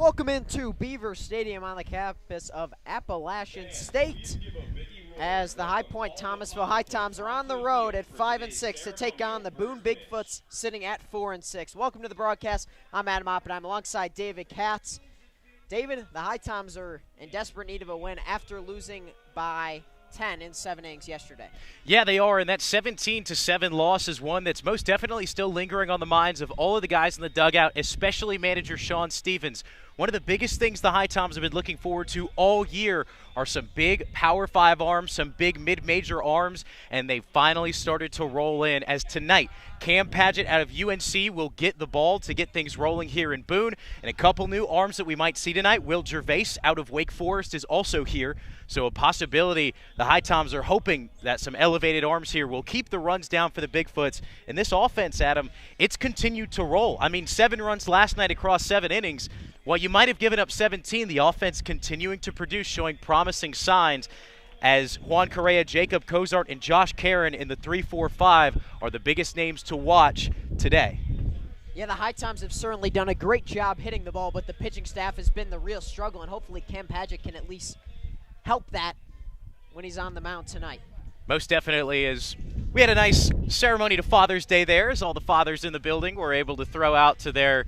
Welcome into Beaver Stadium on the campus of Appalachian State as the Point-Thomasville HiToms are on the road at 5-6 to take on the Boone Bigfoots sitting at 4-6. Welcome to the broadcast. I'm Adam Opp, and I'm alongside David Katz. David, the HiToms are in desperate need of a win after losing by 10 in 7 innings yesterday. Yeah, they are, and that 17-7 loss is one that's most definitely still lingering on the minds of all of the guys in the dugout, especially manager Sean Stevens. One of the biggest things the HiToms have been looking forward to all year are some big Power 5 arms, some big mid-major arms, and they finally started to roll in as tonight Cam Paget out of UNC will get the ball to get things rolling here in Boone, and a couple new arms that we might see tonight. Will Gervais out of Wake Forest is also here, so a possibility the HiToms are hoping that some elevated arms here will keep the runs down for the Bigfoots. And this offense, Adam, it's continued to roll. I mean, 7 runs last night across 7 innings. While you might have given up 17, the offense continuing to produce, showing promising signs as Juan Correa, Jacob Cozart, and Josh Karen in the 3-4-5 are the biggest names to watch today. Yeah, the HiToms have certainly done a great job hitting the ball, but the pitching staff has been the real struggle, and hopefully Cam Paget can at least help that when he's on the mound tonight. Most definitely is. We had a nice ceremony to Father's Day there, as all the fathers in the building were able to throw out to their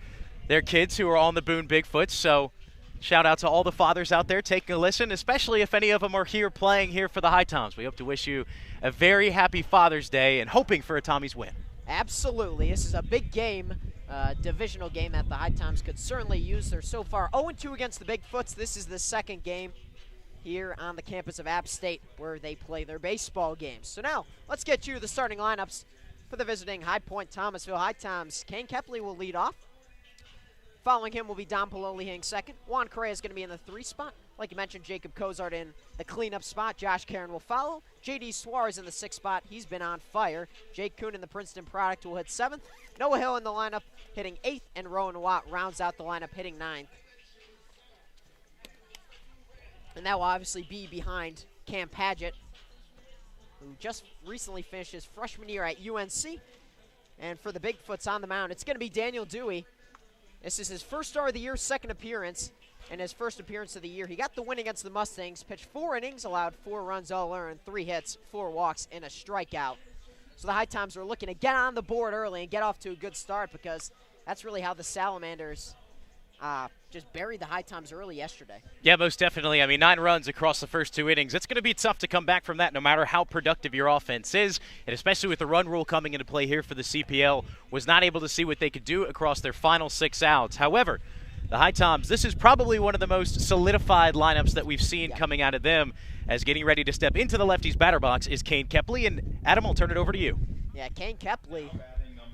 kids who are on the Boone Bigfoots. So shout out to all the fathers out there taking a listen, especially if any of them are here playing here for the HiToms. We hope to wish you a very happy Father's Day and hoping for a Tommy's win. Absolutely. This is a big game, divisional game that the HiToms could certainly use. They're so far 0-2 against the Bigfoots. This is the second game here on the campus of App State where they play their baseball games. So now let's get you the starting lineups for the visiting Point-Thomasville HiToms. Kane Kepley will lead off. Following him will be Don Pololi hitting second. Juan Correa is going to be in the 3 spot. Like you mentioned, Jacob Cozart in the cleanup spot. Josh Karen will follow. J.D. Suarez in the 6th spot. He's been on fire. Jake Kuhn in the Princeton product will hit 7th. Noah Hill in the lineup hitting 8th. And Rowan Watt rounds out the lineup hitting 9th. And that will obviously be behind Cam Paget, who just recently finished his freshman year at UNC. And for the Bigfoots on the mound, it's going to be Daniel Dewey. This is his first start of the year, 2nd appearance, and his first appearance of the year. He got the win against the Mustangs, pitched 4 innings, allowed 4 runs all earned, 3 hits, 4 walks, and a strikeout. So the HiToms are looking to get on the board early and get off to a good start, because that's really how the Salamanders just buried the HiToms early yesterday. Yeah, most definitely. I mean, 9 runs across the first 2 innings. It's going to be tough to come back from that no matter how productive your offense is, and especially with the run rule coming into play here for the CPL, was not able to see what they could do across their final 6 outs. However, the HiToms, this is probably one of the most solidified lineups that we've seen coming out of them, as getting ready to step into the lefties batter box is Kane Kepley. And Adam, I'll turn it over to you. Yeah, Kane Kepley,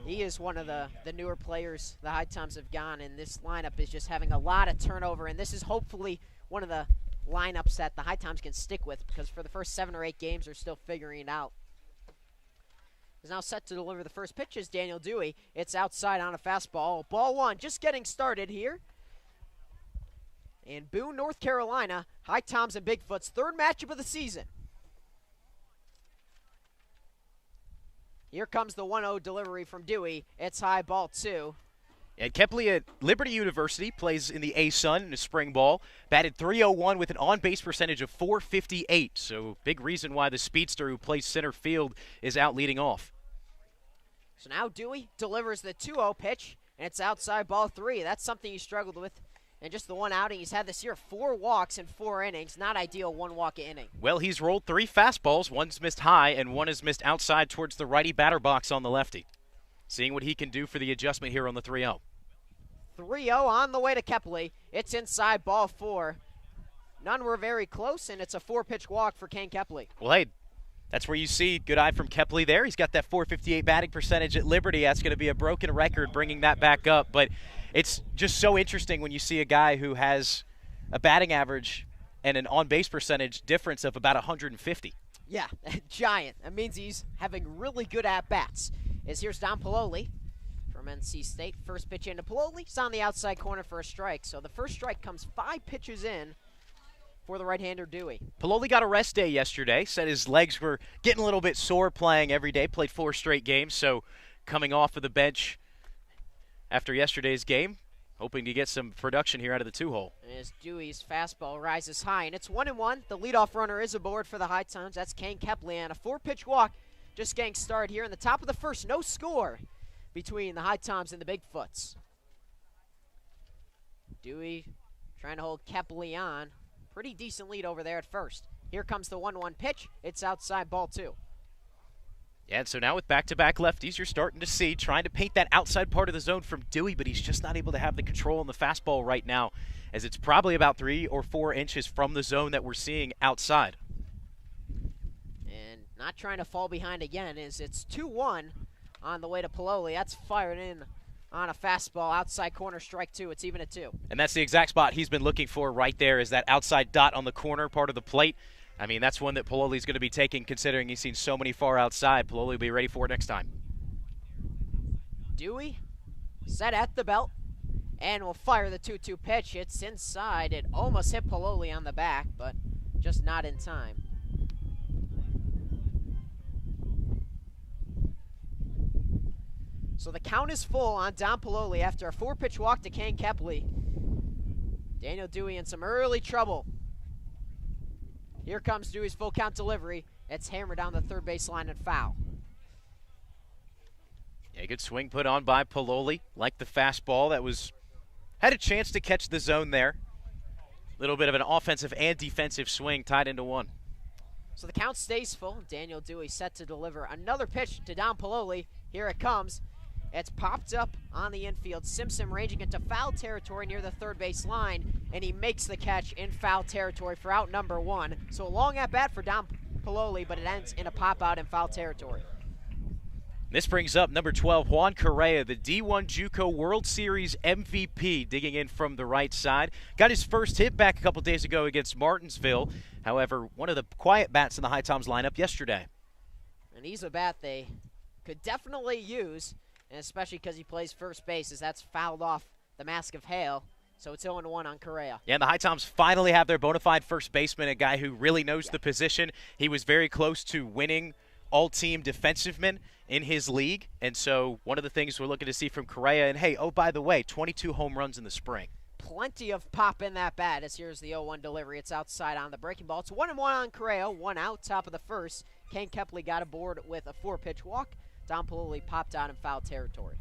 he is one of the newer players the HiToms have gone, and this lineup is just having a lot of turnover, and this is hopefully one of the lineups that the HiToms can stick with, because for the first 7 or 8 games they're still figuring it out. Is now set to deliver the first pitch is Daniel Dewey. It's outside on a fastball. Ball 1, just getting started here in Boone, North Carolina. HiToms and Bigfoots, 3rd matchup of the season. Here comes the 1-0 delivery from Dewey. It's high, ball 2. And Kepley at Liberty University plays in the A-Sun in a spring ball. Batted .301 with an on-base percentage of .458. So big reason why the speedster who plays center field is out leading off. So now Dewey delivers the 2-0 pitch, and it's outside, ball 3. That's something he struggled with in just the 1 outing he's had this year. 4 walks in 4 innings. Not ideal, 1 walk an inning. Well, he's rolled 3 fastballs. 1's missed high, and 1 is missed outside towards the righty batter box on the lefty. Seeing what he can do for the adjustment here on the 3-0. 3-0 on the way to Kepley. It's inside, ball 4. None were very close, and it's a 4-pitch walk for Kane Kepley. Well, hey, that's where you see good eye from Kepley there. He's got that .458 batting percentage at Liberty. That's going to be a broken record bringing that back up, but it's just so interesting when you see a guy who has a batting average and an on-base percentage difference of about 150. Yeah, giant. That means he's having really good at-bats. Here's Don Pololi from NC State. First pitch into Pololi. It's on the outside corner for a strike. So the first strike comes 5 pitches in for the right-hander Dewey. Pololi got a rest day yesterday. Said his legs were getting a little bit sore playing every day. Played 4 straight games, so coming off of the bench after yesterday's game, hoping to get some production here out of the 2-hole. As Dewey's fastball rises high, and it's 1-1. The leadoff runner is aboard for the HiToms. That's Kane Kepley, and a 4-pitch walk just getting started here in the top of the first. No score between the HiToms and the Bigfoots. Dewey trying to hold Kepley on. Pretty decent lead over there at first. Here comes the 1-1 pitch. It's outside, ball 2. Yeah, and so now with back-to-back lefties, you're starting to see trying to paint that outside part of the zone from Dewey, but he's just not able to have the control on the fastball right now, as it's probably about 3 or 4 inches from the zone that we're seeing outside. And not trying to fall behind again, as it's 2-1 on the way to Pololi. That's fired in on a fastball, outside corner, strike 2. It's even at 2. And that's the exact spot he's been looking for right there, is that outside dot on the corner part of the plate. I mean, that's one that Pololi's going to be taking, considering he's seen so many far outside. Pololi will be ready for it next time. Dewey set at the belt and will fire the 2-2 pitch. It's inside. It almost hit Pololi on the back, but just not in time. So the count is full on Don Pololi after a 4-pitch walk to Kane Kepley. Daniel Dewey in some early trouble. Here comes Dewey's full count delivery. It's hammered down the third base line and foul. Yeah, good swing put on by Pololi. Like the fastball that had a chance to catch the zone there. A little bit of an offensive and defensive swing tied into one. So the count stays full. Daniel Dewey set to deliver another pitch to Don Pololi. Here it comes. It's popped up on the infield. Simpson ranging into foul territory near the third base line, and he makes the catch in foul territory for out number 1. So a long at-bat for Don Pololi, but it ends in a pop-out in foul territory. This brings up number 12, Juan Correa, the D1 JUCO World Series MVP, digging in from the right side. Got his first hit back a couple days ago against Martinsville. However, one of the quiet bats in the HiToms lineup yesterday. And he's a bat they could definitely use, and especially because he plays first base, as that's fouled off the mask of hail. So it's 0-1 on Correa. Yeah, and the HiToms finally have their bona fide first baseman, a guy who really knows the position. He was very close to winning all-team defensiveman in his league. And so one of the things we're looking to see from Correa, and hey, oh, by the way, 22 home runs in the spring. Plenty of pop in that bat, as here's the 0-1 delivery. It's outside on the breaking ball. It's 1-1 on Correa, 1 out, top of the first. Kane Kepley got aboard with a 4-pitch walk. Don Pololi popped out in foul territory.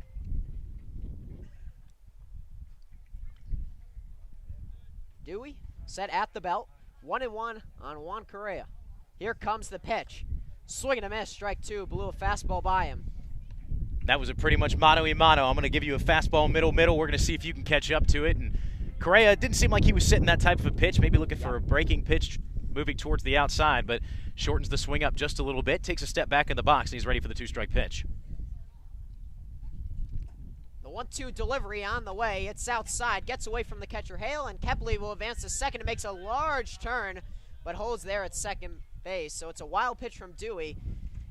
Dewey set at the belt. 1-1 on Juan Correa. Here comes the pitch. Swing and a miss, strike 2. Blew a fastball by him. That was a pretty much mano-a-mano. I'm going to give you a fastball middle. We're going to see if you can catch up to it. And Correa didn't seem like he was sitting that type of a pitch, maybe looking for a breaking pitch moving towards the outside, but shortens the swing up just a little bit, takes a step back in the box, and he's ready for the 2-strike pitch. The 1-2 delivery on the way. It's outside, gets away from the catcher Hale, and Kepley will advance to second. It makes a large turn, but holds there at second base. So it's a wild pitch from Dewey,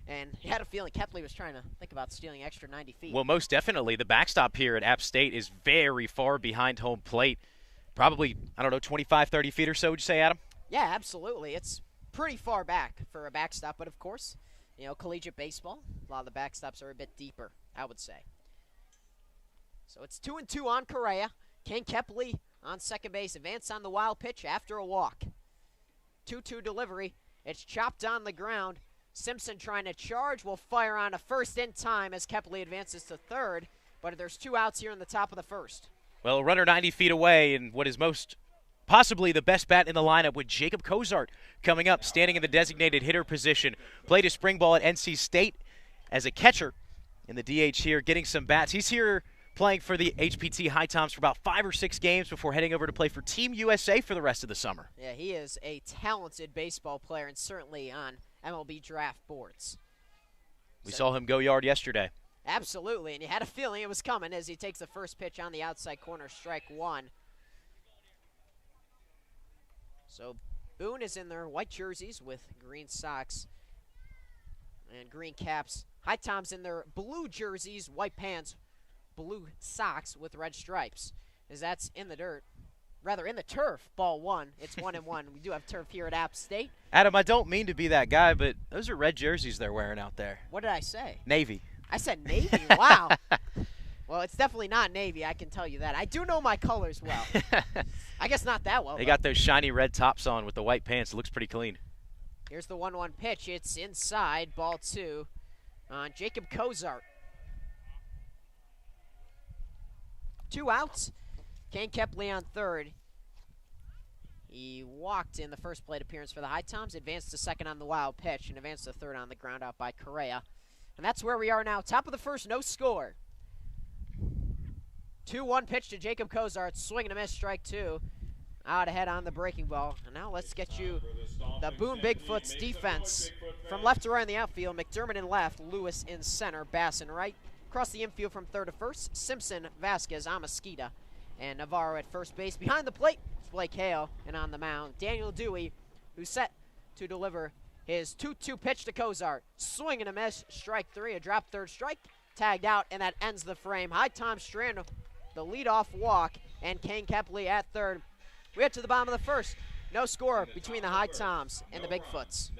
and he had a feeling Kepley was trying to think about stealing extra 90 feet. Well, most definitely. The backstop here at App State is very far behind home plate. Probably, I don't know, 25, 30 feet or so, would you say, Adam? Yeah, absolutely. It's pretty far back for a backstop, but of course, you know, collegiate baseball, a lot of the backstops are a bit deeper, I would say. So it's 2-2 on Correa. Kane Kepley on second base, advance on the wild pitch after a walk. 2-2 delivery. It's chopped on the ground. Simpson trying to charge, will fire on a first in time as Kepley advances to third, but there's 2 outs here in the top of the first. Well, a runner 90 feet away, and what is most possibly the best bat in the lineup with Jacob Cozart coming up, standing in the designated hitter position. Played his spring ball at NC State as a catcher in the DH here, getting some bats. He's here playing for the HPT HiToms for about 5 or 6 games before heading over to play for Team USA for the rest of the summer. Yeah, he is a talented baseball player and certainly on MLB draft boards. We saw him go yard yesterday. Absolutely, and you had a feeling it was coming as he takes the first pitch on the outside corner, strike 1. So Boone is in their white jerseys with green socks and green caps. HiToms in their blue jerseys, white pants, blue socks with red stripes. As that's in the dirt, rather in the turf, ball 1. It's 1-1. We do have turf here at App State. Adam, I don't mean to be that guy, but those are red jerseys they're wearing out there. What did I say? Navy. I said Navy. Wow. Well, it's definitely not Navy, I can tell you that. I do know my colors well. I guess not that well. They got those shiny red tops on with the white pants. It looks pretty clean. Here's the 1-1 pitch. It's inside, ball 2 on Jacob Cozart. 2 outs. Kane Kepley on third. He walked in the first plate appearance for the HiToms, advanced to second on the wild pitch, and advanced to third on the ground out by Correa. And that's where we are now. Top of the first, no score. 2-1 pitch to Jacob Cozart, swing and a miss, strike 2. Out ahead on the breaking ball. And now let's get you the Boone Bigfoots defense. From left to right in the outfield, McDermott in left, Lewis in center, Bass in right. Across the infield from third to first, Simpson, Vasquez, Amasquita, and Navarro at first base. Behind the plate, it's Blake Hale, and on the mound, Daniel Dewey, who's set to deliver his 2-2 pitch to Cozart. Swing and a miss, strike 3, a drop third strike, tagged out, and that ends the frame. HiToms strand the leadoff walk, and Kane Kepley at third. We get to the bottom of the first. No score between the HiToms and the Bigfoots.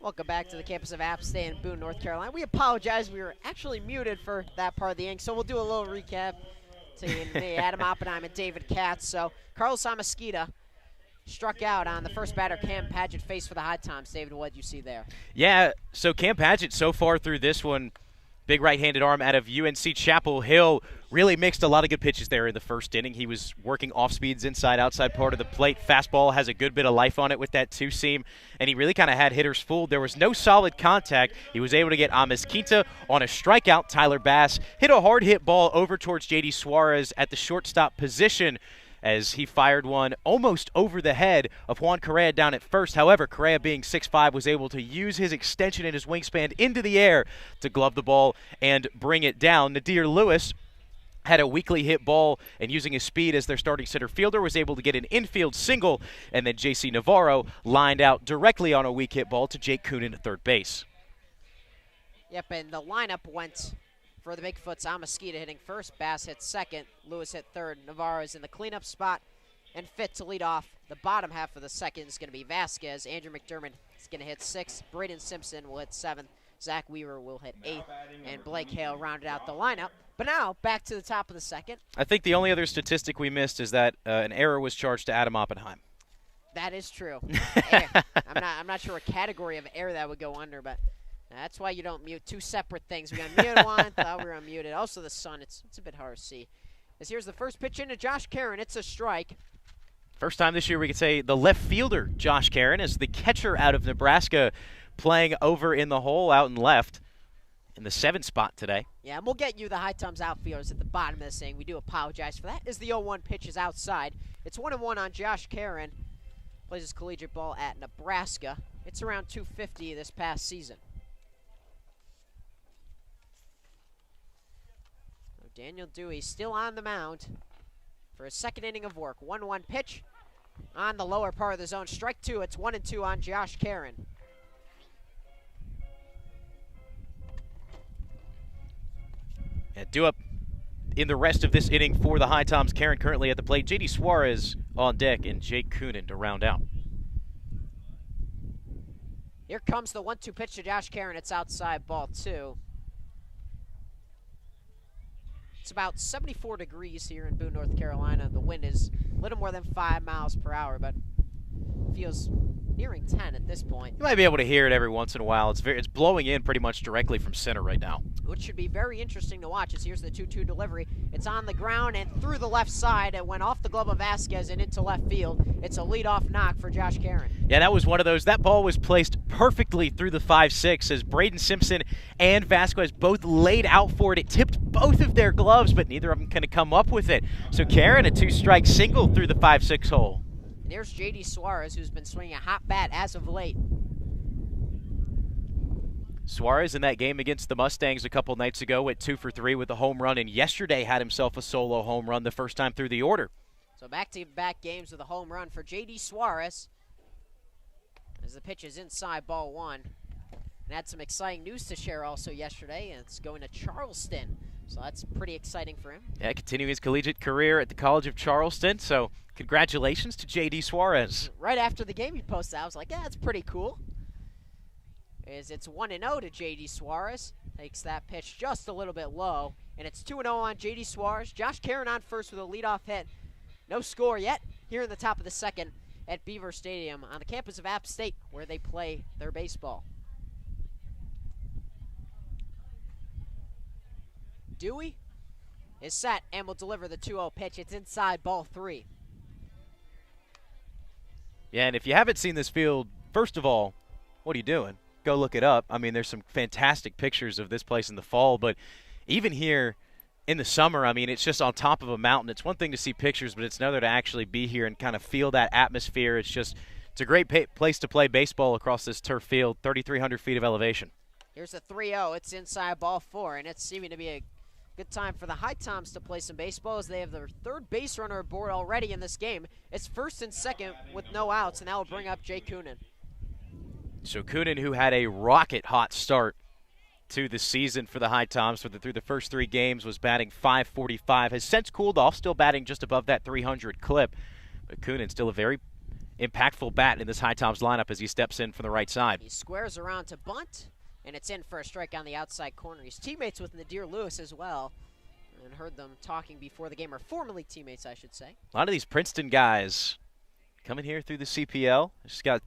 Welcome back to the campus of App State in Boone, North Carolina. We apologize. We were actually muted for that part of the inning, so we'll do a little recap to me, Adam Oppenheim, and David Katz. So Carlos Amasquita struck out on the first batter Cam Padgett faced for the HiToms. David, what did you see there? Yeah, so Cam Padgett so far through this one, big right-handed arm out of UNC Chapel Hill, really mixed a lot of good pitches there in the first inning. He was working off speeds inside, outside part of the plate. Fastball has a good bit of life on it with that two-seam, and he really kind of had hitters fooled. There was no solid contact. He was able to get Amasquita on a strikeout. Tyler Bass hit a hard hit ball over towards J.D. Suarez at the shortstop position, as he fired one almost over the head of Juan Correa down at first. However, Correa, being 6'5", was able to use his extension and his wingspan into the air to glove the ball and bring it down. Nadir Lewis had a weakly hit ball, and using his speed as their starting center fielder was able to get an infield single, and then J.C. Navarro lined out directly on a weak hit ball to Jake Coonan at third base. Yep, and the lineup went for the Bigfoots. Amasquita hitting first, Bass hit second, Lewis hit third, Navarro is in the cleanup spot, and fit to lead off the bottom half of the second is going to be Vasquez. Andrew McDermott is going to hit sixth, Braden Simpson will hit seventh, Zach Weaver will hit eighth, and Blake Hale rounded out the lineup. But now, back to the top of the second. I think the only other statistic we missed is that an error was charged to Adam Oppenheim. That is true. I'm not sure what category of error that would go under, but that's why you don't mute two separate things. We unmuted one, thought we were unmuted. Also the sun, it's a bit hard to see. As here's the first pitch into Josh Karen. It's a strike. First time this year we could say the left fielder, Josh Karen, is the catcher out of Nebraska, playing over in the hole out in left in the 7th spot today. Yeah, and we'll get you the HiToms outfielders at the bottom of this thing. We do apologize for that. As the 0-1 pitch is outside. It's 1-1 on Josh Karen. Plays his collegiate ball at Nebraska. It's around 250 this past season. Daniel Dewey still on the mound for his second inning of work. 1-1 pitch on the lower part of the zone. Strike two. It's 1-2 on Josh Karen. And due up in the rest of this inning for the HiToms. Karen currently at the plate. J.D. Suarez on deck and Jake Coonan to round out. Here comes the 1-2 pitch to Josh Karen. It's outside, ball two. It's about 74 degrees here in Boone, North Carolina. The wind is a little more than 5 miles per hour, but feels nearing 10 at this point. You might be able to hear it every once in a while. It's blowing in pretty much directly from center right now. Which should be very interesting to watch. As here's the 2-2 delivery. It's on the ground and through the left side. It went off the glove of Vasquez and into left field. It's a leadoff knock for Josh Karen. Yeah, that was one of those. That ball was placed perfectly through the 5-6 as Braden Simpson and Vasquez both laid out for it. It tipped both of their gloves, but neither of them can come up with it. So Karen, a 2-strike single through the 5-6 hole. And there's J.D. Suarez, who's been swinging a hot bat as of late. Suarez in that game against the Mustangs a couple nights ago went 2 for 3 with a home run, and yesterday had himself a solo home run the first time through the order. So back-to-back games with a home run for J.D. Suarez. As the pitch is inside, ball one. And had some exciting news to share also yesterday, and it's going to Charleston. So that's pretty exciting for him. Yeah, continuing his collegiate career at the College of Charleston. So congratulations to J.D. Suarez. Right after the game he posted, I was like, yeah, that's pretty cool. As it's 1-0 to J.D. Suarez. Takes that pitch just a little bit low. And it's 2-0 on J.D. Suarez. Josh Karen on first with a leadoff hit. No score yet here in the top of the second at Beaver Stadium on the campus of App State, where they play their baseball. Dewey is set and will deliver the 2-0 pitch. It's inside, ball three. Yeah, and if you haven't seen this field, first of all, what are you doing? Go look it up. I mean, there's some fantastic pictures of this place in the fall, but even here in the summer, I mean, it's just on top of a mountain. It's one thing to see pictures, but it's another to actually be here and kind of feel that atmosphere. It's a great place to play baseball across this turf field, 3,300 feet of elevation. Here's a 3-0. It's inside, ball four, and it's seeming to be a good time for the HiToms to play some baseball as they have their third base runner aboard already in this game. It's first and second with no outs, and that will bring up Jake Coonan. So Coonan, who had a rocket-hot start to the season for the HiToms through the first 3 games, was batting .545, has since cooled off, still batting just above that 300 clip. But Coonan still a very impactful bat in this HiToms lineup as he steps in from the right side. He squares around to bunt, and it's in for a strike on the outside corner. He's teammates with Nadir Lewis as well, and heard them talking before the game, or formerly teammates, I should say. A lot of these Princeton guys coming here through the CPL. Just got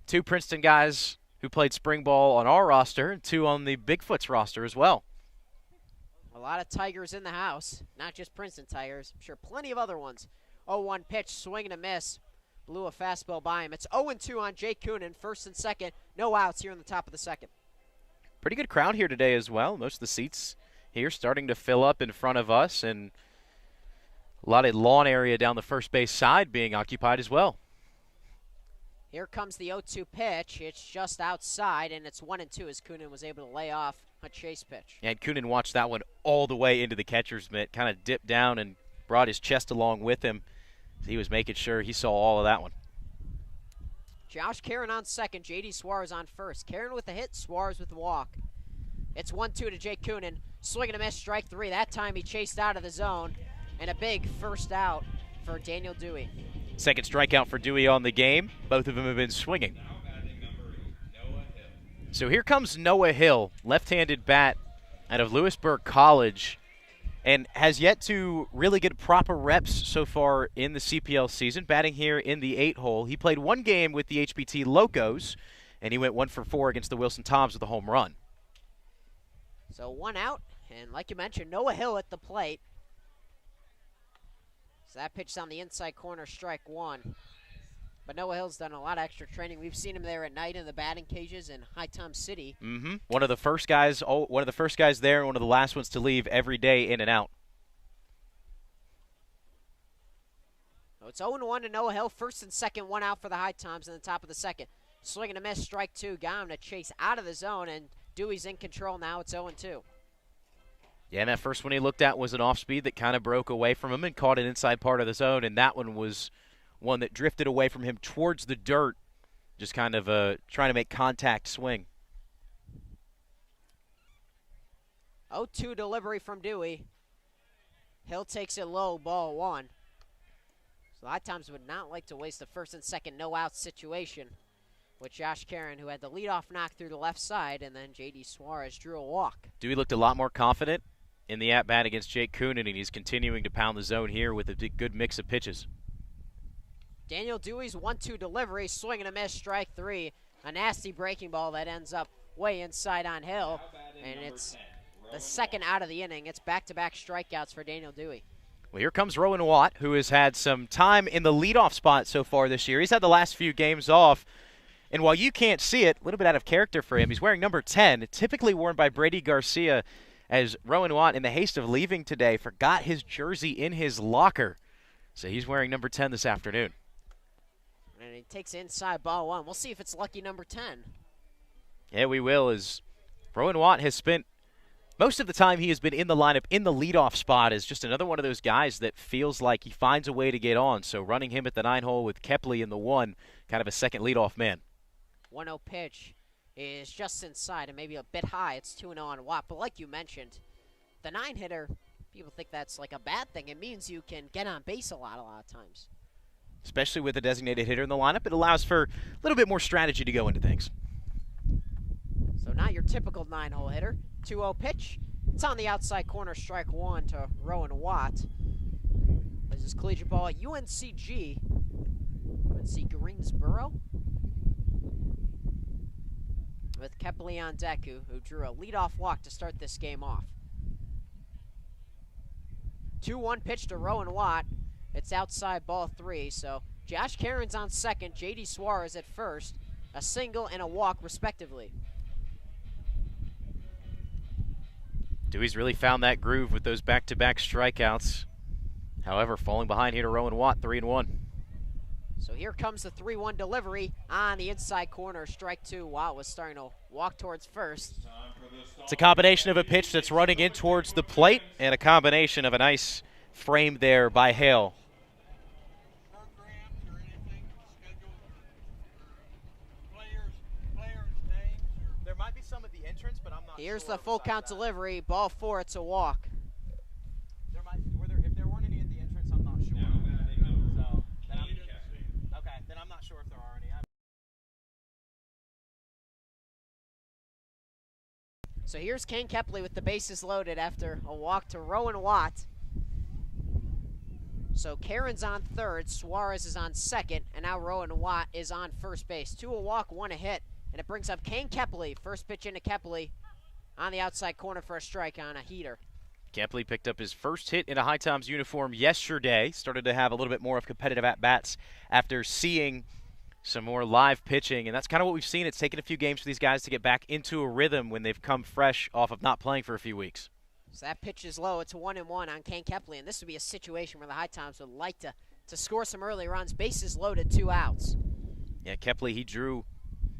2 Princeton guys who played spring ball on our roster and 2 on the Bigfoots roster as well. A lot of Tigers in the house, not just Princeton Tigers. I'm sure plenty of other ones. 0-1 pitch, swing and a miss. Blew a fastball by him. It's 0-2 on Jake Coonan, first and second. No outs here in the top of the second. Pretty good crowd here today as well. Most of the seats here starting to fill up in front of us, and a lot of lawn area down the first base side being occupied as well. Here comes the 0-2 pitch. It's just outside, and it's 1-2 as Coonan was able to lay off a chase pitch. And Coonan watched that one all the way into the catcher's mitt, kind of dipped down and brought his chest along with him. He was making sure he saw all of that one. Josh Karen on second, J.D. Suarez on first. Karen with the hit, Suarez with the walk. It's 1-2 to Jake Coonan. Swing and a miss, strike 3. That time he chased out of the zone, and a big first out for Daniel Dewey. Second strikeout for Dewey on the game. Both of them have been swinging. So here comes Noah Hill, left-handed bat out of Lewisburg College, and has yet to really get proper reps so far in the CPL season, batting here in the 8-hole. He played 1 game with the HBT Locos, and he went 1 for 4 against the Wilson Toms with a home run. So 1 out, and like you mentioned, Noah Hill at the plate. So that pitch's on the inside corner, strike 1. But Noah Hill's done a lot of extra training. We've seen him there at night in the batting cages in HiToms City. One of the first guys there, and one of the last ones to leave every day in and out. So it's 0-1 to Noah Hill. First and second, 1 out for the HiToms in the top of the second. Swing and a miss, strike 2. Got him to chase out of the zone, and Dewey's in control now. It's 0-2. Yeah, and that first one he looked at was an off-speed that kind of broke away from him and caught an inside part of the zone, and that one was one that drifted away from him towards the dirt, just kind of trying to make contact swing. 0-2 delivery from Dewey. Hill takes it low, ball 1. So HiToms would not like to waste a first and second no-out situation with Josh Karen, who had the leadoff knock through the left side, and then J.D. Suarez drew a walk. Dewey looked a lot more confident in the at-bat against Jake Coonan, and he's continuing to pound the zone here with a good mix of pitches. Daniel Dewey's 1-2 delivery, swing and a miss, strike 3. A nasty breaking ball that ends up way inside on Hill, and it's the second out of the inning. It's back-to-back strikeouts for Daniel Dewey. Well, here comes Rowan Watt, who has had some time in the leadoff spot so far this year. He's had the last few games off, and while you can't see it, a little bit out of character for him, he's wearing number 10, typically worn by Brady Garcia, as Rowan Watt, in the haste of leaving today, forgot his jersey in his locker. So he's wearing number 10 this afternoon. And he takes inside ball 1. We'll see if it's lucky number 10. Yeah, we will, as Rowan Watt has spent most of the time he has been in the lineup in the leadoff spot as just another one of those guys that feels like he finds a way to get on. So running him at the 9-hole with Kepley in the 1, kind of a second leadoff man. 1-0 pitch is just inside and maybe a bit high. It's 2-0 on Watt. But like you mentioned, the 9-hitter, people think that's like a bad thing. It means you can get on base a lot of times. Especially with a designated hitter in the lineup, it allows for a little bit more strategy to go into things. So not your typical 9-hole hitter. 2-0 pitch. It's on the outside corner, strike 1 to Rowan Watt. This is collegiate ball at UNCG. UNC Greensboro. With Kepley on deck, who drew a leadoff walk to start this game off. 2-1 pitch to Rowan Watt. It's outside ball 3, so Josh Karen's on second, J.D. Suarez at first, a single and a walk respectively. Dewey's really found that groove with those back-to-back strikeouts. However, falling behind here to Rowan Watt, 3-1. So here comes the 3-1 delivery on the inside corner, strike 2. Watt was starting to walk towards first. It's a combination of a pitch that's running in towards the plate and a combination of a nice frame there by Hale. There might be some at the entrance, but I'm not sure. Here's the full count delivery, ball 4, it's a walk. If there weren't any at the entrance, I'm not sure. So, then I'm not sure So here's Kane Kepley with the bases loaded after a walk to Rowan Watt. So Karen's on third, Suarez is on second, and now Rowan Watt is on first base. 2 a walk, 1 a hit, and it brings up Kane Kepley. First pitch into Kepley on the outside corner for a strike on a heater. Kepley picked up his first hit in a HiToms uniform yesterday. Started to have a little bit more of competitive at-bats after seeing some more live pitching, and that's kind of what we've seen. It's taken a few games for these guys to get back into a rhythm when they've come fresh off of not playing for a few weeks. So that pitch is low. It's a 1-1 on Kane Kepley, and this would be a situation where the HiToms would like to score some early runs. Bases loaded, 2 outs. Yeah, Kepley, he drew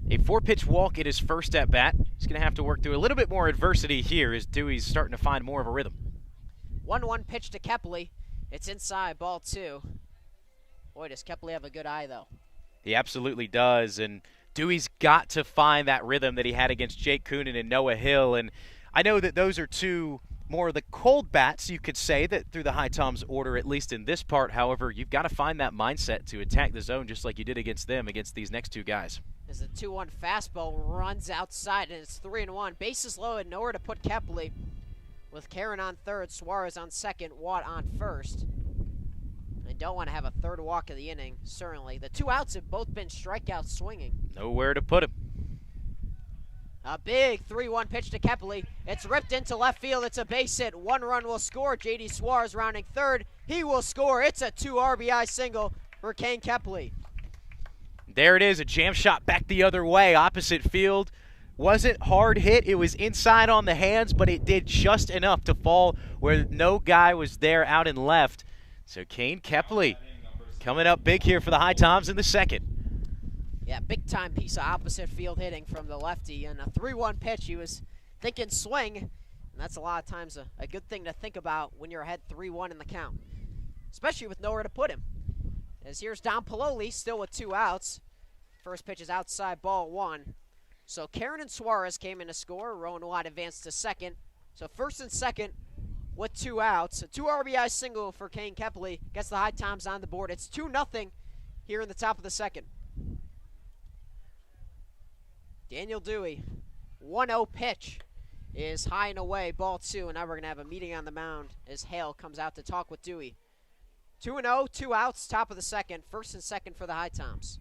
a 4-pitch walk in his first at-bat. He's going to have to work through a little bit more adversity here as Dewey's starting to find more of a rhythm. 1-1 pitch to Kepley. It's inside, ball 2. Boy, does Kepley have a good eye, though. He absolutely does, and Dewey's got to find that rhythm that he had against Jake Coonan and Noah Hill, and I know that those are two more of the cold bats, you could say, that through the HiToms order, at least in this part. However, you've got to find that mindset to attack the zone just like you did against them, against these next 2 guys. As the 2-1 fastball runs outside, and it's 3-1. Bases loaded, nowhere to put Kepley. With Karen on third, Suarez on second, Watt on first. They don't want to have a third walk of the inning, certainly. The 2 outs have both been strikeouts swinging. Nowhere to put him. A big 3-1 pitch to Kepley. It's ripped into left field. It's a base hit. 1 run will score. J.D. Suarez rounding third. He will score. It's a 2 RBI single for Kane Kepley. There it is, a jam shot back the other way, opposite field. Wasn't hard hit. It was inside on the hands, but it did just enough to fall where no guy was there out and left. So Kane Kepley coming up big here for the HiToms in the second. Yeah, big-time piece of opposite field hitting from the lefty. And a 3-1 pitch, he was thinking swing. And that's a lot of times a good thing to think about when you're ahead 3-1 in the count, especially with nowhere to put him. As here's Don Pololi, still with 2 outs. First pitch is outside, ball 1. So Karen and Suarez came in to score. Rowan Watt advanced to second. So first and second with 2 outs. A 2 RBI single for Kane Kepley. Gets the HiToms on the board. It's 2-0 here in the top of the second. Daniel Dewey, 1-0 pitch is high and away, ball 2. And now we're going to have a meeting on the mound as Hale comes out to talk with Dewey. 2-0, 2 outs, top of the second. First and second for the HiToms.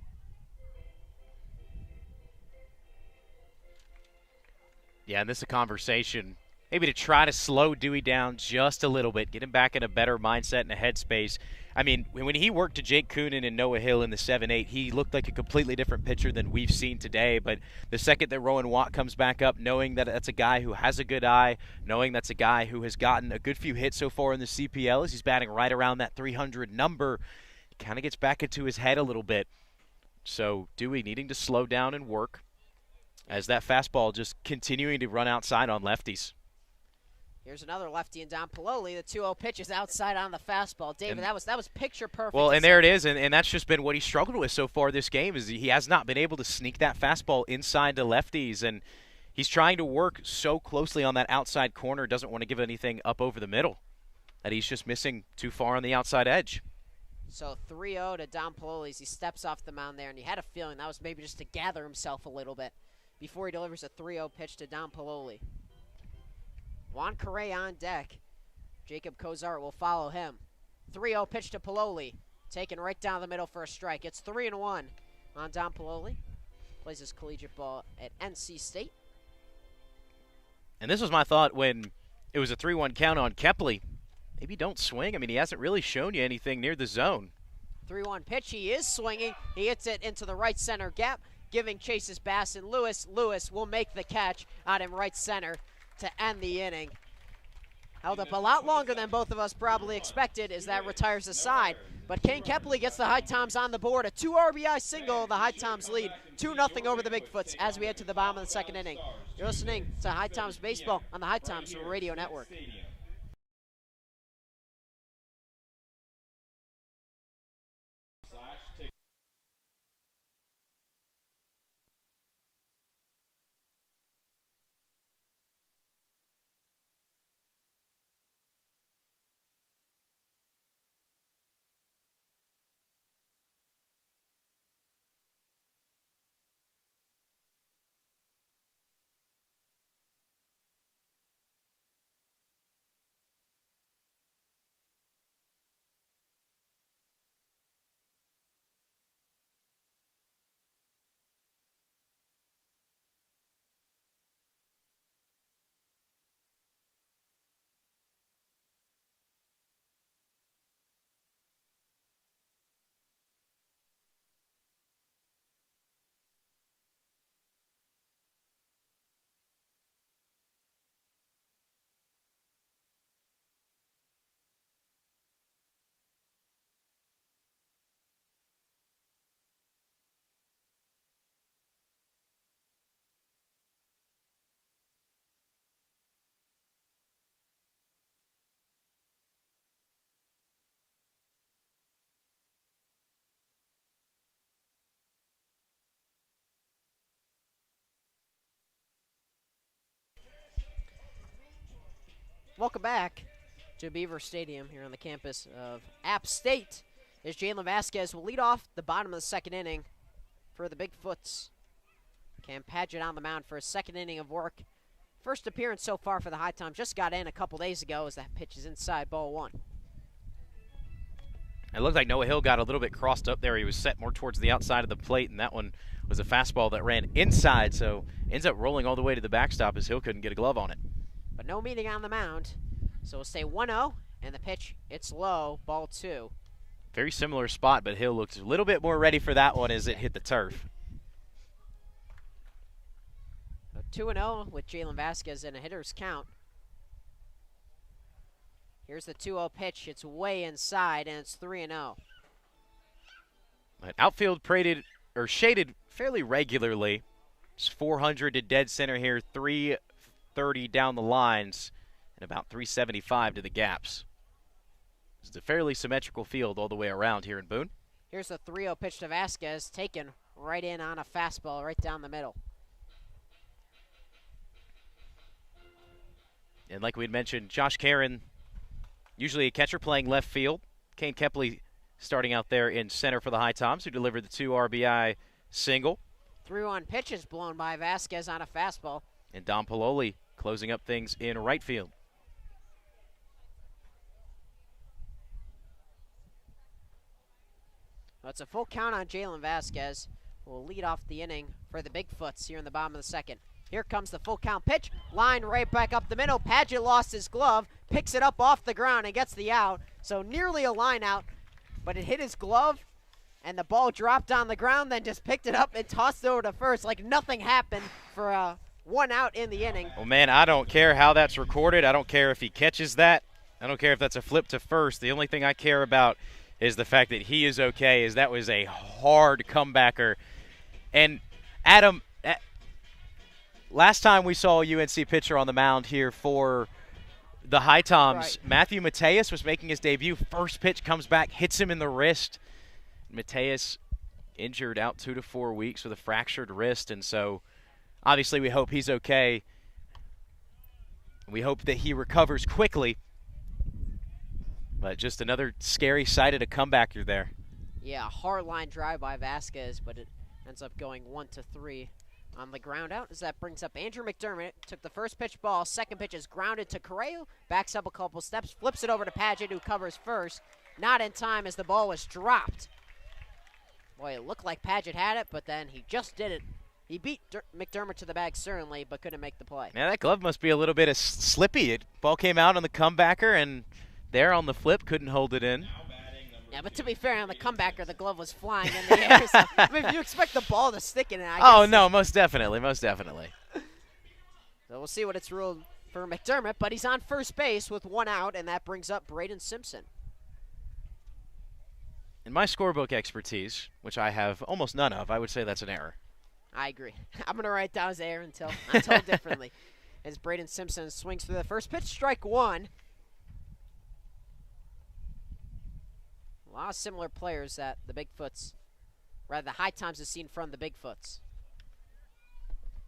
Yeah, and this is a conversation maybe to try to slow Dewey down just a little bit, get him back in a better mindset and a headspace. I mean, when he worked to Jake Coonan and Noah Hill in the 7-8, he looked like a completely different pitcher than we've seen today. But the second that Rowan Watt comes back up, knowing that that's a guy who has a good eye, knowing that's a guy who has gotten a good few hits so far in the CPL as he's batting right around that 300 number, he kind of gets back into his head a little bit. So Dewey needing to slow down and work as that fastball just continuing to run outside on lefties. Here's another lefty and Don Pololi. The 2-0 pitch is outside on the fastball. David, that was picture perfect. Well, and there it is, and that's just been what he struggled with so far this game, is he has not been able to sneak that fastball inside to lefties, and he's trying to work so closely on that outside corner, doesn't want to give anything up over the middle, that he's just missing too far on the outside edge. So 3-0 to Don Pololi as he steps off the mound there, and you had a feeling that was maybe just to gather himself a little bit before he delivers a 3-0 pitch to Don Pololi. Juan Correa on deck. Jacob Kozart will follow him. 3-0 pitch to Pololi. Taken right down the middle for a strike. It's 3-1 on Don Pololi. Plays his collegiate ball at NC State. And this was my thought when it was a 3-1 count on Kepley. Maybe don't swing. I mean, he hasn't really shown you anything near the zone. 3-1 pitch. He is swinging. He hits it into the right center gap, giving chases Bass and Lewis. Lewis will make the catch out in right center to end the inning. Held up a lot longer than both of us probably expected as that retires the side. But Kane Kepley gets the HiToms on the board. A 2 RBI single, the HiToms lead 2-0 over the Bigfoots as we head to the bottom of the second inning. You're listening to HiToms Baseball on the HiToms Radio Network. Welcome back to Beaver Stadium here on the campus of App State. As Jalen Vasquez will lead off the bottom of the second inning for the Bigfoots. Cam Paget on the mound for his second inning of work. First appearance so far for the HiToms. Just got in a couple days ago as that pitch is inside, ball one. It looked like Noah Hill got a little bit crossed up there. He was set more towards the outside of the plate, and that one was a fastball that ran inside, so ends up rolling all the way to the backstop as Hill couldn't get a glove on it. But no meeting on the mound, so we'll stay 1-0, and the pitch, it's low, ball two. Very similar spot, but Hill looked a little bit more ready for that one as it hit the turf. 2-0 with Jalen Vasquez in a hitter's count. Here's the 2-0 pitch. It's way inside, and it's 3-0. Outfield shaded fairly regularly. It's 400 to dead center here, 330 down the lines, and about 375 to the gaps. It's a fairly symmetrical field all the way around here in Boone. Here's the 3-0 pitch to Vasquez, taken right in on a fastball right down the middle. And like we had mentioned, Josh Caron, usually a catcher playing left field. Kane Kepley starting out there in center for the HiToms, who delivered the 2 RBI single. 3-1 pitch is blown by Vasquez on a fastball. And Dom Pololi closing up things in right field. Well, it's a full count on Jalen Vasquez, who will lead off the inning for the Bigfoots here in the bottom of the second. Here comes the full count pitch. Line right back up the middle. Paget lost his glove, picks it up off the ground and gets the out. So nearly a line out, but it hit his glove and the ball dropped on the ground, then just picked it up and tossed it over to first like nothing happened for 1 out in the inning. Well, man, I don't care how that's recorded. I don't care if he catches that. I don't care if that's a flip to first. The only thing I care about is the fact that he is okay, as that was a hard comebacker. And Adam, last time we saw a UNC pitcher on the mound here for the HiToms, right, Matthew Mateus was making his debut. First pitch comes back, hits him in the wrist. Mateus injured out 2 to 4 weeks with a fractured wrist, and so obviously we hope he's okay. We hope that he recovers quickly. But just another scary sight at a comebacker there. Yeah, hard line drive by Vasquez, but it ends up going 1-3 on the ground out, as that brings up Andrew McDermott. Took the first pitch ball, second pitch is grounded to Correo, backs up a couple steps, flips it over to Paget, who covers first. Not in time as the ball was dropped. Boy, it looked like Paget had it, but then he just did it. He beat McDermott to the bag, certainly, but couldn't make the play. Man, that glove must be a little bit slippy. Ball came out on the comebacker, and there on the flip, couldn't hold it in. Yeah, but to be fair, on the comebacker, the glove was flying in the air. So, I mean, if you expect the ball to stick in it, I guess. Oh, no, most definitely, most definitely. So we'll see what it's ruled for McDermott, but he's on first base with 1 out, and that brings up Braden Simpson. In my scorebook expertise, which I have almost none of, I would say that's an error. I agree. I'm going to write down as error until I'm told differently. As Braden Simpson swings through the first pitch, strike one. A lot of similar players that the Bigfoots, rather the HiToms, has seen from the Bigfoots.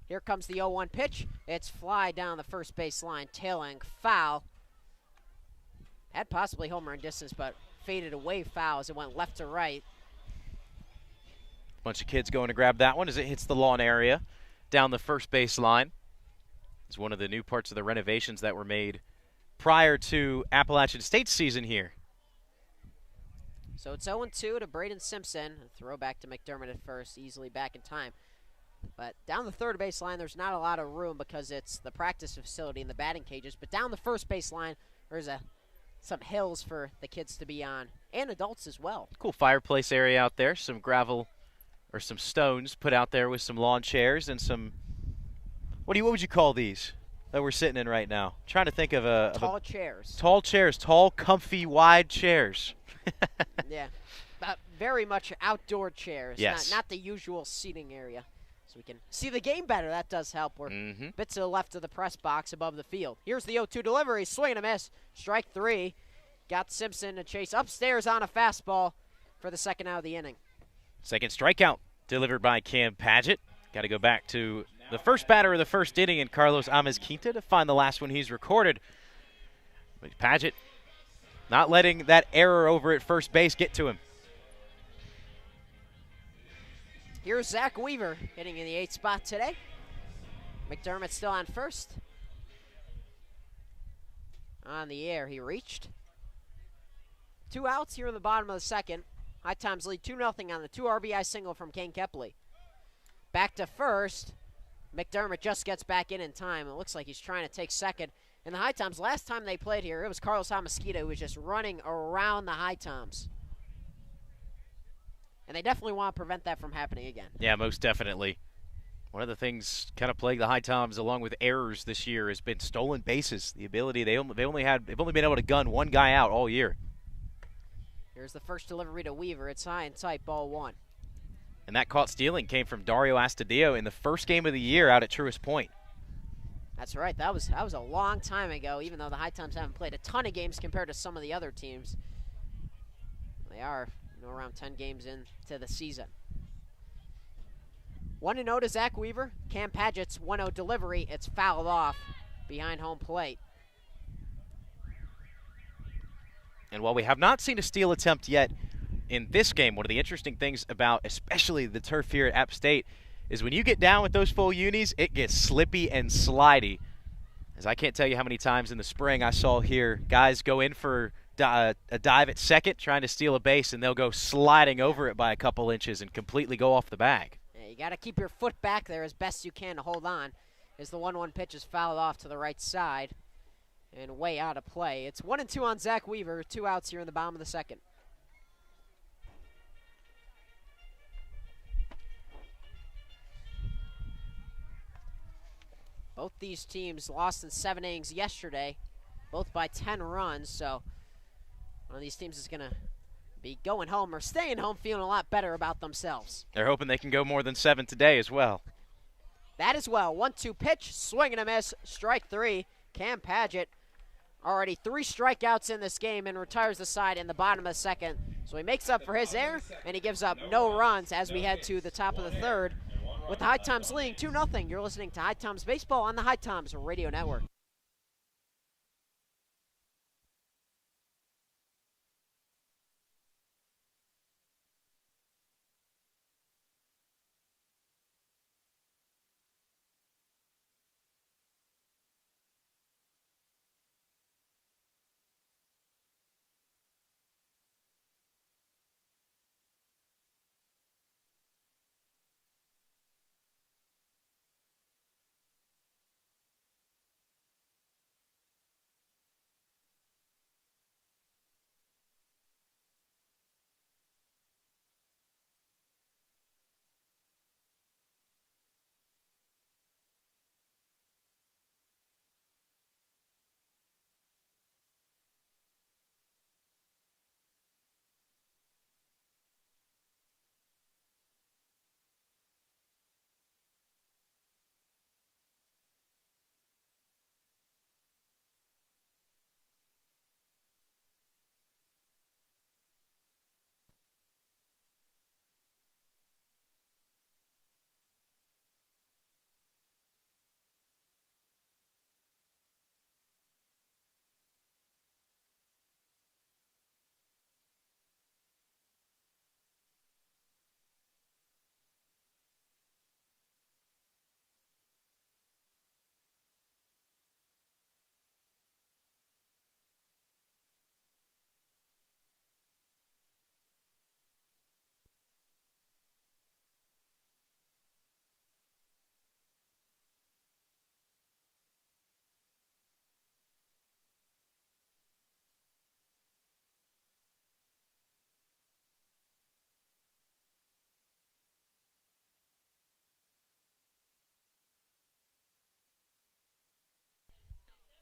Here comes the 0-1 pitch. It's fly down the first base line, tailing foul. Had possibly home run distance, but faded away foul as it went left to right. Bunch of kids going to grab that one as it hits the lawn area down the first base line. It's one of the new parts of the renovations that were made prior to Appalachian State's season here. So it's 0-2 to Braden Simpson. A throw back to McDermott at first, easily back in time. But down the third base line, there's not a lot of room because it's the practice facility and the batting cages. But down the first base line, there's some hills for the kids to be on, and adults as well. Cool fireplace area out there, some gravel or some stones put out there with some lawn chairs and some, what would you call these that we're sitting in right now? I'm trying to think of tall chairs. Tall chairs, tall, comfy, wide chairs. Yeah, but very much outdoor chairs. Yes. Not the usual seating area. So we can see the game better. That does help. We're a bit to the left of the press box above the field. Here's the 0-2 delivery. Swing and a miss. Strike three. Got Simpson to chase upstairs on a fastball for the second out of the inning. Second strikeout delivered by Cam Paget. Got to go back to the first batter of the first inning and Carlos Amezquita to find the last one he's recorded. But Paget not letting that error over at first base get to him. Here's Zach Weaver hitting in the 8th spot today. McDermott still on first. On the air, he reached. 2 outs here in the bottom of the second. HiToms lead 2-0 on the 2 RBI single from Kane Kepley. Back to first. McDermott just gets back in time. It looks like he's trying to take second. And the HiToms, last time they played here, it was Carlos Hamasquita who was just running around the HiToms. And they definitely want to prevent that from happening again. Yeah, most definitely. One of the things kind of plagued the HiToms along with errors this year has been stolen bases. The ability they've only been able to gun one guy out all year. Here's the first delivery to Weaver. It's high and tight, ball 1. And that caught stealing came from Dario Astudillo in the first game of the year out at Truist Point. That's right. That was a long time ago, even though the HiToms haven't played a ton of games compared to some of the other teams. They are around 10 games into the season. 1-0 to Zach Weaver. Cam Paget's 1-0 delivery. It's fouled off behind home plate. And while we have not seen a steal attempt yet in this game, one of the interesting things about especially the turf here at App State is when you get down with those full unis, it gets slippy and slidey. As I can't tell you how many times in the spring I saw here guys go in for a dive at second trying to steal a base, and they'll go sliding over it by a couple inches and completely go off the bag. Yeah, you got to keep your foot back there as best you can to hold on as the 1-1 pitch is fouled off to the right side and way out of play. It's 1-2 on Zach Weaver, 2 outs here in the bottom of the second. Both these teams lost in 7 innings yesterday, both by 10 runs, so one of these teams is going to be going home or staying home feeling a lot better about themselves. They're hoping they can go more than 7 today as well. That as well. 1-2 pitch, swing and a miss, strike 3. Cam Paget already 3 strikeouts in this game and retires the side in the bottom of the second. So he makes up for his error, and he gives up no runs as we head to the top of the third. With the HiToms leading 2-0, you're listening to HiToms Baseball on the HiToms Radio Network.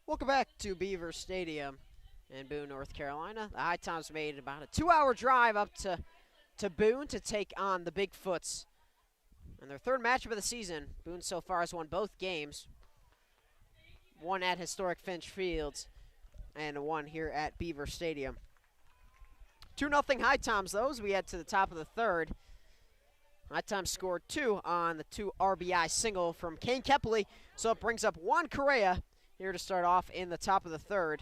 Welcome back to Beaver Stadium in Boone, North Carolina. The HiToms made about a 2-hour drive up to Boone to take on the Bigfoots. In their 3rd matchup of the season, Boone so far has won both games. One at historic Finch Fields and one here at Beaver Stadium. 2-0 HiToms, though, as we head to the top of the 3rd. HiToms scored 2 on the 2 RBI single from Kane Kepley, so it brings up Juan Correa here to start off in the top of the 3rd.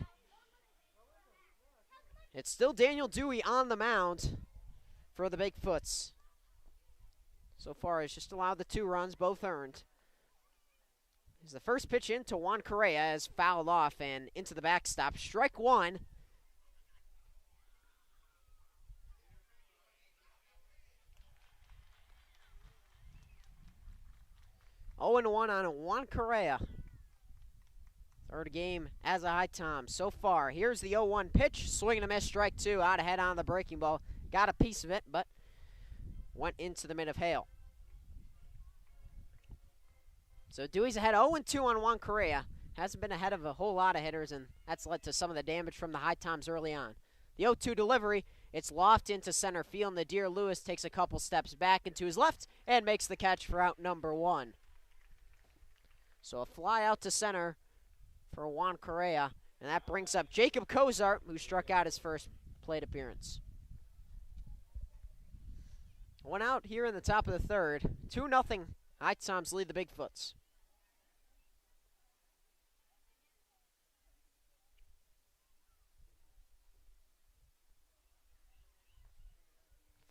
It's still Daniel Dewey on the mound for the Bigfoots. So far, he's just allowed the 2 runs, both earned. He's the first pitch into Juan Correa is fouled off and into the backstop. Strike 1. Oh, 0-1 on Juan Correa. Third game as a HiToms so far. Here's the 0-1 pitch. Swing and a miss, strike 2. Out ahead on the breaking ball. Got a piece of it, but went into the mid of hail. So Dewey's ahead 0-2 on Juan Correa. Hasn't been ahead of a whole lot of hitters, and that's led to some of the damage from the HiToms early on. The 0-2 delivery, it's lofted into center field, and the Deer Lewis takes a couple steps back into his left and makes the catch for out number 1. So a fly out to center for Juan Correa, and that brings up Jacob Cozart, who struck out his first plate appearance. 1 out here in the top of the third. 2-0. HiToms lead the Bigfoots.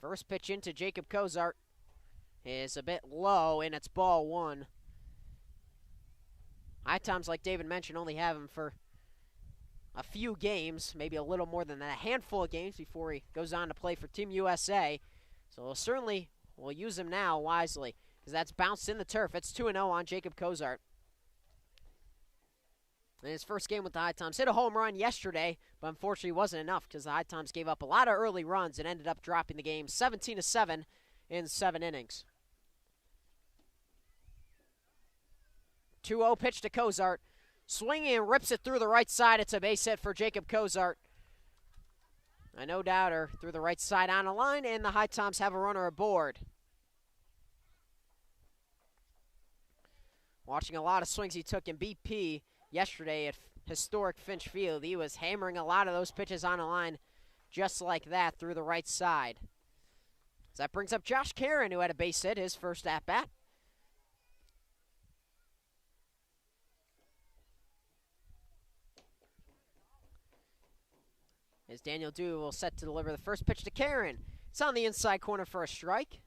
First pitch into Jacob Cozart is a bit low, and it's ball 1. HiToms, like David mentioned, only have him for a few games, maybe a little more than that, a handful of games before he goes on to play for Team USA. So we'll use him now wisely, because that's bounced in the turf. It's 2-0 on Jacob Cozart. In his first game with the HiToms, hit a home run yesterday, but unfortunately wasn't enough because the HiToms gave up a lot of early runs and ended up dropping the game 17-7 in 7 innings. 2-0 pitch to Cozart. Swinging and rips it through the right side. It's a base hit for Jacob Cozart. A no-doubter through the right side on a line, and the HiToms have a runner aboard. Watching a lot of swings he took in BP yesterday at historic Finch Field. He was hammering a lot of those pitches on a line just like that through the right side. So that brings up Josh Karen, who had a base hit his first at-bat. As Daniel Dewey will set to deliver the first pitch to Karen. It's on the inside corner for a strike.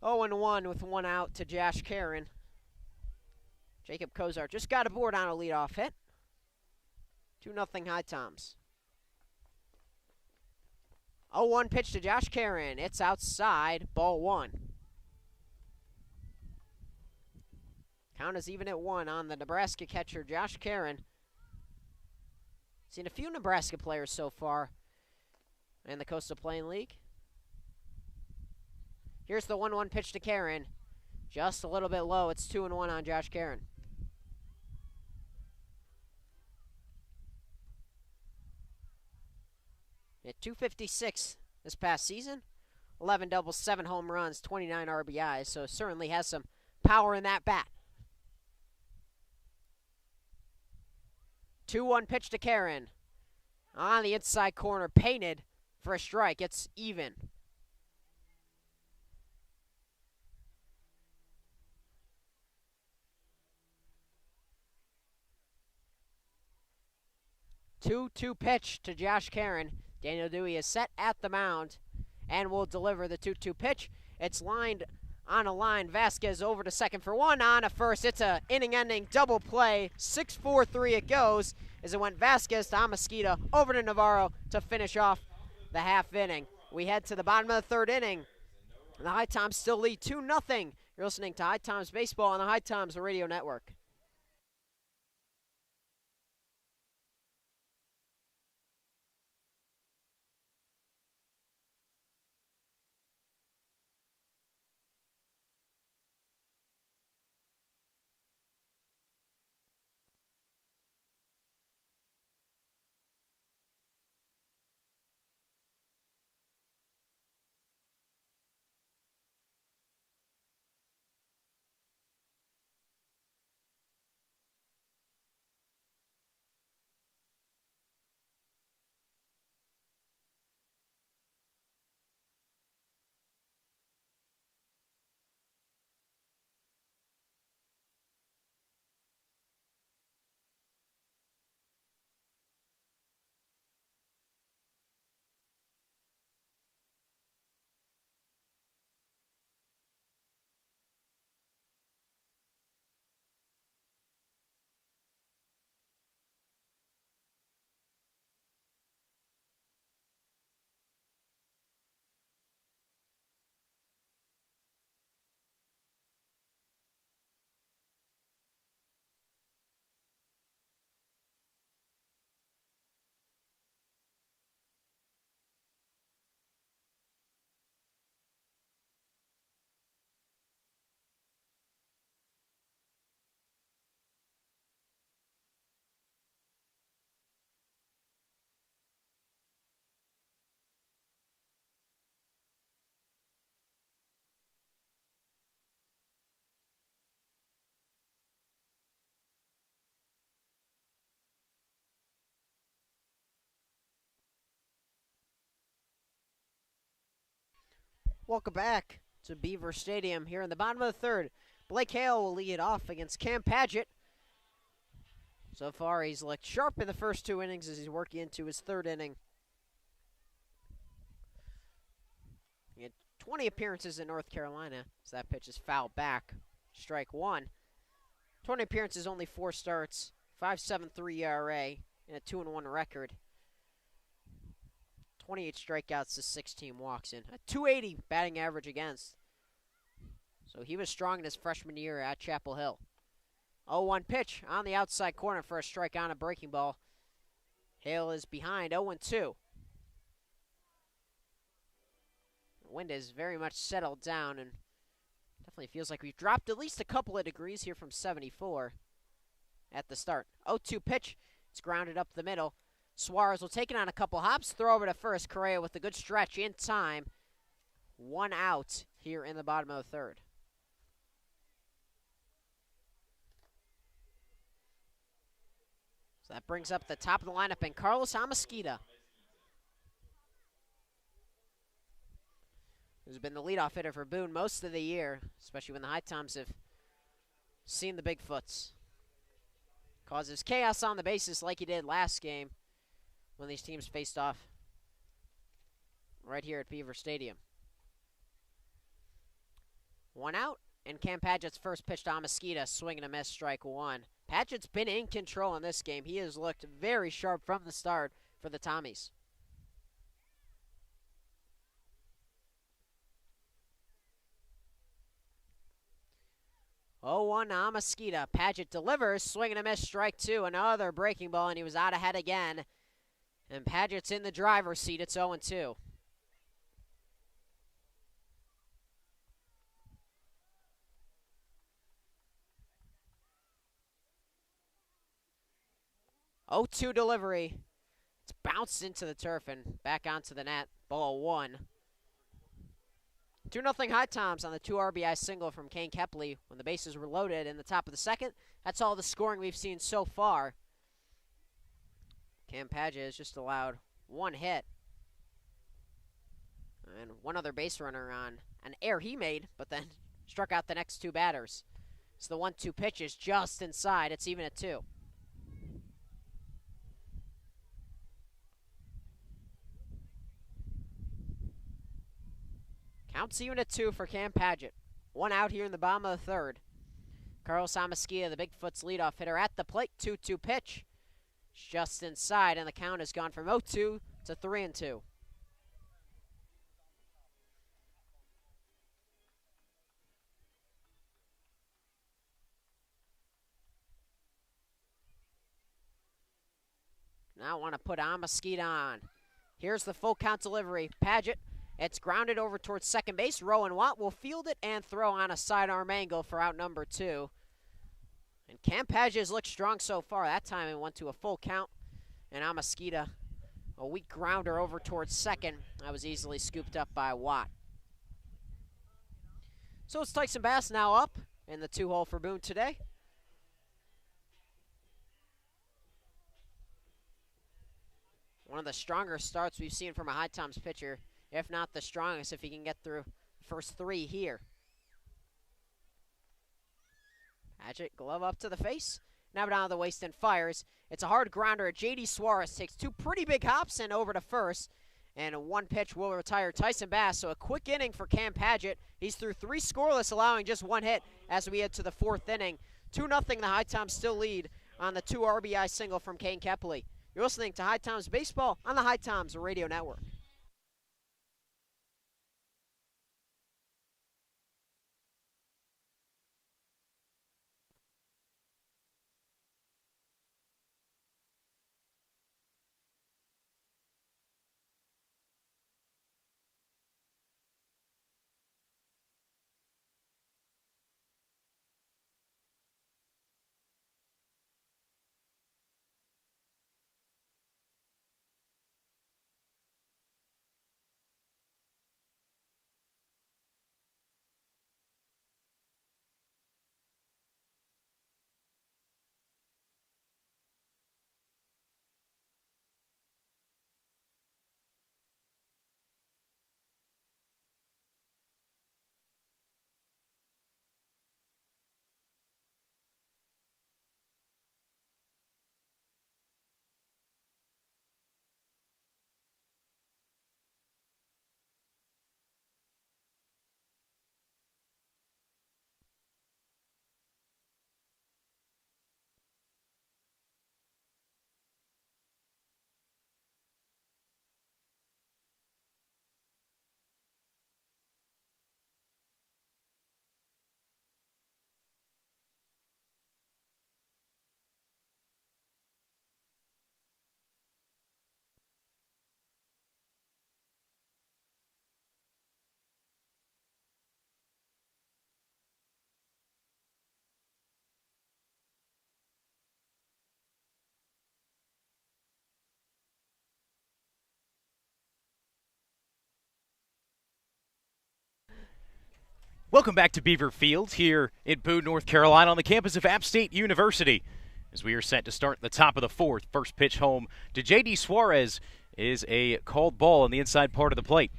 0-1 with 1 out to Josh Karen. Jacob Cozart just got aboard on a leadoff hit. 2-0 HiToms. 0-1 pitch to Josh Karen. It's outside, ball 1. Count is even at 1 on the Nebraska catcher, Josh Karen. Seen a few Nebraska players so far in the Coastal Plain League. Here's the 1-1 pitch to Karen. Just a little bit low. It's 2-1 on Josh Karen. At .256 this past season. 11 doubles, 7 home runs, 29 RBIs. So certainly has some power in that bat. 2-1 pitch to Karen. On the inside corner, painted for a strike. It's even. Two-two pitch to Josh Karen. Daniel Dewey is set at the mound and will deliver the 2-2 pitch. It's lined on a line. Vasquez over to second for 1 on a first. It's a inning-ending double play. 6-4-3 it goes as it went Vasquez to Amasquita over to Navarro to finish off the half inning. We head to the bottom of the third inning. The HiToms still lead 2-0. You're listening to HiToms Baseball on the HiToms Radio Network. Welcome back to Beaver Stadium here in the bottom of the third. Blake Hale will lead off against Cam Paget. So far, he's looked sharp in the first 2 innings as he's working into his third inning. He had 20 appearances in North Carolina, so that pitch is fouled back. Strike one. 20 appearances, only 4 starts, 5.73 ERA, and a 2-1 record. 28 strikeouts to 16 walks in. A 280 batting average against. So he was strong in his freshman year at Chapel Hill. 0-1 pitch on the outside corner for a strike on a breaking ball. Hale is behind 0-2. The wind is very much settled down and definitely feels like we've dropped at least a couple of degrees here from 74 at the start. 0-2 pitch. It's grounded up the middle. Suarez will take it on a couple hops, throw over to first. Correa with a good stretch in time. 1 out here in the bottom of the third. So that brings up the top of the lineup and Carlos Amasquita, who's been the leadoff hitter for Boone most of the year, especially when the HiToms have seen the Bigfoots. Causes chaos on the bases like he did last game when these teams faced off right here at Beaver Stadium. 1 out, and Cam Paget's first pitch to Amasquita, swing and a miss, strike one. Paget's been in control in this game. He has looked very sharp from the start for the Tommies. Oh, 1 Amasquita. Paget delivers, swing and a miss, strike two. Another breaking ball, and he was out ahead again. And Paget's in the driver's seat. It's 0-2. Oh, 2 delivery. It's bounced into the turf and back onto the net. Ball 1. 2-0 HiToms on the 2 RBI single from Kane Kepley when the bases were loaded in the top of the second. That's all the scoring we've seen so far. Cam Paget has just allowed 1 hit and 1 other base runner on an error he made, but then struck out the next 2 batters. So the 1-2 pitch is just inside. It's even at 2. Counts even at 2 for Cam Paget. 1 out here in the bottom of the third. Carlos Amasquita, the Bigfoots leadoff hitter at the plate. 2-2 pitch. It's just inside, and the count has gone from 0-2 to 3-2. Now I want to put Amasquita on. Here's the full count delivery. Paget. It's grounded over towards second base. Rowan Watt will field it and throw on a sidearm angle for out number 2. And Cam Paget has looked strong so far. That time it went to a full count. And Amasquita, a weak grounder over towards second. That was easily scooped up by Watt. So it's Tyson Bass now up in the 2-hole for Boone today. One of the stronger starts we've seen from a HiToms pitcher, if not the strongest, if he can get through the first 3 here. Paget, glove up to the face. Now down to the waist and fires. It's a hard grounder. J.D. Suarez takes 2 pretty big hops and over to first. And 1 pitch will retire Tyson Bass. So a quick inning for Cam Paget. He's through 3 scoreless, allowing just 1 hit as we head to the 4th inning. 2-0, the HiToms still lead on the 2 RBI single from Kane Kepley. You're listening to HiToms Baseball on the HiToms Radio Network. Welcome back to Beaver Field here in Boone, North Carolina on the campus of App State University. As we are set to start the top of the fourth, first pitch home to J.D. Suarez is a called ball on the inside part of the plate.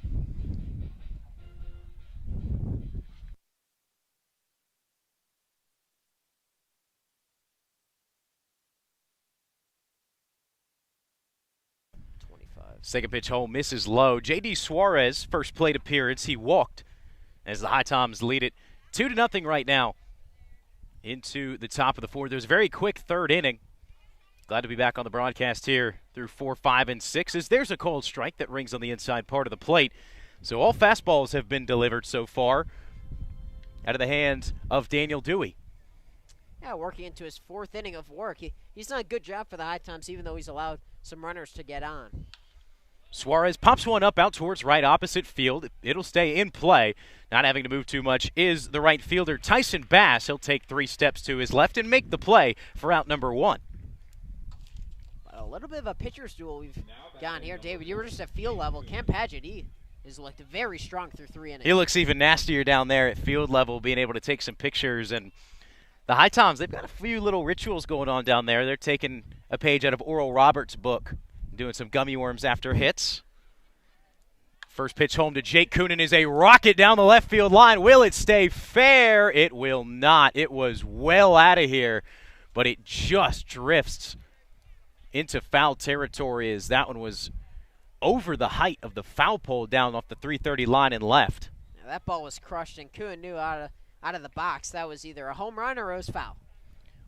Second pitch home misses low. J.D. Suarez, first plate appearance, he walked as the HiToms lead it 2-0 right now into the top of the fourth. There's a very quick third inning. Glad to be back on the broadcast here through 4, 5, and 6 as there's a called strike that rings on the inside part of the plate. So all fastballs have been delivered so far out of the hands of Daniel Dewey. Yeah, working into his fourth inning of work. He's done a good job for the HiToms, even though he's allowed some runners to get on. Suarez pops one up out towards right opposite field. It'll stay in play. Not having to move too much is the right fielder, Tyson Bass. He'll take 3 steps to his left and make the play for out number 1. A little bit of a pitcher's duel we've gotten here. David, you were just at field level. Cam Paget, he has looked very strong through 3 innings. He looks even nastier down there at field level, being able to take some pictures. And the HiToms, they've got a few little rituals going on down there. They're taking a page out of Oral Roberts' book, doing some gummy worms after hits. First pitch home to Jake Coonan is a rocket down the left field line. Will it stay fair? It will not. It was well out of here, but it just drifts into foul territory as that one was over the height of the foul pole down off the 330 line and left. Now that ball was crushed, and Coonan knew out of the box that was either a home run or it was foul.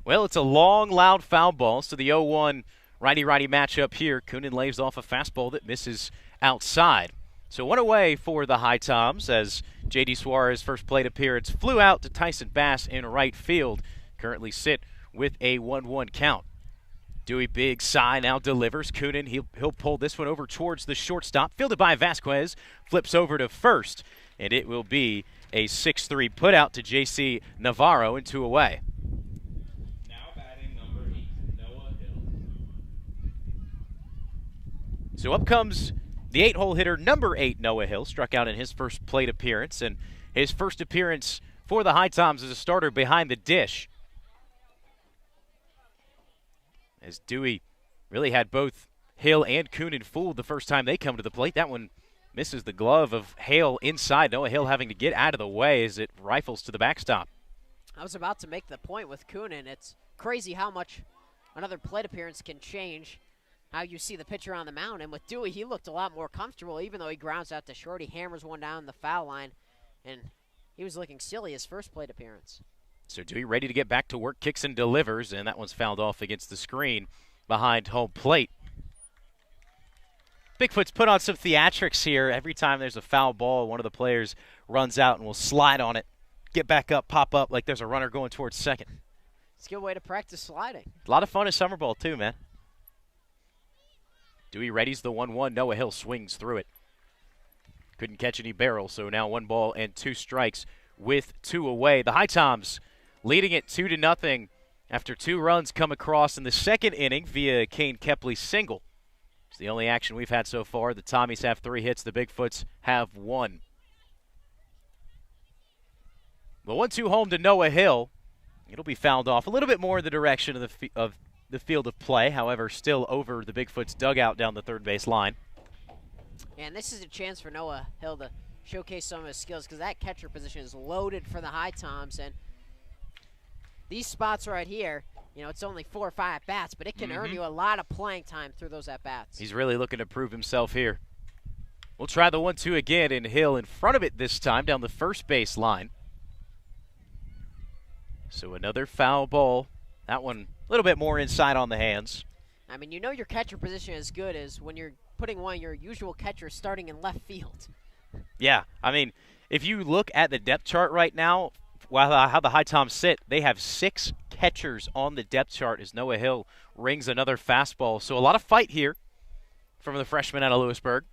Well, it's a long, loud foul ball, so the 0-1 righty-righty matchup here. Coonan lays off a fastball that misses outside. So 1 away for the HiToms as J.D. Suarez' first plate appearance flew out to Tyson Bass in right field. Currently sit with a 1-1 count. Dewey, big sigh, now delivers. Coonan, he'll pull this one over towards the shortstop. Fielded by Vasquez, flips over to first, and it will be a 6-3 put out to J.C. Navarro and 2 away. Now batting number 8, Noah Hill. So up comes the 8-hole hitter, number 8, Noah Hill, struck out in his first plate appearance, and his first appearance for the HiToms as a starter behind the dish. As Dewey really had both Hill and Coonan fooled the first time they come to the plate. That one misses the glove of Hale inside. Noah Hill having to get out of the way as it rifles to the backstop. I was about to make the point with Coonan. It's crazy how much another plate appearance can change how you see the pitcher on the mound. And with Dewey, he looked a lot more comfortable, even though he grounds out to short. He hammers one down the foul line, and he was looking silly his first plate appearance. So Dewey ready to get back to work, kicks and delivers, and that one's fouled off against the screen behind home plate. Bigfoots put on some theatrics here. Every time there's a foul ball, one of the players runs out and will slide on it, get back up, pop up like there's a runner going towards second. It's a good way to practice sliding. A lot of fun at summer ball too, man. Dewey readies the 1-1. Noah Hill swings through it. Couldn't catch any barrel, so now 1 ball and 2 strikes with 2 away. The HiToms leading it 2-0 after 2 runs come across in the second inning via Kane Kepley's single. It's the only action we've had so far. The Tommies have 3 hits. The Bigfoots have 1. The 1-2 home to Noah Hill. It'll be fouled off a little bit more in the direction of the field of play, however, still over the Bigfoots' dugout down the third base line. And this is a chance for Noah Hill to showcase some of his skills because that catcher position is loaded for the HiToms. And these spots right here, you know, it's only 4 or 5 at-bats, but it can earn you a lot of playing time through those at-bats. He's really looking to prove himself here. We'll try the 1-2 again, and Hill in front of it this time down the first base line. So another foul ball. That one a little bit more inside on the hands. I mean, you know your catcher position is good as when you're putting one of your usual catchers starting in left field. Yeah, I mean, if you look at the depth chart right now, how the HiToms sit, they have 6 catchers on the depth chart as Noah Hill rings another fastball. So a lot of fight here from the freshman out of Lewisburg.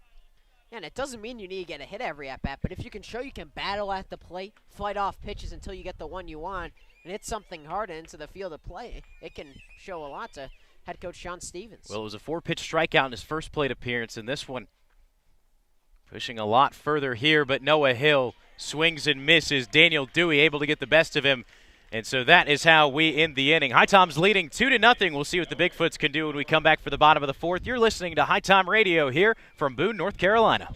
And it doesn't mean you need to get a hit every at-bat, but if you can show you can battle at the plate, fight off pitches until you get the one you want, and hit something hard into the field of play, it can show a lot to head coach Sean Stevens. Well, it was a 4-pitch strikeout in his first plate appearance, and this one pushing a lot further here, but Noah Hill swings and misses. Daniel Dewey able to get the best of him. And so that is how we end the inning. HiToms leading 2-0. We'll see what the Bigfoots can do when we come back for the bottom of the fourth. You're listening to HiTom Radio here from Boone, North Carolina.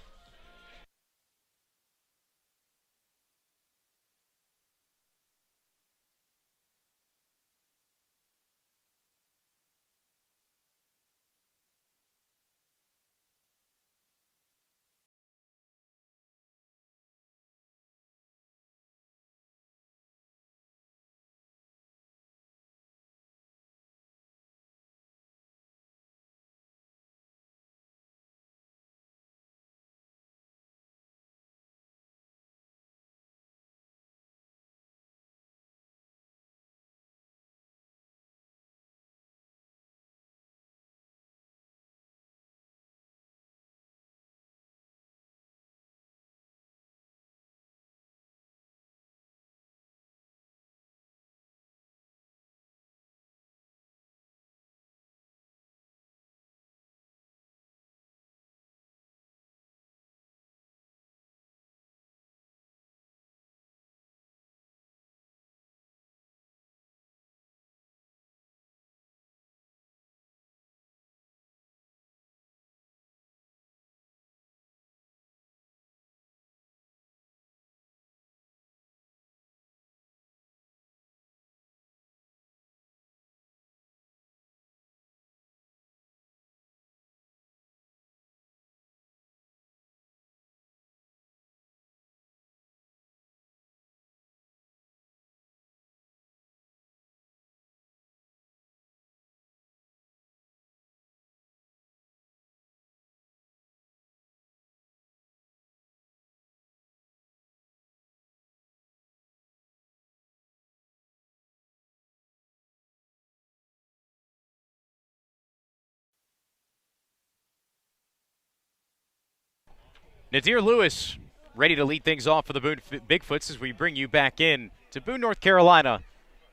Nadir Lewis ready to lead things off for the Boone Bigfoots as we bring you back in to Boone, North Carolina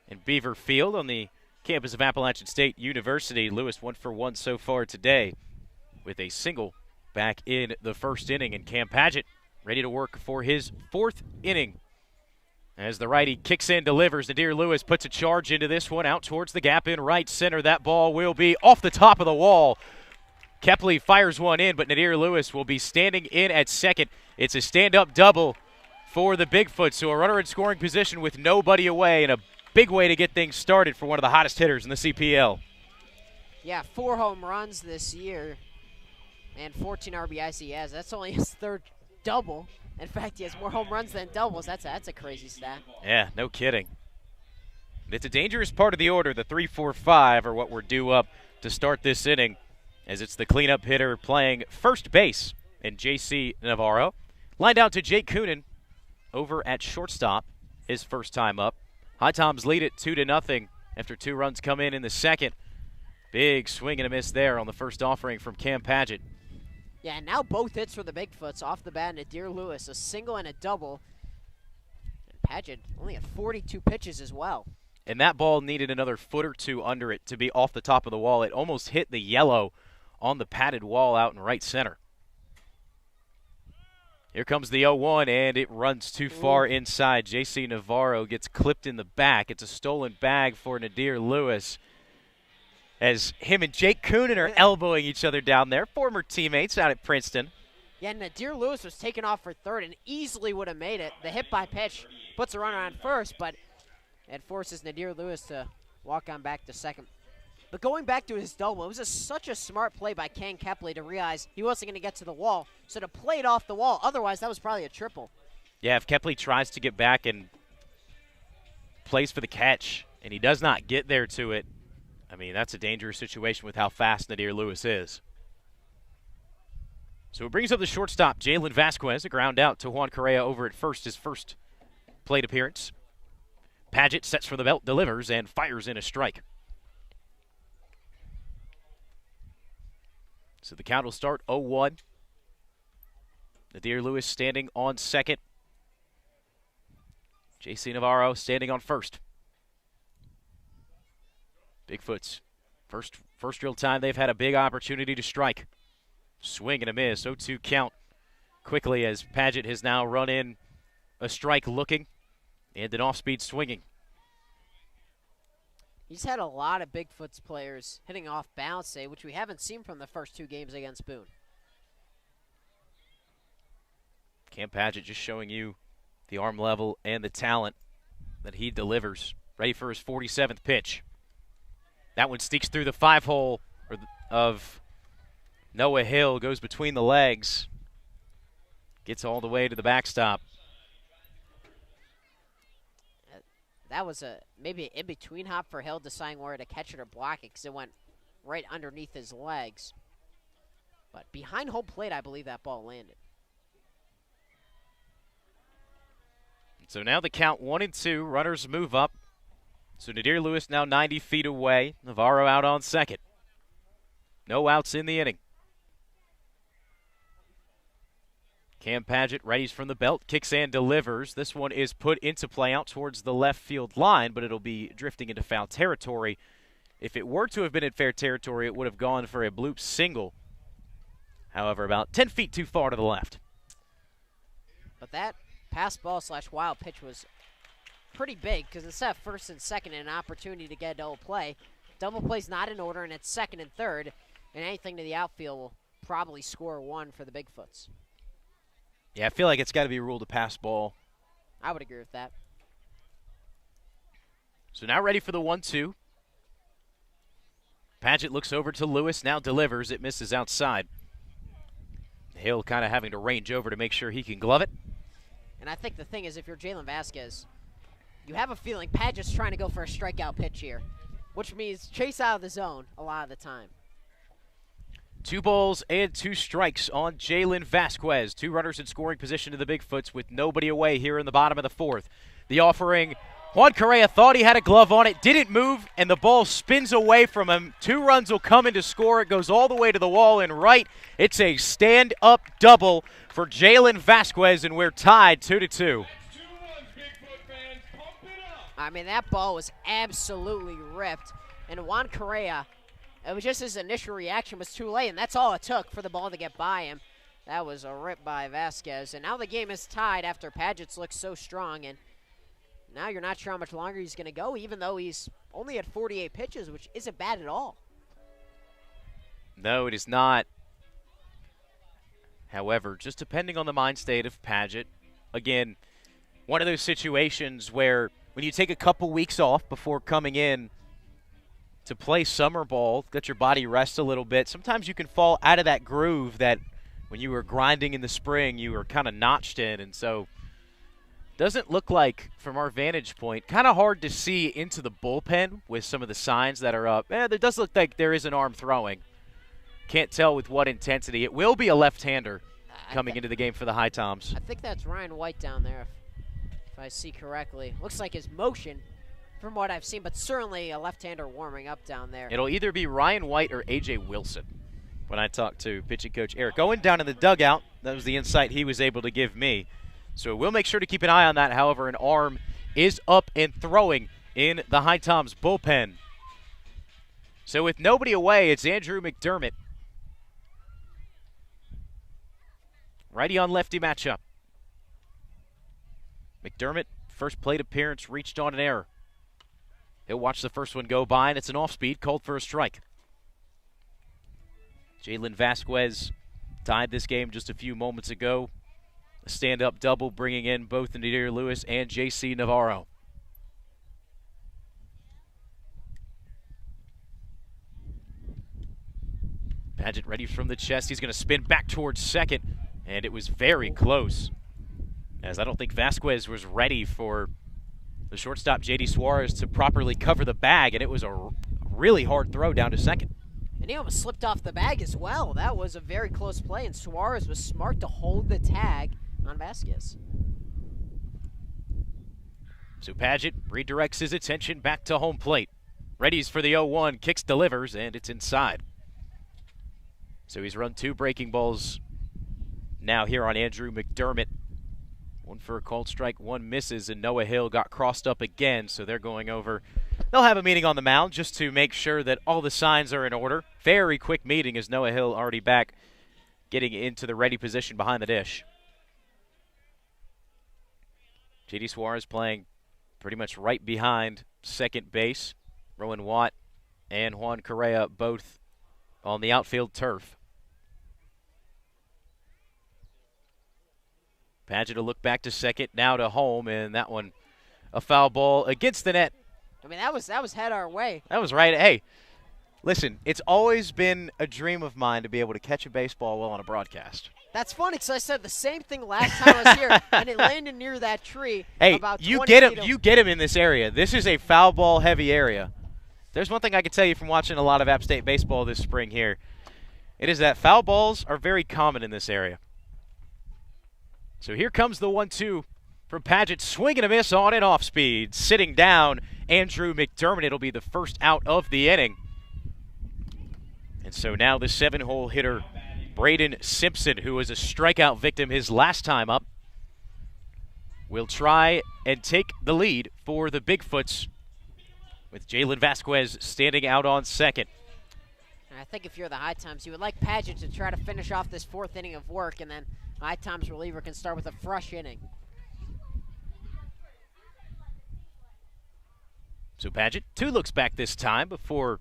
in Beaver Field on the campus of Appalachian State University. Lewis 1 for 1 so far today with a single back in the first inning, and Cam Padgett ready to work for his fourth inning. As the righty kicks in, delivers, Nadir Lewis puts a charge into this one out towards the gap in right center. That ball will be off the top of the wall. Kepley fires one in, but Nadir Lewis will be standing in at second. It's a stand-up double for the Bigfoots, so a runner in scoring position with nobody away, and a big way to get things started for one of the hottest hitters in the CPL. Yeah, 4 home runs this year and 14 RBIs he has. That's only his third double. In fact, he has more home runs than doubles. That's a crazy stat. Yeah, no kidding. It's a dangerous part of the order. The 3-4-5 are what we're due up to start this inning, as it's the cleanup hitter playing first base in J.C. Navarro. Lined out to Jake Coonan over at shortstop, his first time up. HiToms lead it 2-0 after 2 runs come in the second. Big swing and a miss there on the first offering from Cam Padgett. Yeah, and now both hits for the Bigfoots off the bat. Nadir Lewis, a single and a double. And Padgett only had 42 pitches as well. And that ball needed another foot or two under it to be off the top of the wall. It almost hit the yellow on the padded wall out in right center. Here comes the 0-1, and it runs too far inside. J.C. Navarro gets clipped in the back. It's a stolen bag for Nadir Lewis, as him and Jake Coonan are elbowing each other down there, former teammates out at Princeton. Yeah, Nadir Lewis was taken off for third and easily would have made it. The hit by pitch puts a runner on first, but it forces Nadir Lewis to walk on back to second. But going back to his double, it was such a smart play by Ken Kepley to realize he wasn't going to get to the wall, so to play it off the wall. Otherwise, that was probably a triple. Yeah, if Kepley tries to get back and plays for the catch, and he does not get there to it, I mean, that's a dangerous situation with how fast Nadir Lewis is. So it brings up the shortstop, Jalen Vasquez, a ground out to Juan Correa over at first, his first plate appearance. Padgett sets for the belt, delivers, and fires in a strike. So the count will start 0-1. Nadir Lewis standing on second. J.C. Navarro standing on first. Bigfoots, first real time they've had a big opportunity to strike. Swing and a miss, 0-2 count quickly as Padgett has now run in a strike looking and an off-speed swinging. He's had a lot of Bigfoots players hitting off balance today, which we haven't seen from the first 2 games against Boone. Cam Paget just showing you the arm level and the talent that he delivers. Ready for his 47th pitch. That one sneaks through the 5-hole of Noah Hill, goes between the legs, gets all the way to the backstop. That was maybe an in-between hop for Hill, deciding where to catch it or block it because it went right underneath his legs. But behind home plate, I believe that ball landed. So now the count 1-2. Runners move up. So Nadir Lewis now 90 feet away. Navarro out on second. No outs in the inning. Cam Paget readies from the belt, kicks and delivers. This one is put into play out towards the left field line, but it'll be drifting into foul territory. If it were to have been in fair territory, it would have gone for a bloop single. However, about 10 feet too far to the left. But that pass ball / wild pitch was pretty big because instead of first and second and an opportunity to get a double play's not in order, and it's second and third, and anything to the outfield will probably score 1 for the Bigfoots. Yeah, I feel like it's got to be ruled a pass ball. I would agree with that. So now ready for the 1-2. Paget looks over to Lewis, now delivers. It misses outside. Hill kind of having to range over to make sure he can glove it. And I think the thing is, if you're Jalen Vasquez, you have a feeling Paget's trying to go for a strikeout pitch here, which means chase out of the zone a lot of the time. 2 balls and 2 strikes on Jalen Vasquez. 2 runners in scoring position to the Bigfoots with nobody away here in the bottom of the 4th. The offering, Juan Correa thought he had a glove on it, didn't move, and the ball spins away from him. 2 runs will come in to score. It goes all the way to the wall and right. It's a stand-up double for Jalen Vasquez, and we're tied 2-2. I mean, that ball was absolutely ripped, and Juan Correa, it was just his initial reaction was too late, and that's all it took for the ball to get by him. That was a rip by Vasquez, and now the game is tied after Paget's looked so strong, and now you're not sure how much longer he's going to go, even though he's only at 48 pitches, which isn't bad at all. No, it is not. However, just depending on the mind state of Paget, again, one of those situations where when you take a couple weeks off before coming in to play summer ball, let your body rest a little bit, sometimes you can fall out of that groove that when you were grinding in the spring, you were kind of notched in. And so doesn't look like, from our vantage point, kind of hard to see into the bullpen with some of the signs that are up. There does look like there is an arm throwing. Can't tell with what intensity. It will be a left-hander coming into the game for the HiToms. I think that's Ryan White down there, if I see correctly. Looks like his motion from what I've seen, but certainly a left-hander warming up down there. It'll either be Ryan White or A.J. Wilson when I talked to pitching coach Eric Owen down in the dugout. That was the insight he was able to give me. So we'll make sure to keep an eye on that. However, an arm is up and throwing in the HiToms bullpen. So with nobody away, it's Andrew McDermott. Righty on lefty matchup. McDermott, first plate appearance, reached on an error. He'll watch the first one go by, and it's an off-speed, called for a strike. Jalen Vasquez tied this game just a few moments ago. A stand-up double, bringing in both Nadir Lewis and J.C. Navarro. Paget ready from the chest. He's going to spin back towards second, and it was very close, as I don't think Vasquez was ready for the shortstop, J.D. Suarez, to properly cover the bag, and it was a really hard throw down to second. And he almost slipped off the bag as well. That was a very close play, and Suarez was smart to hold the tag on Vasquez. So Paget redirects his attention back to home plate. Readies for the 0-1, kicks, delivers, and it's inside. So he's run 2 breaking balls now here on Andrew McDermott. 1 for a called strike, 1 misses, and Noah Hill got crossed up again, so they're going over. They'll have a meeting on the mound just to make sure that all the signs are in order. Very quick meeting as Noah Hill already back, getting into the ready position behind the dish. J.D. Suarez playing pretty much right behind second base. Rowan Watt and Juan Correa both on the outfield turf. Padgett will look back to second, now to home, and that one a foul ball against the net. I mean, that was head our way. That was right. Hey, listen, it's always been a dream of mine to be able to catch a baseball while on a broadcast. That's funny because I said the same thing last time I was here, and it landed near that tree. Hey, about you 20 get him. feet You get him in this area. This is a foul ball heavy area. There's one thing I can tell you from watching a lot of App State baseball this spring here. It is that foul balls are very common in this area. So here comes the 1-2 from Padgett, swing and a miss on and off speed. Sitting down, Andrew McDermott. It'll be the first out of the inning. And so now the 7-hole hitter, Braden Simpson, who was a strikeout victim his last time up, will try and take the lead for the Bigfoots, with Jalen Vasquez standing out on second. I think if you're the HiToms, you would like Padgett to try to finish off this fourth inning of work, and then HiToms reliever can start with a fresh inning. So Padgett, 2 looks back this time before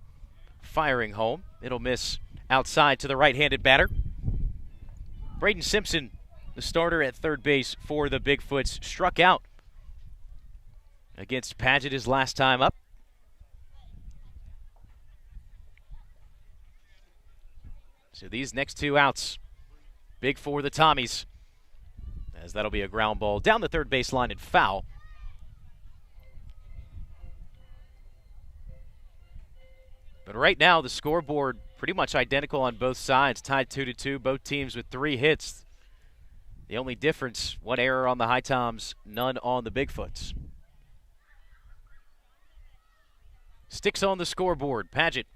firing home. It'll miss outside to the right-handed batter. Braden Simpson, the starter at third base for the Bigfoots, struck out against Padgett his last time up. So these next 2 outs, big for the Tommies, as that'll be a ground ball down the third base line and foul. But right now, the scoreboard pretty much identical on both sides, tied 2-2, both teams with 3 hits. The only difference, 1 error on the HiToms, none on the Bigfoots. Sticks on the scoreboard. Padgett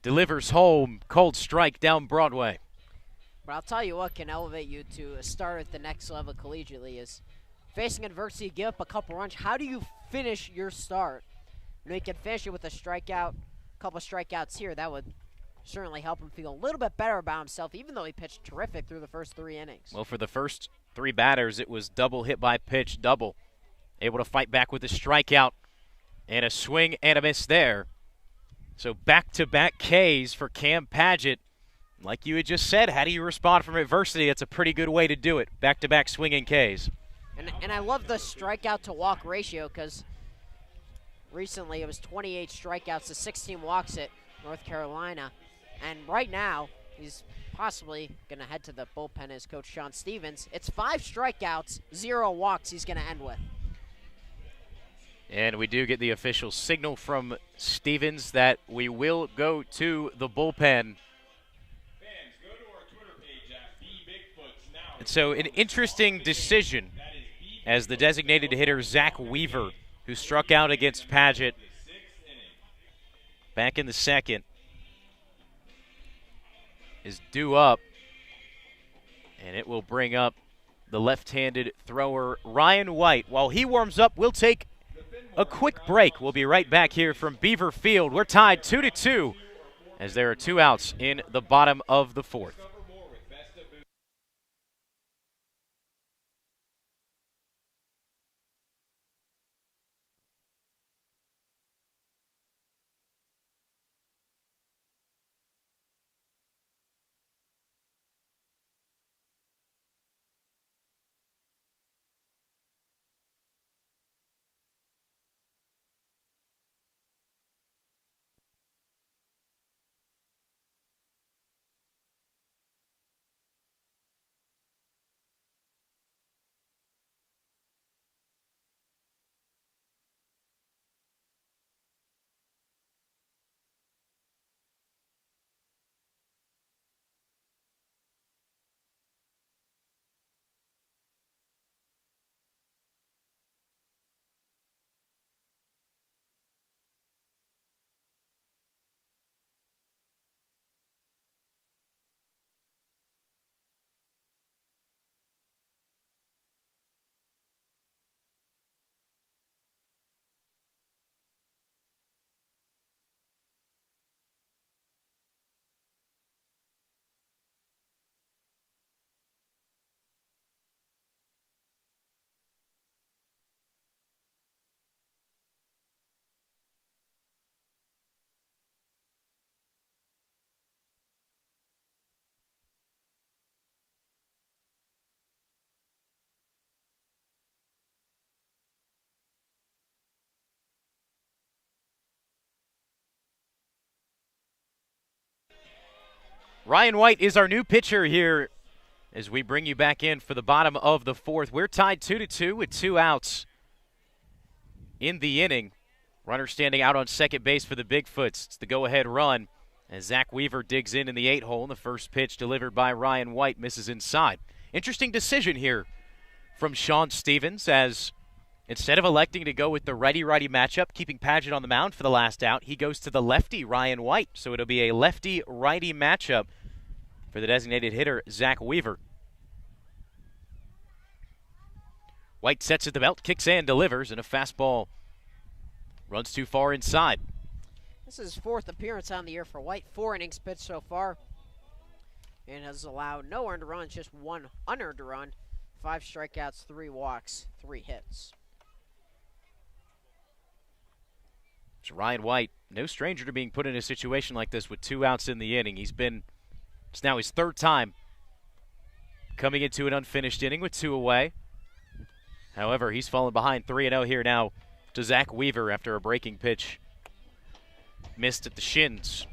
delivers home, cold strike down Broadway. But I'll tell you what can elevate you to a start at the next level collegiately is facing adversity, give up a couple runs. How do you finish your start? You know, you can finish it with a strikeout, a couple strikeouts here. That would certainly help him feel a little bit better about himself, even though he pitched terrific through the first 3 innings. Well, for the first 3 batters, it was double hit by pitch, double. Able to fight back with a strikeout and a swing and a miss there. So back-to-back Ks for Cam Padgett. Like you had just said, how do you respond from adversity? That's a pretty good way to do it. Back-to-back swinging Ks. And I love the strikeout-to-walk ratio because recently it was 28 strikeouts to 16 walks at North Carolina. And right now, he's possibly going to head to the bullpen as Coach Sean Stevens. It's 5 strikeouts, 0 walks he's going to end with. And we do get the official signal from Stevens that we will go to the bullpen. And so an interesting decision as the designated hitter Zach Weaver, who struck out against Padgett back in the second, is due up. And it will bring up the left-handed thrower Ryan White. While he warms up, we'll take a quick break. We'll be right back here from Beaver Field. We're tied 2-2 as there are 2 outs in the bottom of the 4th. Ryan White is our new pitcher here as we bring you back in for the bottom of the fourth. We're tied 2-2 with 2 outs in the inning. Runner standing out on second base for the Bigfoots. It's the go-ahead run as Zach Weaver digs in the 8-hole. And the first pitch delivered by Ryan White misses inside. Interesting decision here from Sean Stevens, as instead of electing to go with the righty-righty matchup, keeping Padgett on the mound for the last out, he goes to the lefty Ryan White. So it'll be a lefty-righty matchup for the designated hitter, Zach Weaver. White sets at the belt, kicks and delivers, and a fastball runs too far inside. This is his 4th appearance on the year for White. 4 innings pitched so far, and has allowed no earned runs, just 1 unearned run, 5 strikeouts, 3 walks, 3 hits. So Ryan White, no stranger to being put in a situation like this with 2 outs in the inning. It's now his 3rd time coming into an unfinished inning with 2 away. However, he's fallen behind 3-0 here now to Zach Weaver after a breaking pitch missed at the shins.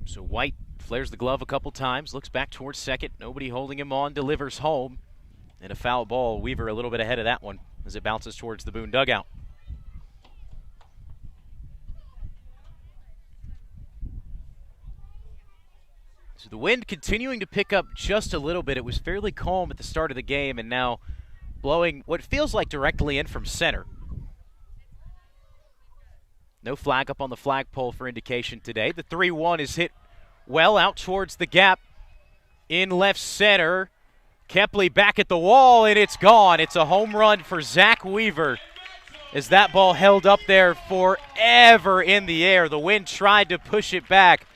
So White flares the glove a couple times, looks back towards second, nobody holding him on, delivers home, and a foul ball. Weaver a little bit ahead of that one as it bounces towards the Boone dugout. So the wind continuing to pick up just a little bit. It was fairly calm at the start of the game, and now blowing what feels like directly in from center. No flag up on the flagpole for indication today. The 3-1 is hit well out towards the gap in left center. Kepley back at the wall, and it's gone. It's a home run for Zach Weaver as that ball held up there forever in the air. The wind tried to push it back,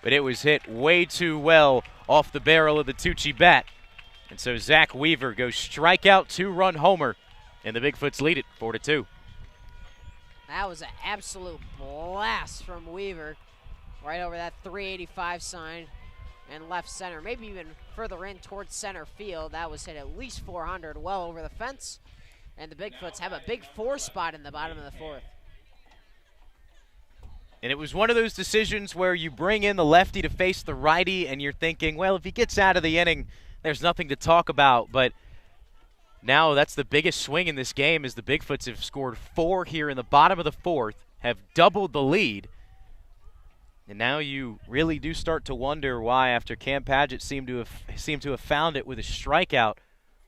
but it was hit way too well off the barrel of the Tucci bat. And so Zach Weaver goes strikeout, 2-run homer, and the Bigfoots lead it 4-2. That was an absolute blast from Weaver, right over that 385 sign and left center, maybe even further in towards center field. That was hit at least 400, well over the fence, and the Bigfoots have a big 4 spot in the bottom of the 4th. And it was one of those decisions where you bring in the lefty to face the righty, and you're thinking, well, if he gets out of the inning, there's nothing to talk about. But now that's the biggest swing in this game, as the Bigfoots have scored 4 here in the bottom of the 4th, have doubled the lead. And now you really do start to wonder why, after Cam Padgett seemed to have found it with a strikeout,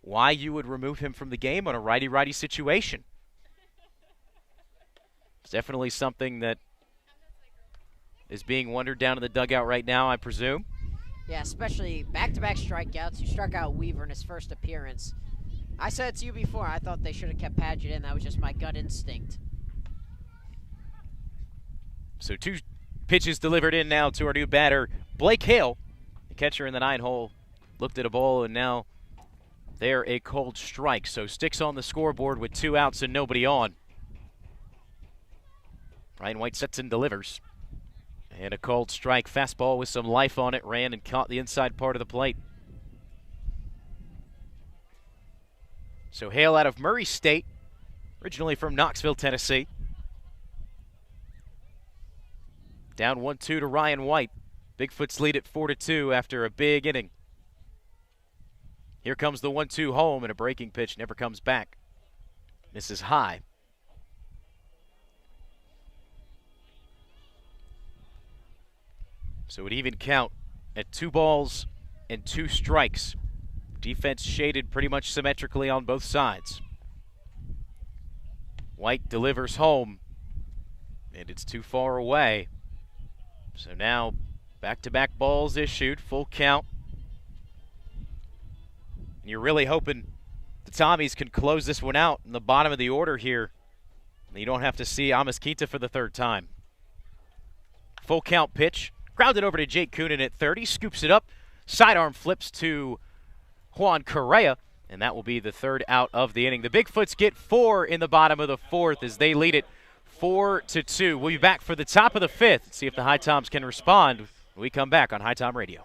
why you would remove him from the game on a righty-righty situation. It's definitely something that is being wondered down in the dugout right now, I presume. Yeah, especially back-to-back strikeouts. You struck out Weaver in his first appearance. I said it to you before, I thought they should have kept Padgett in. That was just my gut instinct. So 2 pitches delivered in now to our new batter, Blake Hale. The catcher in the 9-hole looked at a ball, and now they're a cold strike. So sticks on the scoreboard with 2 outs and nobody on. Ryan White sets and delivers. And a cold strike fastball with some life on it, ran and caught the inside part of the plate. So Hale out of Murray State, originally from Knoxville, Tennessee. Down 1-2 to Ryan White. Bigfoots lead at 4-2 after a big inning. Here comes the 1-2 home, and a breaking pitch never comes back. Misses high. So an even count at 2 balls and 2 strikes. Defense shaded pretty much symmetrically on both sides. White delivers home, and it's too far away. So now back-to-back balls issued, full count. And you're really hoping the Tommies can close this one out in the bottom of the order here. You don't have to see Amos-Quinta for the 3rd time. Full count pitch. Grounded over to Jake Coonan at 30. Scoops it up. Sidearm flips to Juan Correa. And that will be the 3rd out of the inning. The Bigfoots get 4 in the bottom of the 4th as they lead it 4-2. We'll be back for the top of the 5th and see if the HiToms can respond when we come back on HiTom Radio.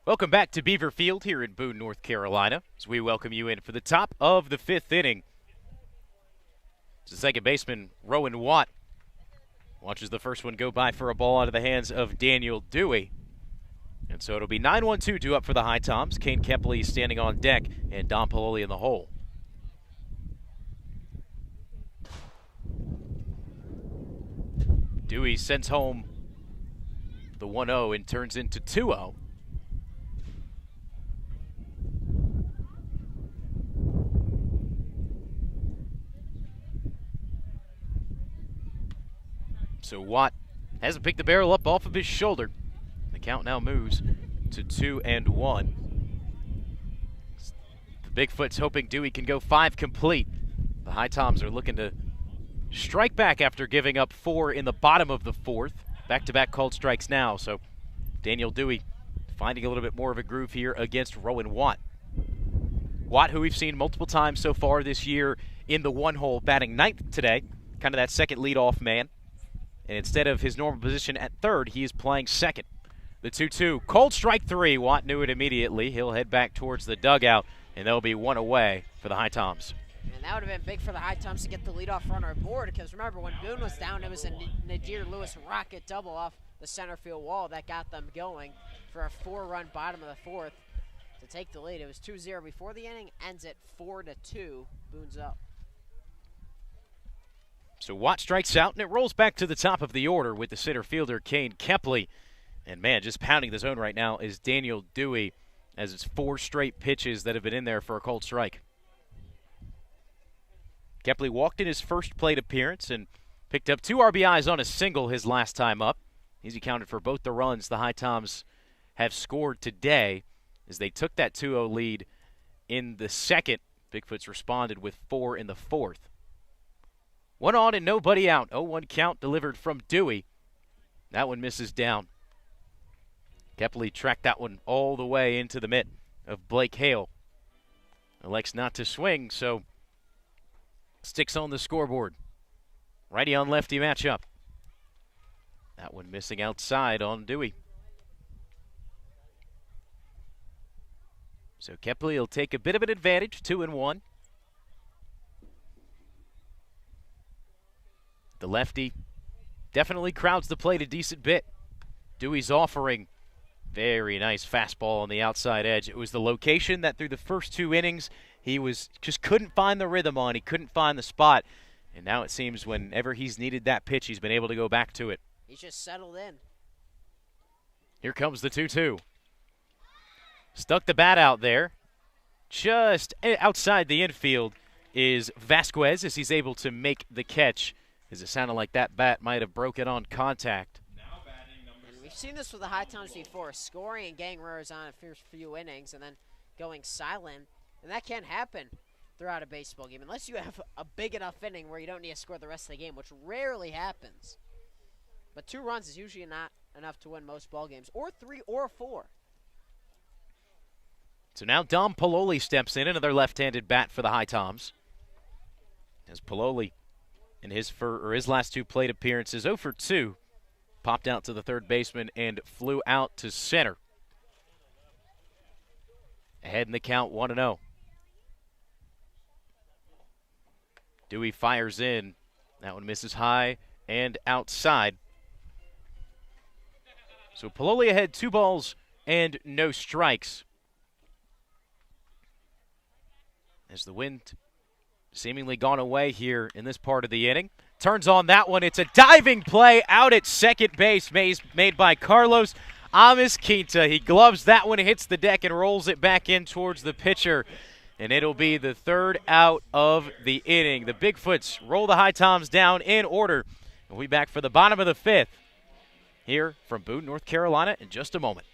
Welcome back to Beaver Field here in Boone, North Carolina, as we welcome you in for the top of the 5th inning. The second baseman, Rowan Watt, watches the first one go by for a ball out of the hands of Daniel Dewey. And so it'll be 9-1-2 due up for the HiToms. Kane Kepley standing on deck and Don Pololi in the hole. Dewey sends home the 1-0 and turns into 2-0. So Watt hasn't picked the barrel up off of his shoulder. The count now moves to 2-1. The Bigfoots hoping Dewey can go 5 complete. The HiToms are looking to strike back after giving up 4 in the bottom of the 4th. Back-to-back called strikes now, so Daniel Dewey finding a little bit more of a groove here against Rowan Watt. Watt, who we've seen multiple times so far this year in the 1-hole, batting 9th today, kind of that second leadoff man. And instead of his normal position at third, he is playing second. The 2-2, cold strike 3. Watt knew it immediately. He'll head back towards the dugout, and there'll be 1 away for the HiToms. And that would have been big for the HiToms to get the leadoff runner aboard, because remember, when Boone was down, it was a Nadir Lewis rocket double off the center field wall that got them going for a 4-run bottom of the 4th to take the lead. It was 2-0 before the inning, ends at 4-2. Boone's up. So Watt strikes out, and it rolls back to the top of the order with the center fielder, Kane Kepley. And, man, just pounding the zone right now is Daniel Dewey, as it's 4 straight pitches that have been in there for a cold strike. Kepley walked in his first plate appearance and picked up 2 RBIs on a single his last time up. He's accounted for both the runs the HiToms have scored today as they took that 2-0 lead in the second. Bigfoots responded with 4 in the 4th. 1 on and nobody out. 0-1 count delivered from Dewey. That one misses down. Kepley tracked that one all the way into the mitt of Blake Hale. Elects not to swing, so sticks on the scoreboard. Righty on lefty matchup. That one missing outside on Dewey. So Kepley will take a bit of an advantage, 2-1. The lefty definitely crowds the plate a decent bit. Dewey's offering very nice fastball on the outside edge. It was the location that through the first 2 innings he just couldn't find the rhythm on. He couldn't find the spot. And now it seems whenever he's needed that pitch, he's been able to go back to it. He's just settled in. Here comes the 2-2. Stuck the bat out there. Just outside the infield is Vasquez as he's able to make the catch, as it sounded like that bat might have broken on contact. And we've seen this with the HiToms before, scoring and getting runners on a first few innings and then going silent. And that can happen throughout a baseball game, unless you have a big enough inning where you don't need to score the rest of the game, which rarely happens. But 2 runs is usually not enough to win most ball games, or 3 or 4. So now Don Pololi steps in, another left-handed bat for the HiToms. As Pololi in his last 2 plate appearances, 0 for 2, popped out to the third baseman and flew out to center. Ahead in the count, 1-0. Dewey fires in. That one misses high and outside. So Pololi ahead, 2 balls and no strikes. As the wind seemingly gone away here in this part of the inning. Turns on that one. It's a diving play out at second base made by Carlos Amisquinta. He gloves that one, hits the deck, and rolls it back in towards the pitcher. And it'll be the 3rd out of the inning. The Bigfoots roll the HiToms down in order. We'll be back for the bottom of the 5th here from Boone, North Carolina in just a moment.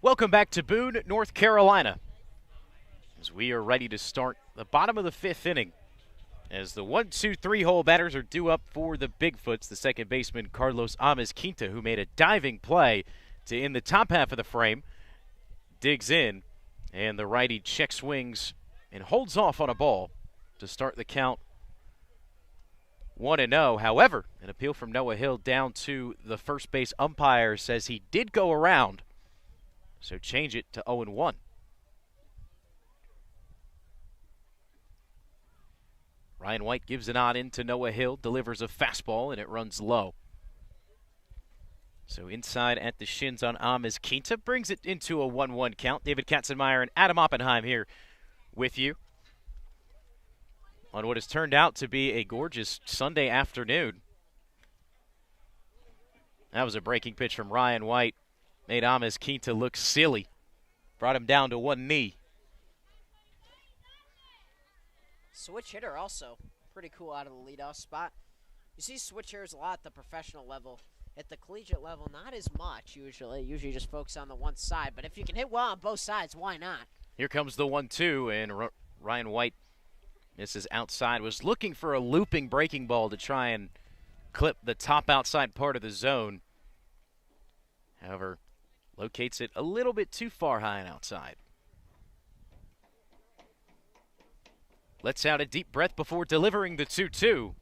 Welcome back to Boone, North Carolina, as we are ready to start the bottom of the 5th inning. As the 1-2-3 hole batters are due up for the Bigfoots, the second baseman Carlos Quinta, who made a diving play to in the top half of the frame, digs in, and the righty check swings and holds off on a ball to start the count 1-0. However, an appeal from Noah Hill down to the first base umpire says he did go around, so change it to 0-1. Ryan White gives a nod in to Noah Hill, delivers a fastball, and it runs low. So inside at the shins on Quinta, brings it into a 1-1 count. David Katzenmeyer and Adam Oppenheim here with you on what has turned out to be a gorgeous Sunday afternoon. That was a breaking pitch from Ryan White. Made Quinta look silly. Brought him down to one knee. Switch hitter also pretty cool out of the leadoff spot. You see switch hitters a lot at the professional level. At the collegiate level, not as much usually. Usually just focus on the one side. But if you can hit well on both sides, why not? Here comes the 1-2, and Ryan White misses outside. Was looking for a looping breaking ball to try and clip the top outside part of the zone. However, locates it a little bit too far high and outside. Lets out a deep breath before delivering the 2-2.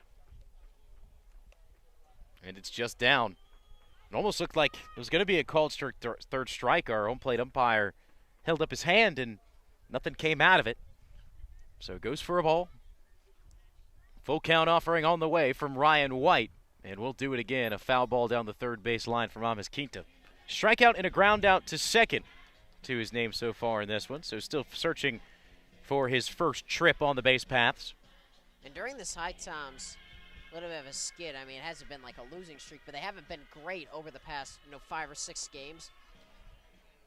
And it's just down. It almost looked like it was going to be a called third strike. Our home plate umpire held up his hand and nothing came out of it. So it goes for a ball. Full count offering on the way from Ryan White. And we'll do it again. A foul ball down the third base line from Quinta. Strikeout and a ground out to second to his name so far in this one. So still searching for his first trip on the base paths. And during this HiToms, a little bit of a skid. I mean, it hasn't been like a losing streak, but they haven't been great over the past, 5 or 6 games.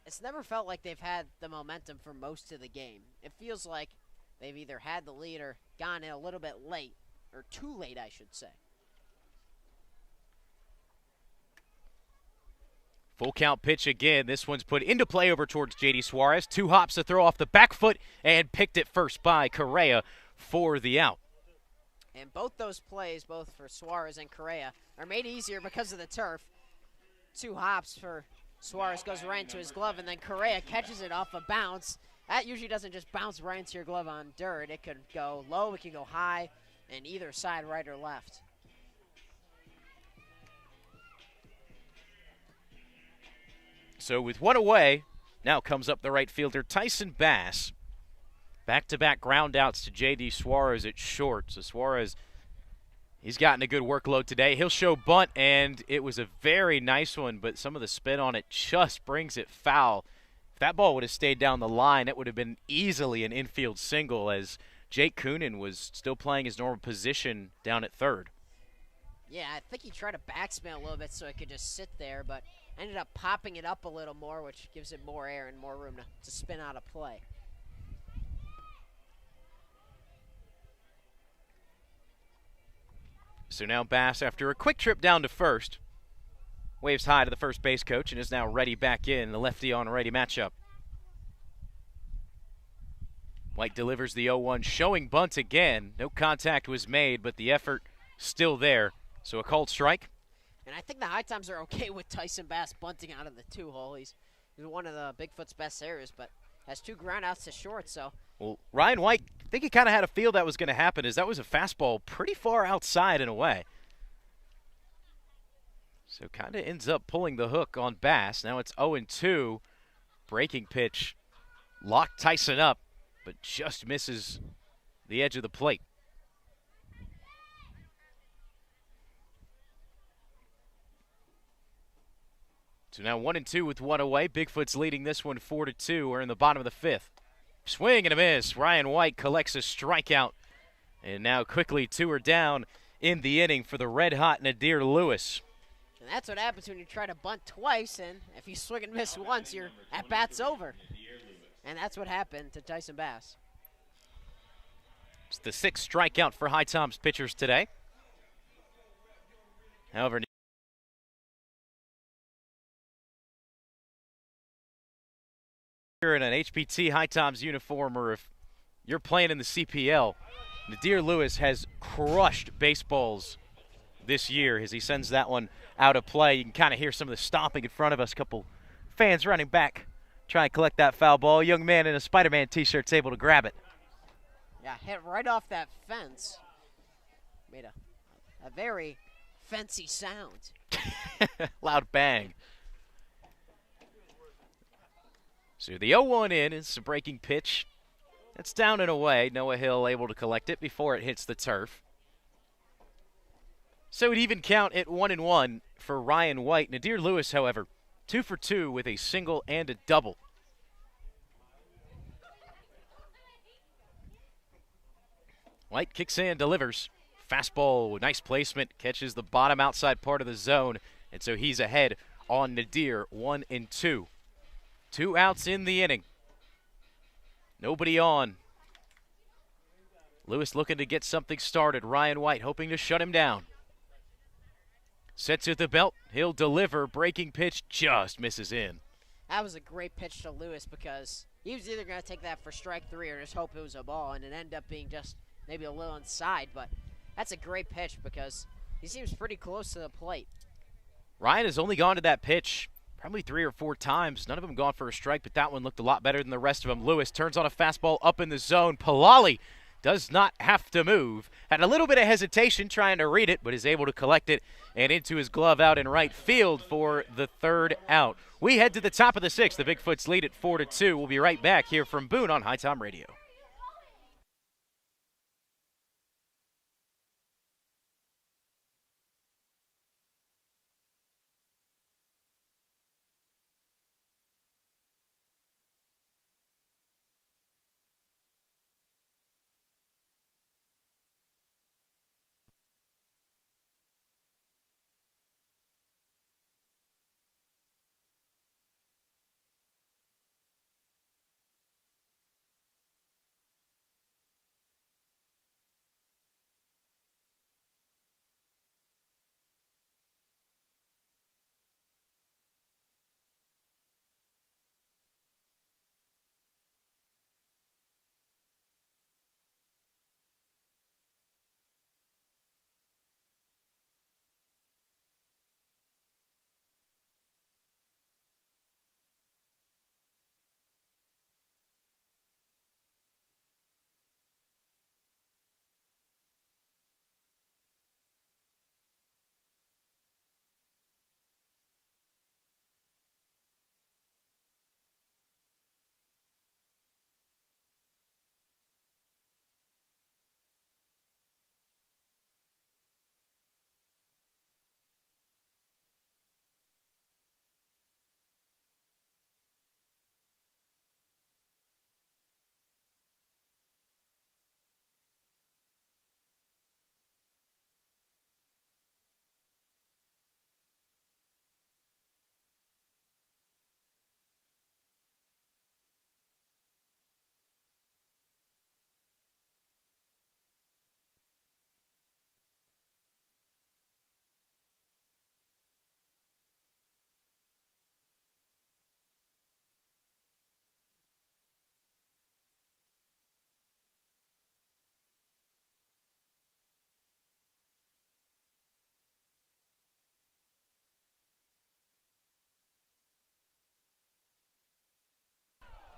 It's never felt like they've had the momentum for most of the game. It feels like they've either had the lead or gone in a little bit late, or too late, I should say. Full count pitch again. This one's put into play over towards J.D. Suarez. 2 hops to throw off the back foot and picked it first by Correa for the out. And both those plays, both for Suarez and Correa, are made easier because of the turf. 2 hops for Suarez goes right into his glove, and then Correa catches it off a bounce. That usually doesn't just bounce right into your glove on dirt. It could go low, it could go high, and either side, right or left. So with 1 away, now comes up the right fielder, Tyson Bass. Back-to-back ground outs to J.D. Suarez at short. So Suarez, he's gotten a good workload today. He'll show bunt, and it was a very nice one, but some of the spin on it just brings it foul. If that ball would have stayed down the line, it would have been easily an infield single, as Jake Coonan was still playing his normal position down at third. Yeah, I think he tried to backspin a little bit so it could just sit there, but ended up popping it up a little more, which gives it more air and more room to spin out of play. So now Bass, after a quick trip down to first, waves high to the first base coach and is now ready back in the lefty on righty matchup. White delivers the 0-1, showing bunt again. No contact was made, but the effort still there. So a called strike. And I think the HiToms are okay with Tyson Bass bunting out of the 2-hole. He's one of the Bigfoot's best areas, but has 2 groundouts to short, so. Well, Ryan White, I think he kind of had a feel that was going to happen, as that was a fastball pretty far outside in a way. So kind of ends up pulling the hook on Bass. Now it's 0-2. Breaking pitch locked Tyson up, but just misses the edge of the plate. So now 1-2 with 1 away. Bigfoot's leading this one 4-2. We're in the bottom of the 5th. Swing and a miss. Ryan White collects a strikeout. And now quickly 2 are down in the inning for the red-hot Nadir Lewis. And that's what happens when you try to bunt twice, and if you swing and miss once, your at-bat's over. And that's what happened to Tyson Bass. It's the 6th strikeout for HiToms pitchers today. However, you're in an HPT HiToms uniform or if you're playing in the CPL, Nadir Lewis has crushed baseballs this year as he sends that one out of play. You can kind of hear some of the stomping in front of us. A couple fans running back, trying to collect that foul ball. A young man in a Spider-Man t-shirt's able to grab it. Yeah, hit right off that fence. Made a very fancy sound. Loud bang. So the 0-1 in is a breaking pitch. It's down and away. Noah Hill able to collect it before it hits the turf. So it even count at 1-1 for Ryan White. Nadir Lewis, however, 2 for 2 with a single and a double. White kicks in, delivers. Fastball with nice placement, catches the bottom outside part of the zone, and so he's ahead on Nadir, 1-2. 2 outs in the inning. Nobody on. Lewis looking to get something started. Ryan White hoping to shut him down. Sets at the belt. He'll deliver. Breaking pitch just misses in. That was a great pitch to Lewis because he was either going to take that for strike 3 or just hope it was a ball, and it ended up being just maybe a little inside, but that's a great pitch because he seems pretty close to the plate. Ryan has only gone to that pitch probably 3 or 4 times. None of them gone for a strike, but that one looked a lot better than the rest of them. Lewis turns on a fastball up in the zone. Palali does not have to move. Had a little bit of hesitation trying to read it, but is able to collect it and into his glove out in right field for the 3rd out. We head to the top of the 6th. The Bigfoots lead at 4-2. We'll be right back here from Boone on HiTom Radio.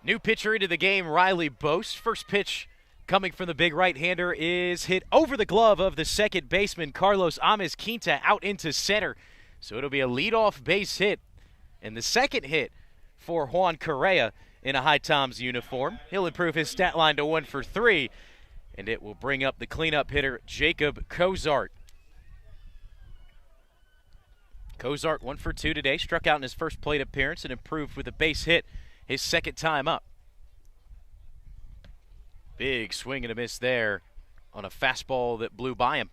New pitcher into the game, Riley Bose. First pitch coming from the big right-hander is hit over the glove of the second baseman, Carlos Ames-Quinta, out into center. So it'll be a leadoff base hit. And the second hit for Juan Correa in a HiToms uniform. He'll improve his stat line to 1 for 3. And it will bring up the cleanup hitter, Jacob Cozart. Cozart 1 for 2 today. Struck out in his first plate appearance and improved with a base hit his second time up. Big swing and a miss there on a fastball that blew by him.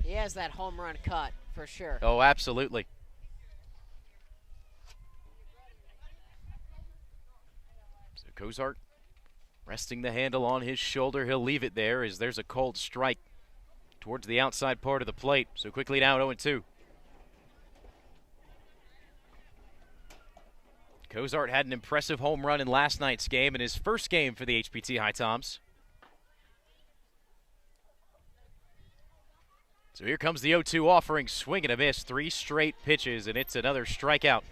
He has that home run cut for sure. Oh, absolutely. So Cozart resting the handle on his shoulder. He'll leave it there as there's a cold strike towards the outside part of the plate. So quickly down 0-2. Cozart had an impressive home run in last night's game in his first game for the HPT HiToms. So here comes the 0-2 offering, swing and a miss, 3 straight pitches, and it's another strikeout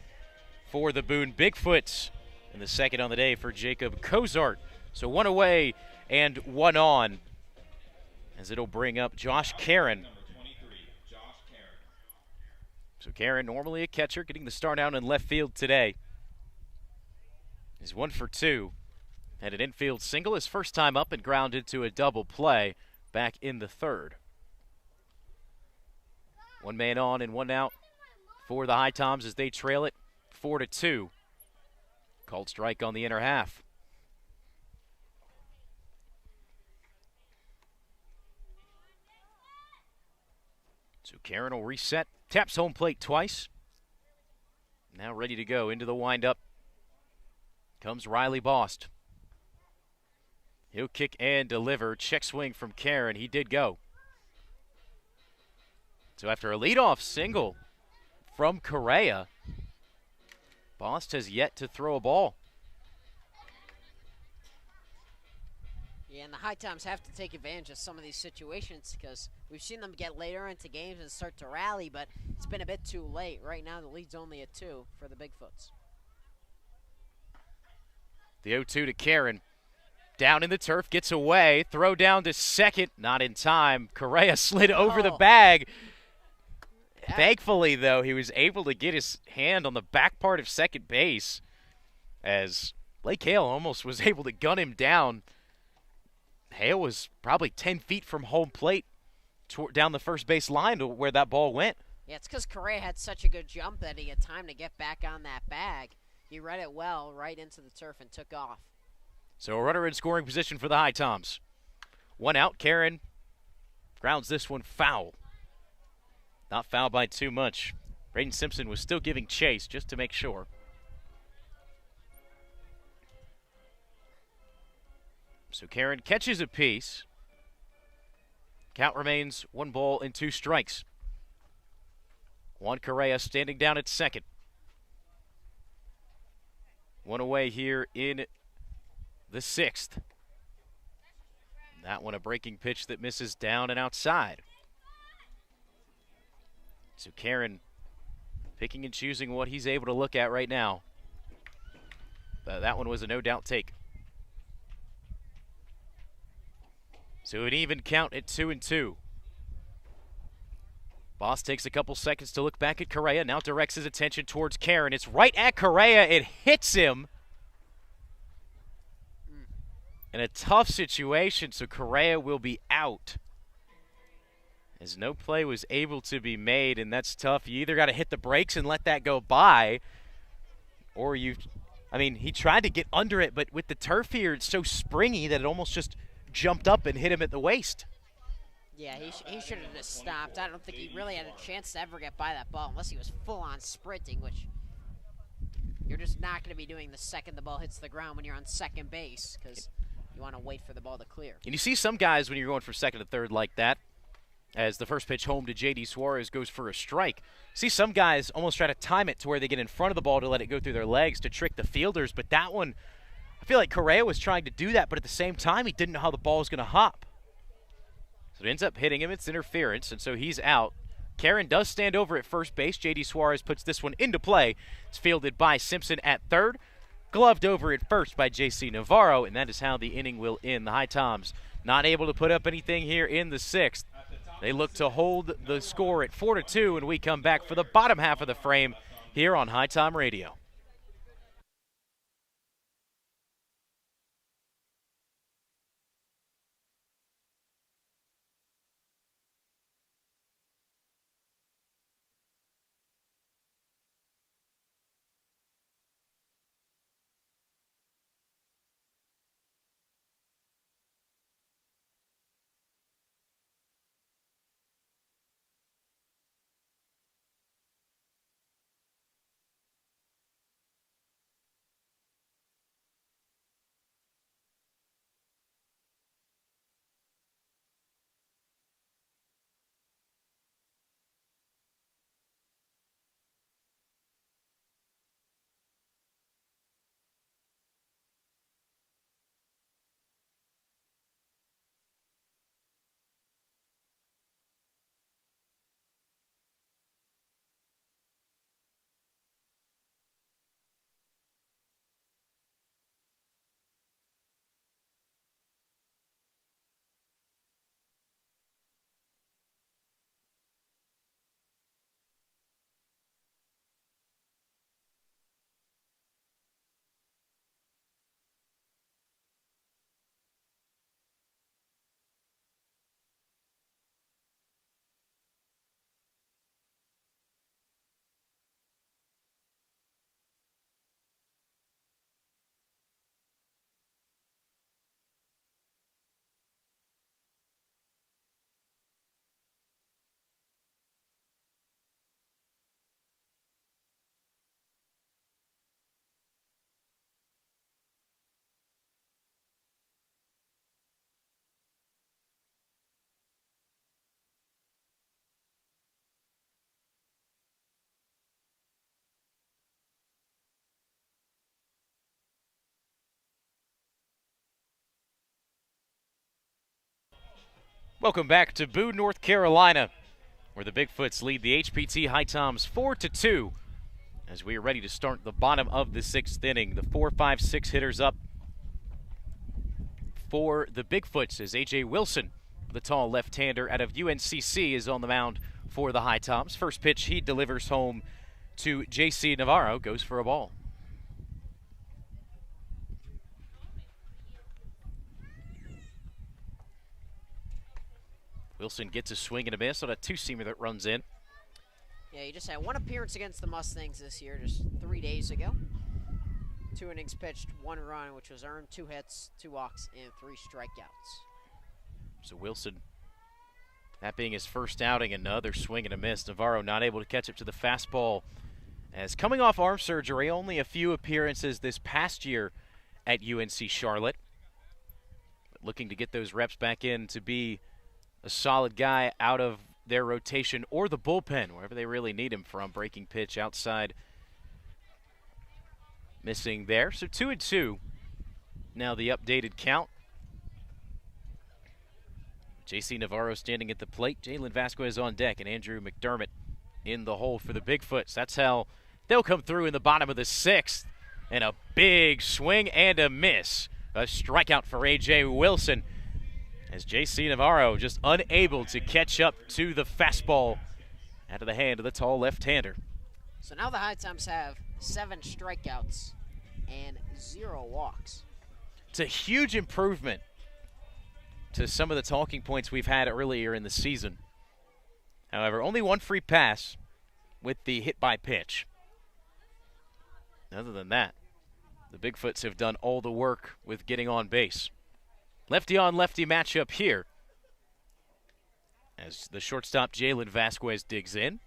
for the Boone Bigfoots. And the second on the day for Jacob Cozart. So 1 away and 1 on, as it'll bring up Josh Karen. So Karen, normally a catcher, getting the start out in left field today. He's 1 for 2. Had an infield single his first time up and grounded to a double play back in the third. 1 man on and 1 out for the HiToms as they trail it 4-2. Called strike on the inner half. So Karen will reset, taps home plate twice. Now ready to go into the windup. Comes Riley Bost. He'll kick and deliver. Check swing from Karen. He did go. So after a leadoff single from Correa, Bost has yet to throw a ball. Yeah, and the HiToms have to take advantage of some of these situations because we've seen them get later into games and start to rally, but it's been a bit too late. Right now, the lead's only at 2 for the Bigfoots. The 0-2 to Karen. Down in the turf, gets away. Throw down to second, not in time. Correa slid over the bag. Yeah. Thankfully, though, he was able to get his hand on the back part of second base as Blake Hale almost was able to gun him down. Hale was probably 10 feet from home plate down the first base line to where that ball went. Yeah, it's because Correa had such a good jump that he had time to get back on that bag. He read it well right into the turf and took off. So a runner in scoring position for the HiToms. 1 out, Karen grounds this one foul. Not foul by too much. Braden Simpson was still giving chase just to make sure. So Karen catches a piece. Count remains 1 ball and 2 strikes. Juan Correa standing down at second. 1 away here in the 6th. That one a breaking pitch that misses down and outside. So Karen picking and choosing what he's able to look at right now. That one was a no-doubt take. So an even count at 2-2. Bost takes a couple seconds to look back at Correa, now directs his attention towards Karen. It's right at Correa, it hits him. In a tough situation, so Correa will be out. As no play was able to be made, and that's tough. You either got to hit the brakes and let that go by, or he tried to get under it, but with the turf here, it's so springy that it almost just jumped up and hit him at the waist. Yeah, he should have just stopped. I don't think he really had a chance to ever get by that ball unless he was full-on sprinting, which you're just not going to be doing the second the ball hits the ground when you're on second base because you want to wait for the ball to clear. And you see some guys when you're going from second to third like that, as the first pitch home to J.D. Suarez goes for a strike. See some guys almost try to time it to where they get in front of the ball to let it go through their legs to trick the fielders, but that one, I feel like Correa was trying to do that, but at the same time, he didn't know how the ball was going to hop. So it ends up hitting him. It's interference, and so he's out. Karen does stand over at first base. J.D. Suarez puts this one into play. It's fielded by Simpson at third. Gloved over at first by J.C. Navarro, and that is how the inning will end. The HiToms not able to put up anything here in the 6th. They look to hold the score at 4-2, and we come back for the bottom half of the frame here on HiTom Radio. Welcome back to Boone, North Carolina, where the Bigfoots lead the HPT HiToms 4-2 as we are ready to start the bottom of the 6th inning. The 4, 5, 6 hitters up for the Bigfoots as A.J. Wilson, the tall left-hander out of UNCC, is on the mound for the HiToms. First pitch he delivers home to J.C. Navarro, goes for a ball. Wilson gets a swing and a miss on a two-seamer that runs in. Yeah, he just had one appearance against the Mustangs this year, just 3 days ago. 2 innings pitched, 1 run, which was earned, 2 hits, 2 walks, and 3 strikeouts. So Wilson, that being his first outing, another swing and a miss. Navarro not able to catch up to the fastball. As coming off arm surgery, only a few appearances this past year at UNC Charlotte. But looking to get those reps back in to be a solid guy out of their rotation or the bullpen, wherever they really need him from. Breaking pitch outside, missing there. So 2-2. Now the updated count. J.C. Navarro standing at the plate. Jalen Vasquez on deck, and Andrew McDermott in the hole for the Bigfoots. That's how they'll come through in the bottom of the 6th. And a big swing and a miss. A strikeout for A.J. Wilson, as J.C. Navarro just unable to catch up to the fastball out of the hand of the tall left-hander. So now the HiToms have 7 strikeouts and 0 walks. It's a huge improvement to some of the talking points we've had earlier in the season. However, only 1 free pass with the hit by pitch. Other than that, the Bigfoots have done all the work with getting on base. Lefty on lefty matchup here as the shortstop Jalen Vasquez digs in.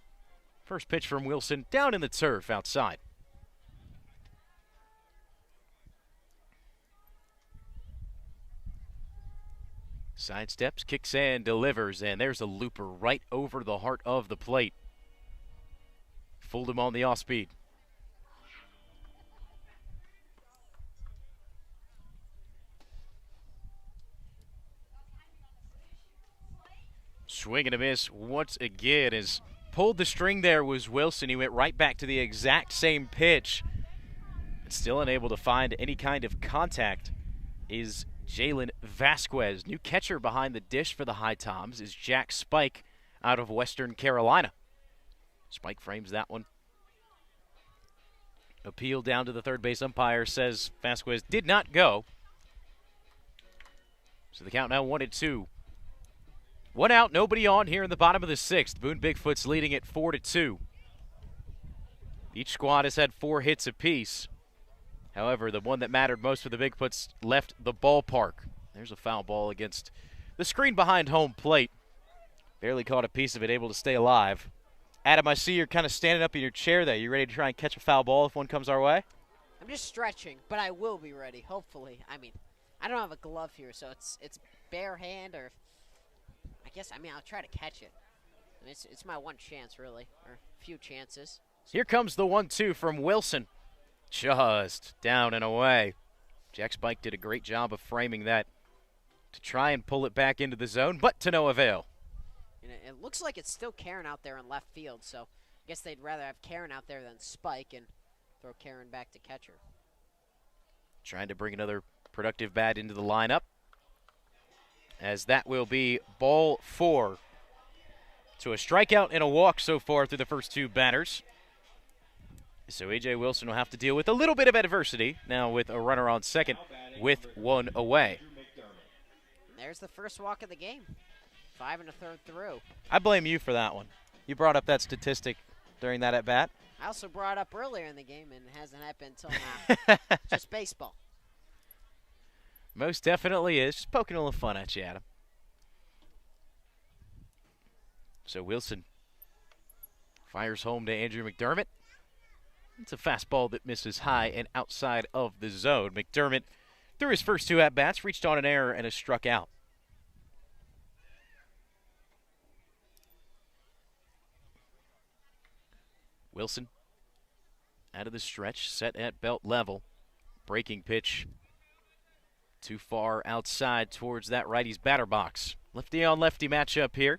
First pitch from Wilson down in the turf outside. Sidesteps, kicks and delivers, and there's a looper right over the heart of the plate. Fooled him on the off-speed. Swing and a miss once again. As pulled the string there was Wilson. He went right back to the exact same pitch. And still unable to find any kind of contact is Jalen Vasquez. New catcher behind the dish for the HiToms is Jack Spike out of Western Carolina. Spike frames that one. Appeal down to the third base umpire, says Vasquez did not go. So the count now 1-2. 1 out, nobody on here in the bottom of the 6th. Boone Bigfoots leading it 4-2. Each squad has had 4 hits apiece. However, the one that mattered most for the Bigfoots left the ballpark. There's a foul ball against the screen behind home plate. Barely caught a piece of it, able to stay alive. Adam, I see you're kind of standing up in your chair there. You ready to try and catch a foul ball if one comes our way? I'm just stretching, but I will be ready, hopefully. I mean, I don't have a glove here, so it's bare hand, or I'll try to catch it. I mean, it's my one chance, really, or a few chances. Here comes the 1-2 from Wilson. Just down and away. Jack Spike did a great job of framing that to try and pull it back into the zone, but to no avail. And it looks like it's still Karen out there in left field, so I guess they'd rather have Karen out there than Spike and throw Karen back to catcher. Trying to bring another productive bat into the lineup, as that will be ball 4. So a strikeout and a walk so far through the first 2 batters. So A.J. Wilson will have to deal with a little bit of adversity now with a runner on second with 1 away. And there's the first walk of the game. 5 1/3 through. I blame you for that one. You brought up that statistic during that at-bat. I also brought it up earlier in the game, and it hasn't happened until now. Just baseball. Most definitely is. Just poking a little fun at you, Adam. So Wilson fires home to Andrew McDermott. It's a fastball that misses high and outside of the zone. McDermott, through his first 2 at-bats, reached on an error and is struck out. Wilson out of the stretch, set at belt level. Breaking pitch too far outside towards that righty's batter box. Lefty on lefty matchup here.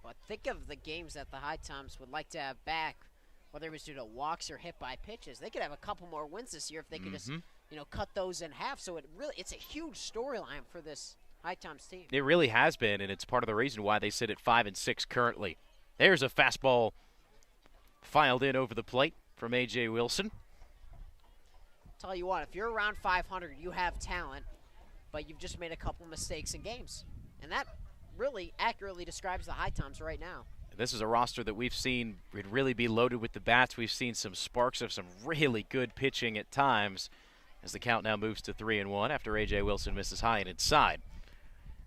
But think of the games that the HiToms would like to have back, whether it was due to walks or hit by pitches. They could have a couple more wins this year if they could just, cut those in half. So it's a huge storyline for this HiToms team. It really has been, and it's part of the reason why they sit at 5-6 currently. There's a fastball filed in over the plate from A.J. Wilson. Tell you what, if you're around 500, you have talent, but you've just made a couple mistakes in games. And that really accurately describes the HiToms right now. This is a roster that we've seen really be loaded with the bats. We've seen some sparks of some really good pitching at times as the count now moves to 3-1 after A.J. Wilson misses high and inside.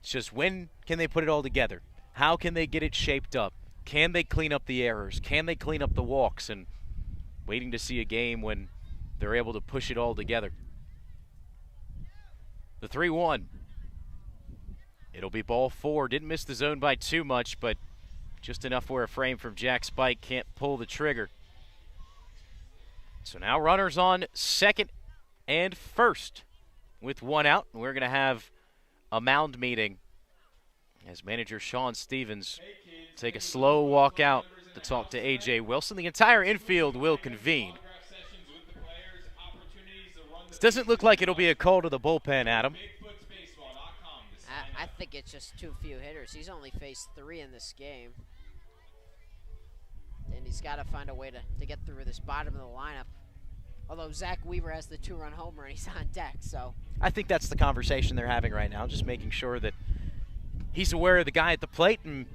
It's just when can they put it all together? How can they get it shaped up? Can they clean up the errors? Can they clean up the walks? And waiting to see a game when they're able to push it all together. The 3-1. It'll be ball 4. Didn't miss the zone by too much, but just enough where a frame from Jack Spike can't pull the trigger. So now runners on second and first with one out. We're going to have a mound meeting as manager Sean Stevens take a slow walk out to talk to A.J. Wilson. The entire infield will convene. This doesn't look like it'll be a call to the bullpen, Adam. I think it's just too few hitters. He's only faced 3 in this game. And he's got to find a way to get through this bottom of the lineup. Although Zach Weaver has the 2-run homer and he's on deck, so. I think that's the conversation they're having right now, just making sure that he's aware of the guy at the plate and,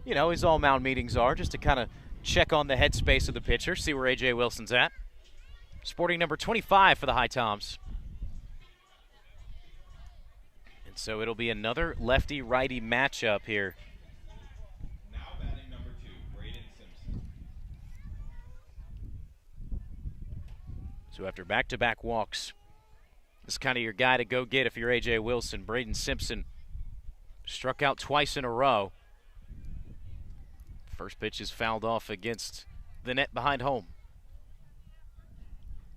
as all mound meetings are, just to kind of check on the headspace of the pitcher, see where A.J. Wilson's at. Sporting number 25 for the HiToms. And so it'll be another lefty-righty matchup here. Now batting number 2, Braden Simpson. So after back-to-back walks, this is kind of your guy to go get if you're A.J. Wilson. Braden Simpson struck out twice in a row. First pitch is fouled off against the net behind home.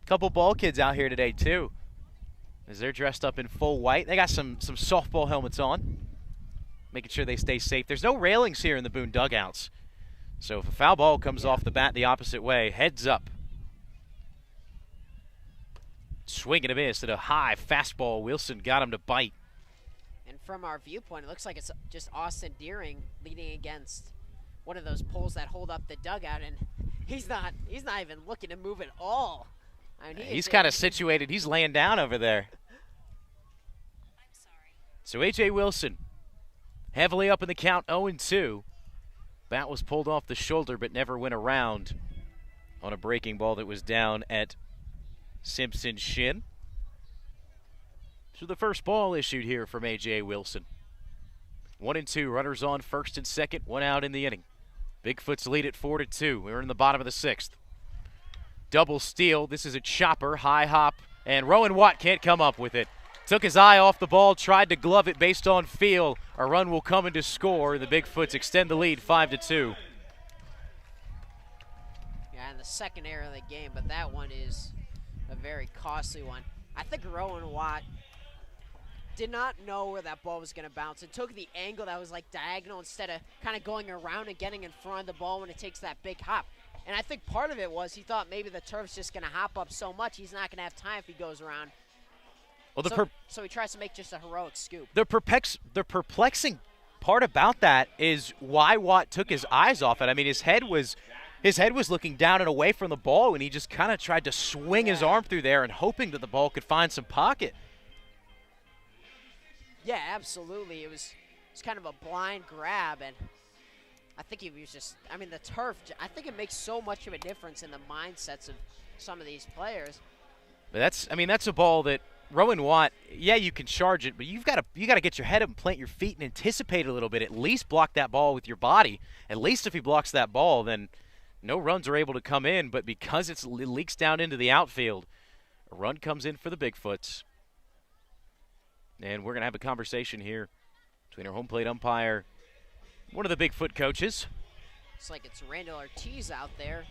Couple ball kids out here today, too, as they're dressed up in full white. They got some softball helmets on, making sure they stay safe. There's no railings here in the Boone dugouts, so if a foul ball comes off the bat the opposite way, heads up. Swing and a miss at a high fastball. Wilson got him to bite. And from our viewpoint, it looks like it's just Austin Deering leading against one of those poles that hold up the dugout, and he's not even looking to move at all. I mean, he's kind of situated. He's laying down over there. I'm sorry. So A.J. Wilson heavily up in the count, 0-2. Bat was pulled off the shoulder but never went around on a breaking ball that was down at Simpson's shin. So the first ball issued here from A.J. Wilson. 1-2, runners on first and second, 1 out in the inning. Bigfoots lead at 4-2. We're in the bottom of the 6th. Double steal. This is a chopper, high hop, and Rowan Watt can't come up with it. Took his eye off the ball, tried to glove it based on feel. A run will come in to score. The Bigfoots extend the lead 5-2. Yeah, and the second error of the game, but that one is a very costly one. I think Rowan Watt did not know where that ball was going to bounce. It took the angle that was like diagonal instead of kind of going around and getting in front of the ball when it takes that big hop. And I think part of it was he thought maybe the turf's just going to hop up so much he's not going to have time if he goes around. Well, so he tries to make just a heroic scoop. The perplexing part about that is why Watt took his eyes off it. I mean, his head was looking down and away from the ball, and he just kind of tried to swing his arm through there and hoping that the ball could find some pocket. Yeah, absolutely. It was kind of a blind grab, and I think he was just, I mean, the turf, I think it makes so much of a difference in the mindsets of some of these players. But that's a ball that Rowan Watt, yeah, you can charge it, but you got to get your head up and plant your feet and anticipate a little bit. At least block that ball with your body. At least if he blocks that ball, then no runs are able to come in. But because it leaks down into the outfield, a run comes in for the Bigfoots. And we're going to have a conversation here between our home plate umpire, one of the Bigfoot coaches. Looks like it's Randall Ortiz out there,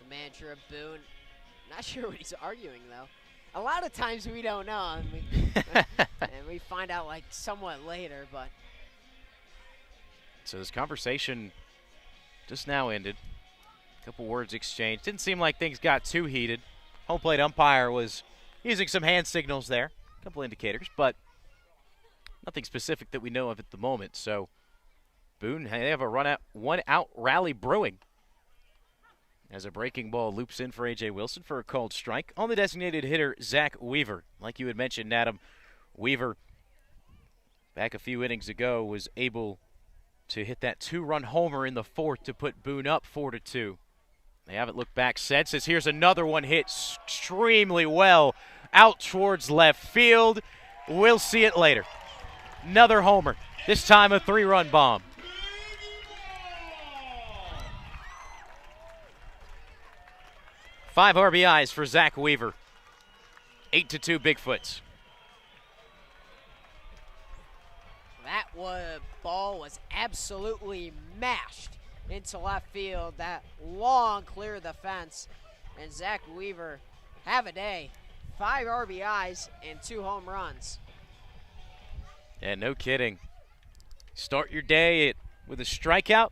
the manager of Boone. Not sure what he's arguing, though. A lot of times we don't know, and we find out like somewhat later. But so this conversation just now ended. A couple words exchanged. Didn't seem like things got too heated. Home plate umpire was using some hand signals there, a couple indicators, but nothing specific that we know of at the moment. So Boone, they have a one-out rally brewing as a breaking ball loops in for A.J. Wilson for a called strike on the designated hitter, Zach Weaver. Like you had mentioned, Adam, Weaver, back a few innings ago, was able to hit that two-run homer in the fourth to put Boone up 4-2. They haven't looked back since, as here's another one hit extremely well out towards left field. We'll see it later. Another homer, this time a three-run bomb. Five RBIs for Zach Weaver. 8-2 Bigfoots. that ball was absolutely mashed into left field. That long clear of the fence. And Zach Weaver have a day. 5 RBIs and 2 home runs. Yeah, no kidding. Start your day with a strikeout.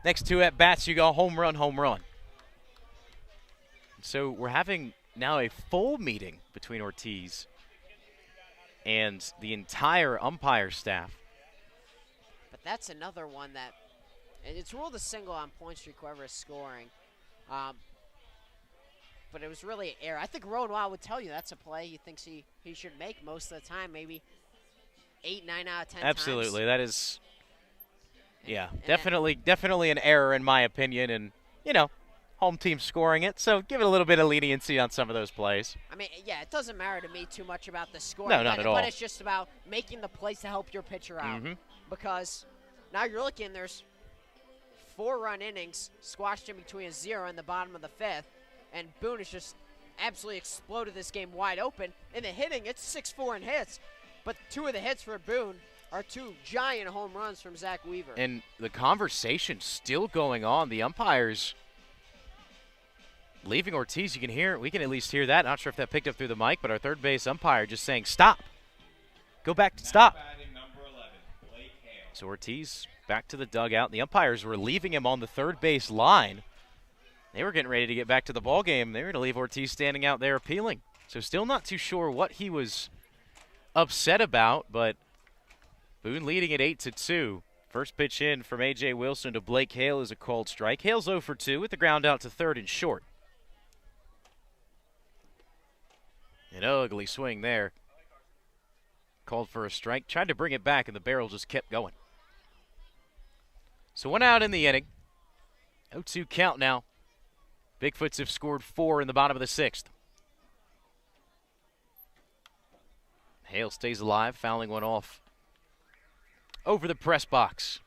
Next 2 at-bats, you go home run, home run. So we're having now a full meeting between Ortiz and the entire umpire staff. But that's another one that, and it's ruled a single on point streak, whoever is scoring. But it was really an error. I think Rowan Wild would tell you that's a play he thinks he should make most of the time, maybe 8, 9 out of 10 Absolutely, times. that is, yeah, definitely an error in my opinion, and, you know, home team scoring it, so give it a little bit of leniency on some of those plays. I mean, yeah, it doesn't matter to me too much about the score. No, not at all. But it's just about making the plays to help your pitcher out. Because now you're looking, there's 4-run innings squashed in between a 0 and the bottom of the 5th, and Boone has just absolutely exploded this game wide open. In the hitting, it's 6-4 in hits, but 2 of the hits for Boone are 2 giant home runs from Zach Weaver. And the conversation's still going on. The umpires leaving Ortiz, you can hear, we can at least hear that. Not sure if that picked up through the mic, but our third base umpire just saying, stop. Go back to stop. Number 11, Blake Hale. So Ortiz back to the dugout. The umpires were leaving him on the third base line. They were getting ready to get back to the ball game. They were going to leave Ortiz standing out there appealing. So still not too sure what he was upset about, but Boone leading at 8-2. First pitch in from A.J. Wilson to Blake Hale is a called strike. Hale's 0 for 2 with the ground out to third and short. An ugly swing there. Called for a strike. Tried to bring it back, and the barrel just kept going. So 1 out in the inning. 0-2 count now. Bigfoots have scored 4 in the bottom of the 6th. Hale stays alive, fouling one off over the press box.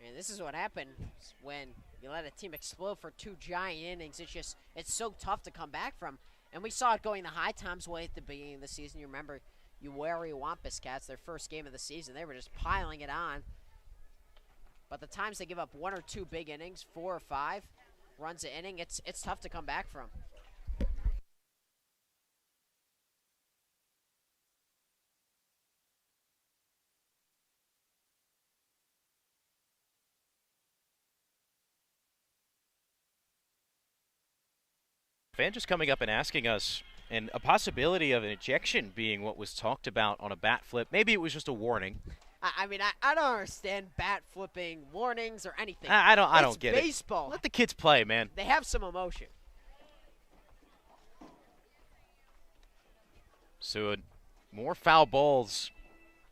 And this is what happens when you let a team explode for 2 giant innings. It's so tough to come back from. And we saw it going the HiToms way at the beginning of the season. You remember Uwari Wampus Cats, their first game of the season. They were just piling it on. But the times they give up 1 or 2 big innings, 4 or 5 runs an inning, it's tough to come back from. Fan just coming up and asking us, and a possibility of an ejection being what was talked about on a bat flip. Maybe it was just a warning. I mean, I don't understand bat flipping warnings or anything. I don't get it. It's baseball. Let the kids play, man. They have some emotion. So more foul balls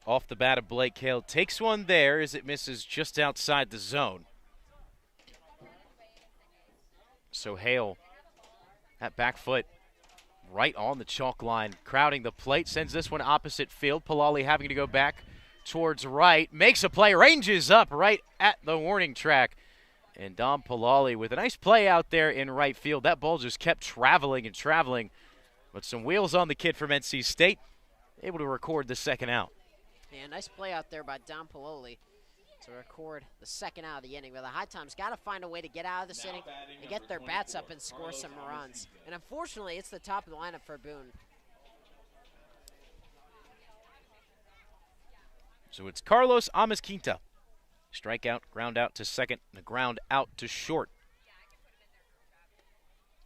off the bat of Blake Hale. Takes one there as it misses just outside the zone. So Hale, that back foot right on the chalk line, crowding the plate, sends this one opposite field. Palali having to go back towards right, makes a play, ranges up right at the warning track. And Dom Palali with a nice play out there in right field. That ball just kept traveling and traveling. But some wheels on the kid from NC State, able to record the second out. Yeah, nice play out there by Dom Paloli to record the second out of the inning. But the HiToms got to find a way to get out of this inning and get their bats up and score some runs. And unfortunately, it's the top of the lineup for Boone. So it's Carlos Amezquita. Strikeout, ground out to second, and a ground out to short.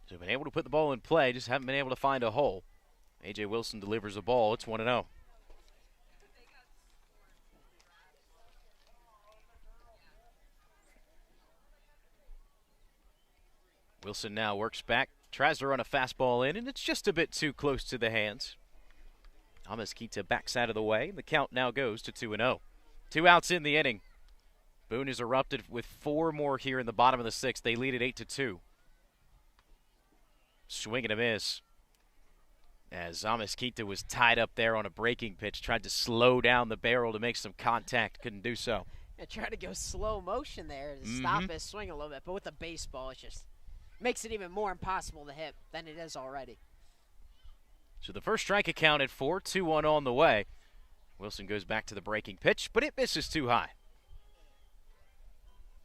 So been able to put the ball in play, just haven't been able to find a hole. A.J. Wilson delivers a ball. It's 1-0. Wilson now works back, tries to run a fastball in, and it's just a bit too close to the hands. Amezquita backs out of the way. The count now goes to 2-0. 2 outs in the inning. Boone has erupted with 4 more here in the bottom of the 6th. They lead at 8-2. Swing and a miss. As Amezquita was tied up there on a breaking pitch, tried to slow down the barrel to make some contact, couldn't do so. Yeah, tried to go slow motion there to stop his swing a little bit, but with the baseball, it just makes it even more impossible to hit than it is already. So the first strike accounted for, 2-1 on the way. Wilson goes back to the breaking pitch, but it misses too high.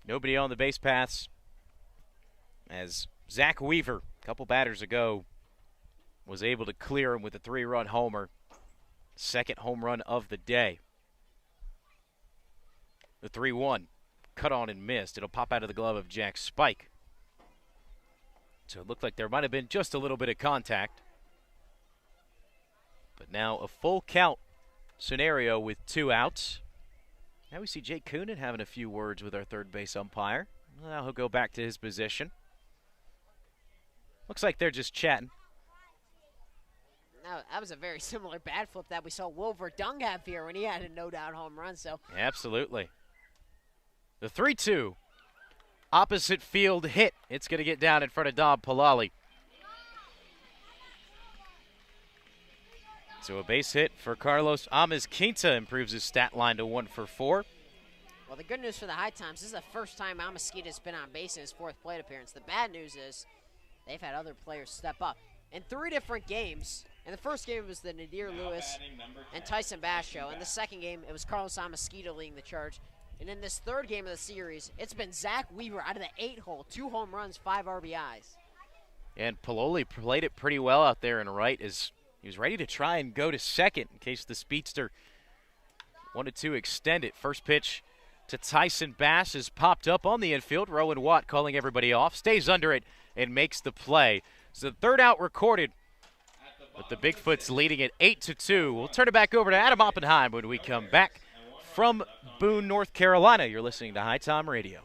Nobody on the base paths as Zach Weaver, a couple batters ago, was able to clear him with a 3-run homer. Second home run of the day. The 3-1, cut on and missed. It'll pop out of the glove of Jack Spike. So it looked like there might have been just a little bit of contact. But now a full count scenario with 2 outs. Now we see Jake Coonan having a few words with our third base umpire. Now he'll go back to his position. Looks like they're just chatting. Now, that was a very similar bat flip that we saw Wilver Dung have here when he had a no-doubt home run. So absolutely. The 3-2 opposite field hit. It's going to get down in front of Dom Palali. So a base hit for Carlos Amezquita improves his stat line to 1 for 4. Well, the good news for the HiToms, this is the first time Amezquita's been on base in his 4th plate appearance. The bad news is they've had other players step up. In 3 different games, in the first game it was the Nadir Lewis and Tyson Bass show. In the second game, it was Carlos Amezquita leading the charge. And in this 3rd game of the series, it's been Zach Weaver out of the 8-hole, 2 home runs, 5 RBIs. And Paloli played it pretty well out there in right as he was ready to try and go to second in case the speedster wanted to extend it. First pitch to Tyson Bass is popped up on the infield. Rowan Watt calling everybody off, stays under it, and makes the play. So the 3rd out recorded, with the Bigfoots leading at 8-2. We'll turn it back over to Adam Oppenheim when we come back from Boone, North Carolina. You're listening to High Tom Radio.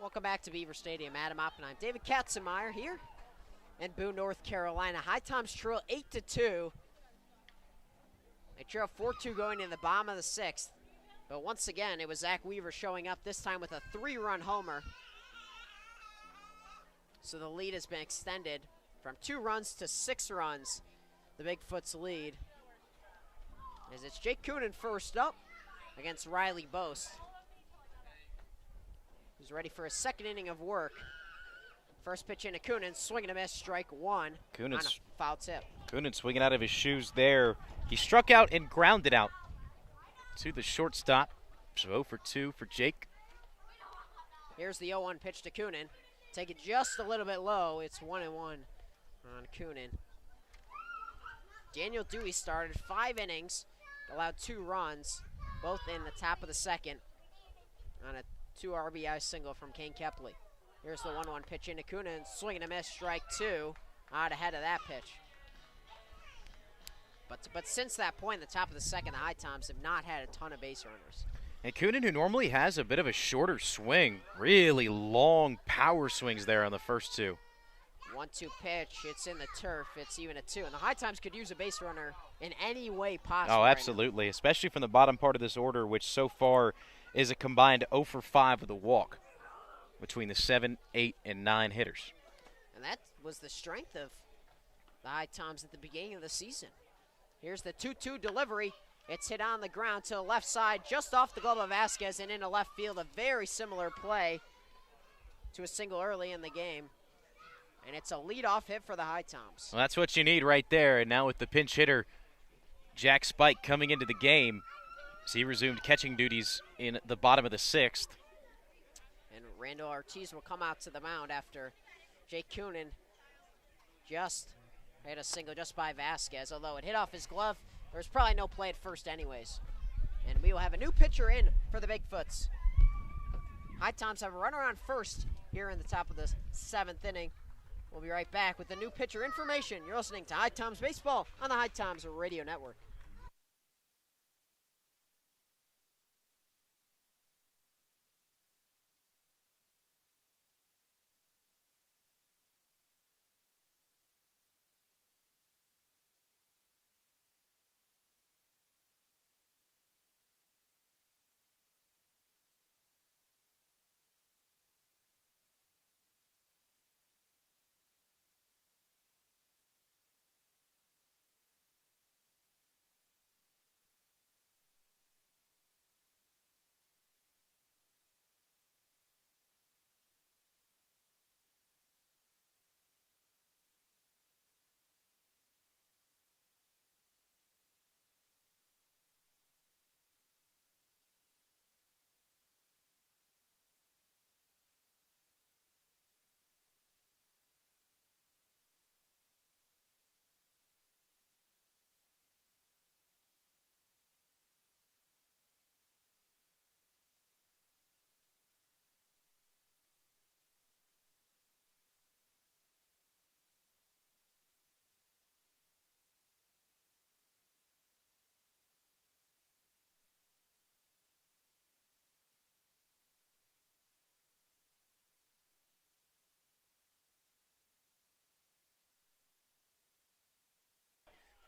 Welcome back to Beaver Stadium. Adam Oppenheim, David Katzenmeyer here in Boone, North Carolina. HiToms trail 8-2. They trail 4-2 going in the bottom of the 6th. But once again, it was Zach Weaver showing up, this time with a 3-run homer. So the lead has been extended from 2 runs to 6 runs. The Bigfoots lead. As it's Jake Coonan first up against Riley Boast, who's ready for his second inning of work. First pitch into Coonan, swing and a miss, strike 1 on a foul tip. Coonan swinging out of his shoes there. He struck out and grounded out to the shortstop. So 0 for 2 for Jake. Here's the 0-1 pitch to Coonan. Take it just a little bit low. It's 1-1 on Coonan. Daniel Dewey started 5 innings, allowed 2 runs, both in the top of the second on a 2 RBI single from Kane Kepley. Here's the 1-1 pitch into Coonan, swing and a miss, strike 2, out ahead of that pitch. But since that point, in the top of the second, the HiToms have not had a ton of base runners. And Coonan, who normally has a bit of a shorter swing, really long power swings there on the first 2. 1-2 pitch, it's in the turf, it's even a 2. And the HiToms could use a base runner in any way possible. Oh, absolutely, right, especially from the bottom part of this order, which so far is a combined 0 for 5 with a walk between the 7, 8, and 9 hitters. And that was the strength of the HiToms at the beginning of the season. Here's the 2-2 delivery. It's hit on the ground to the left side, just off the glove of Vasquez and into left field. A very similar play to a single early in the game. And it's a leadoff hit for the HiToms. Well, that's what you need right there. And now with the pinch hitter, Jack Spike, coming into the game, as he resumed catching duties in the bottom of the 6th. And Randall Ortiz will come out to the mound after Jake Coonan just hit a single just by Vasquez. Although it hit off his glove, there was probably no play at first anyways. And we will have a new pitcher in for the Bigfoots. HiToms have a runner on first here in the top of the 7th inning. We'll be right back with the new pitcher information. You're listening to HiToms Baseball on the HiToms Radio Network.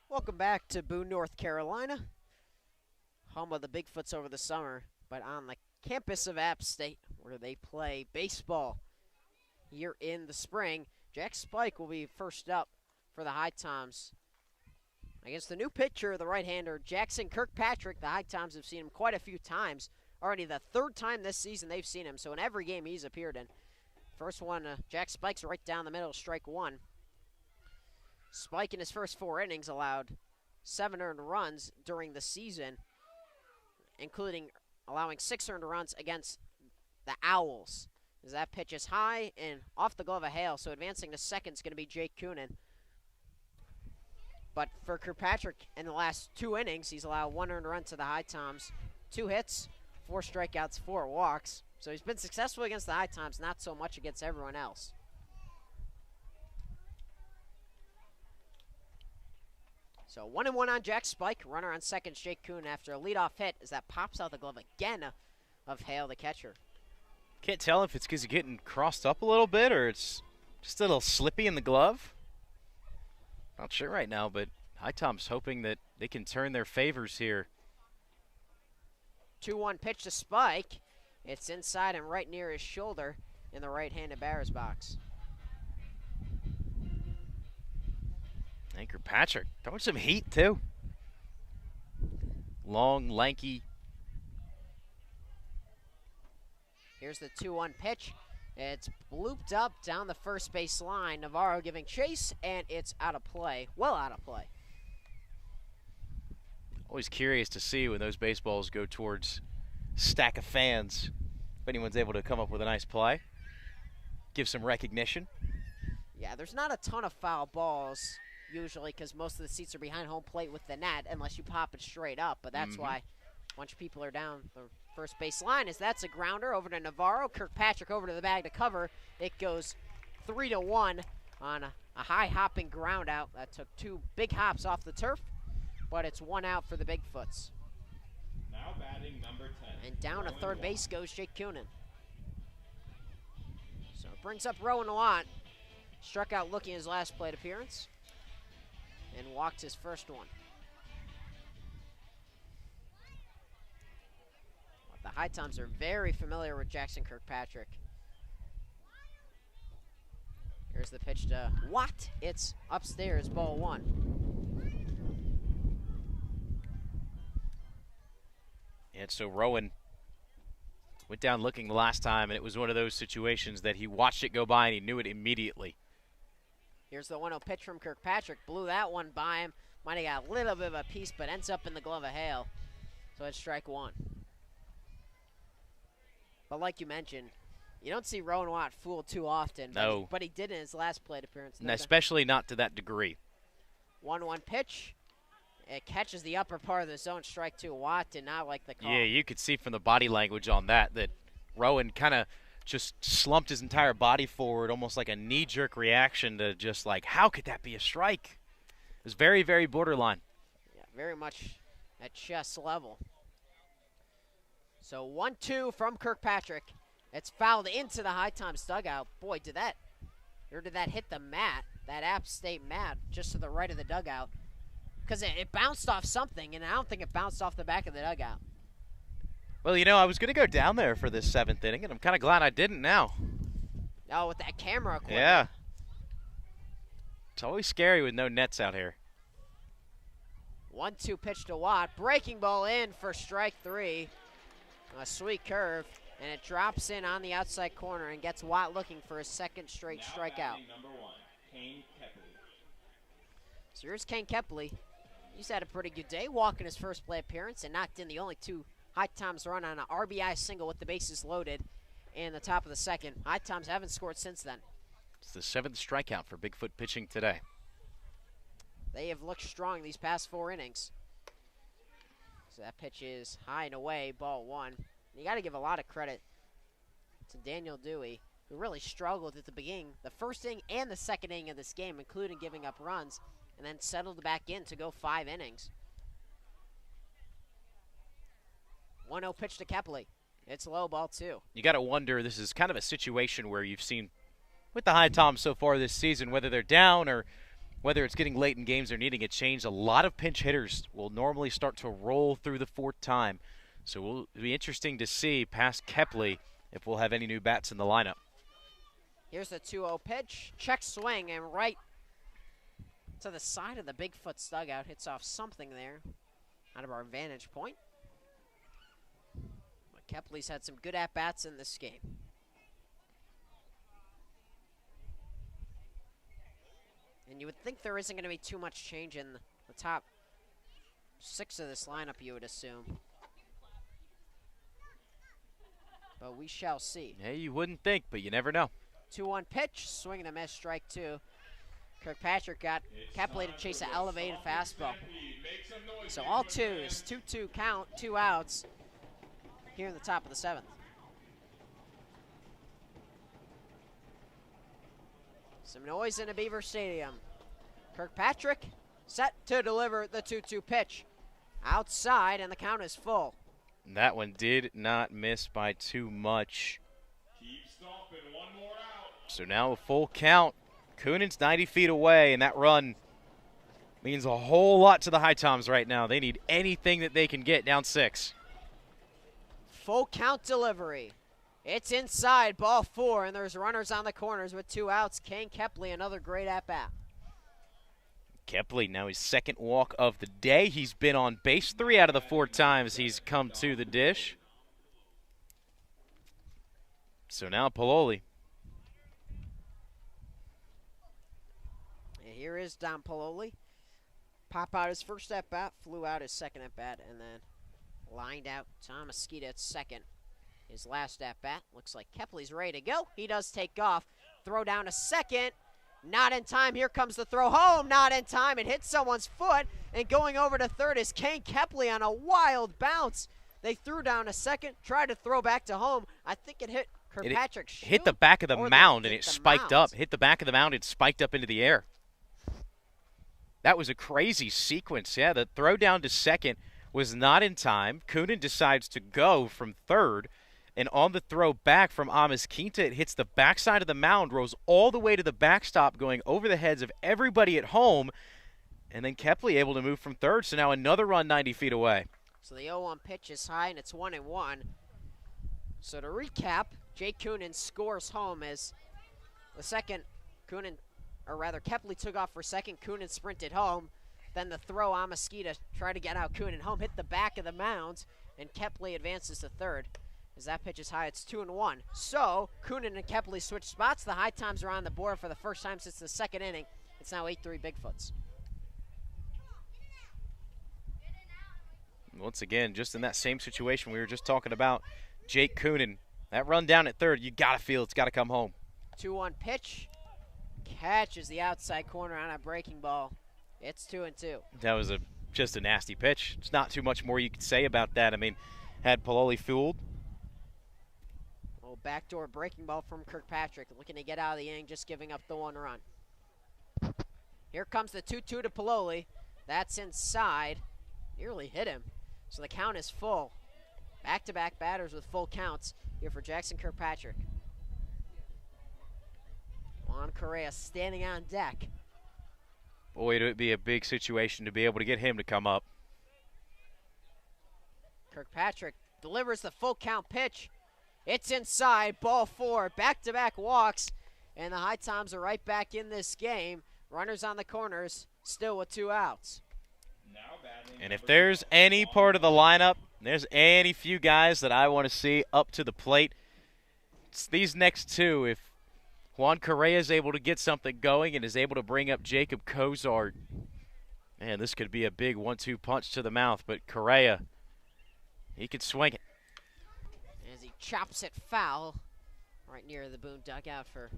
Welcome back to Boone, North Carolina, home of the Bigfoots over the summer, but on the campus of App State, where they play baseball here in the spring. Jack Spike will be first up for the HiToms against the new pitcher, the right-hander, Jackson Kirkpatrick. The HiToms have seen him quite a few times, already the 3rd time this season they've seen him, so in every game he's appeared in. First one, Jack Spike's right down the middle, strike 1. Spike in his first 4 innings allowed 7 earned runs during the season, including allowing 6 earned runs against the Owls. As that pitch is high and off the glove of Hale, so advancing to second is going to be Jake Coonan. But for Kirkpatrick, in the last 2 innings, he's allowed 1 earned run to the HiToms, 2 hits, 4 strikeouts, 4 walks. So he's been successful against the HiToms, not so much against everyone else. So 1-1 on Jack Spike. Runner on second, Jake Coonan, after a leadoff hit as that pops out the glove again of Hale, the catcher. Can't tell if it's because you're getting crossed up a little bit or it's just a little slippy in the glove. Not sure right now, but HiToms hoping that they can turn their favors here. 2-1 pitch to Spike. It's inside and right near his shoulder in the right-handed batter's box. Anchor Patrick throwing some heat, too. Long, lanky. Here's the 2-1 pitch. It's looped up down the first base line. Navarro giving chase, and it's out of play. Well out of play. Always curious to see when those baseballs go towards a stack of fans. If anyone's able to come up with a nice play. Give some recognition. Yeah, there's not a ton of foul balls usually because most of the seats are behind home plate with the net unless you pop it straight up. But that's why a bunch of people are down the first base line. As that's a grounder over to Navarro. Kirkpatrick over to the bag to cover. It goes 3-1 on a high hopping ground out. That took 2 big hops off the turf, but it's 1 out for the Bigfoots. Now batting number 10. And down to third base goes Jake Coonan. So it brings up Rowan Watt. Struck out looking his last plate appearance and walked his first one. The HiToms are very familiar with Jackson Kirkpatrick. Here's the pitch to Watt. It's upstairs, ball 1. And so Rowan went down looking the last time, and it was one of those situations that he watched it go by and he knew it immediately. Here's the 1-0 pitch from Kirkpatrick. Blew that one by him. Might have got a little bit of a piece, but ends up in the glove of Hale. So it's strike 1. But like you mentioned, you don't see Rowan Watt fooled too often. No. But he did in his last plate appearance. And especially not to that degree. 1-1 pitch. It catches the upper part of the zone. Strike 2. Watt did not like the call. Yeah, you could see from the body language on that Rowan kind of just slumped his entire body forward, almost like a knee-jerk reaction to just like, how could that be a strike? It was very, very borderline. Yeah, very much at chest level. So 1-2 from Kirkpatrick. It's fouled into the HiToms dugout. Boy, did that hit the mat, that App State mat, just to the right of the dugout. Because it bounced off something, and I don't think it bounced off the back of the dugout. Well, you know, I was going to go down there for this 7th inning, and I'm kind of glad I didn't now. Oh, with that camera equipment. Yeah. It's always scary with no nets out here. 1-2 pitch to Watt. Breaking ball in for strike 3. A sweet curve, and it drops in on the outside corner and gets Watt looking for his 2nd straight strikeout. Number 1, Kane Kepley. So here's Kane Kepley. He's had a pretty good day, walking his first play appearance and knocked in the only 2 HiToms run on an RBI single with the bases loaded in the top of the 2nd. HiToms haven't scored since then. It's the 7th strikeout for Bigfoot pitching today. They have looked strong these past 4 innings. So that pitch is high and away, ball 1. You got to give a lot of credit to Daniel Dewey, who really struggled at the beginning, the 1st inning and the 2nd inning of this game, including giving up runs, and then settled back in to go 5 innings. 1-0 pitch to Kepley. It's low, ball 2. You got to wonder, this is kind of a situation where you've seen with the HiToms so far this season, whether they're down or whether it's getting late in games or needing a change, a lot of pinch hitters will normally start to roll through the 4th time. So it'll be interesting to see past Kepley if we'll have any new bats in the lineup. Here's the 2-0 pitch. Check swing and right to the side of the Bigfoot's dugout. Hits off something there out of our vantage point. But Kepley's had some good at-bats in this game. And you would think there isn't going to be too much change in the top 6 of this lineup, you would assume. But we shall see. Yeah, you wouldn't think, but you never know. 2-1 pitch, swing and a miss, strike 2. Kirkpatrick got Kepley to chase an elevated fastball. So all 2s, 2-2 count, 2 outs here in the top of the 7th. Some noise in a Beaver Stadium. Kirkpatrick set to deliver the 2-2 pitch. Outside, and the count is full. That one did not miss by too much. Keep stomping, 1 more out. So now a full count. Coonan's 90 feet away, and that run means a whole lot to the HiToms right now. They need anything that they can get down 6. Full count delivery. It's inside, ball 4, and there's runners on the corners with 2 outs. Kane Kepley, another great at-bat. Kepley now his second walk of the day. He's been on base 3 out of the 4 times he's come to the dish. So now Paloli. And here is Don Paloli. Pop out his first at-bat, flew out his second at-bat, and then lined out Thomasville at second. His last at-bat. Looks like Kepley's ready to go. He does take off. Throw down to second. Not in time. Here comes the throw home. Not in time. It hits someone's foot. And going over to third is Kane Kepley on a wild bounce. They threw down to second, tried to throw back to home. I think it hit Kirkpatrick's shoe. Hit the back of the mound and it spiked up. Hit the back of the mound and spiked up into the air. That was a crazy sequence. Yeah, the throw down to second was not in time. Coonan decides to go from third. And on the throw back from Amos Quinta, it hits the backside of the mound, rolls all the way to the backstop, going over the heads of everybody at home. And then Kepley able to move from third, so now another run 90 feet away. So the 0-1 pitch is high, and it's 1-1. So to recap, Jake Coonan scores home as the second Coonan, or rather Kepley took off for second, Coonan sprinted home. Then the throw, Amasquita tried to get out Coonan home, hit the back of the mound, and Kepley advances to third. As that pitch is high, it's 2-1. So Coonan and Kepley switch spots. The HiToms are on the board for the first time since the second inning. It's now 8-3 Bigfoots. Once again, just in that same situation we were just talking about, Jake Coonan, that run down at third, you got to feel it's got to come home. 2-1 pitch. Catches the outside corner on a breaking ball. It's 2-2. That was just a nasty pitch. There's not too much more you could say about that. I mean, had Paloli fooled. Oh, backdoor breaking ball from Kirkpatrick, looking to get out of the inning, just giving up the 1 run. Here comes the 2-2 to Paloli. That's inside. Nearly hit him. So the count is full. Back-to-back batters with full counts here for Jackson Kirkpatrick. Juan Correa standing on deck. Boy, it would be a big situation to be able to get him to come up. Kirkpatrick delivers the full count pitch. It's inside, ball 4, back-to-back walks, and the HiToms are right back in this game. Runners on the corners, still with 2 outs. And if there's any part of the lineup, there's any few guys that I want to see up to the plate, it's these next 2. If Juan Correa is able to get something going and is able to bring up Jacob Cozart, man, this could be a big 1-2 punch to the mouth, but Correa, he could swing it. As he chops it foul right near the Boone dugout for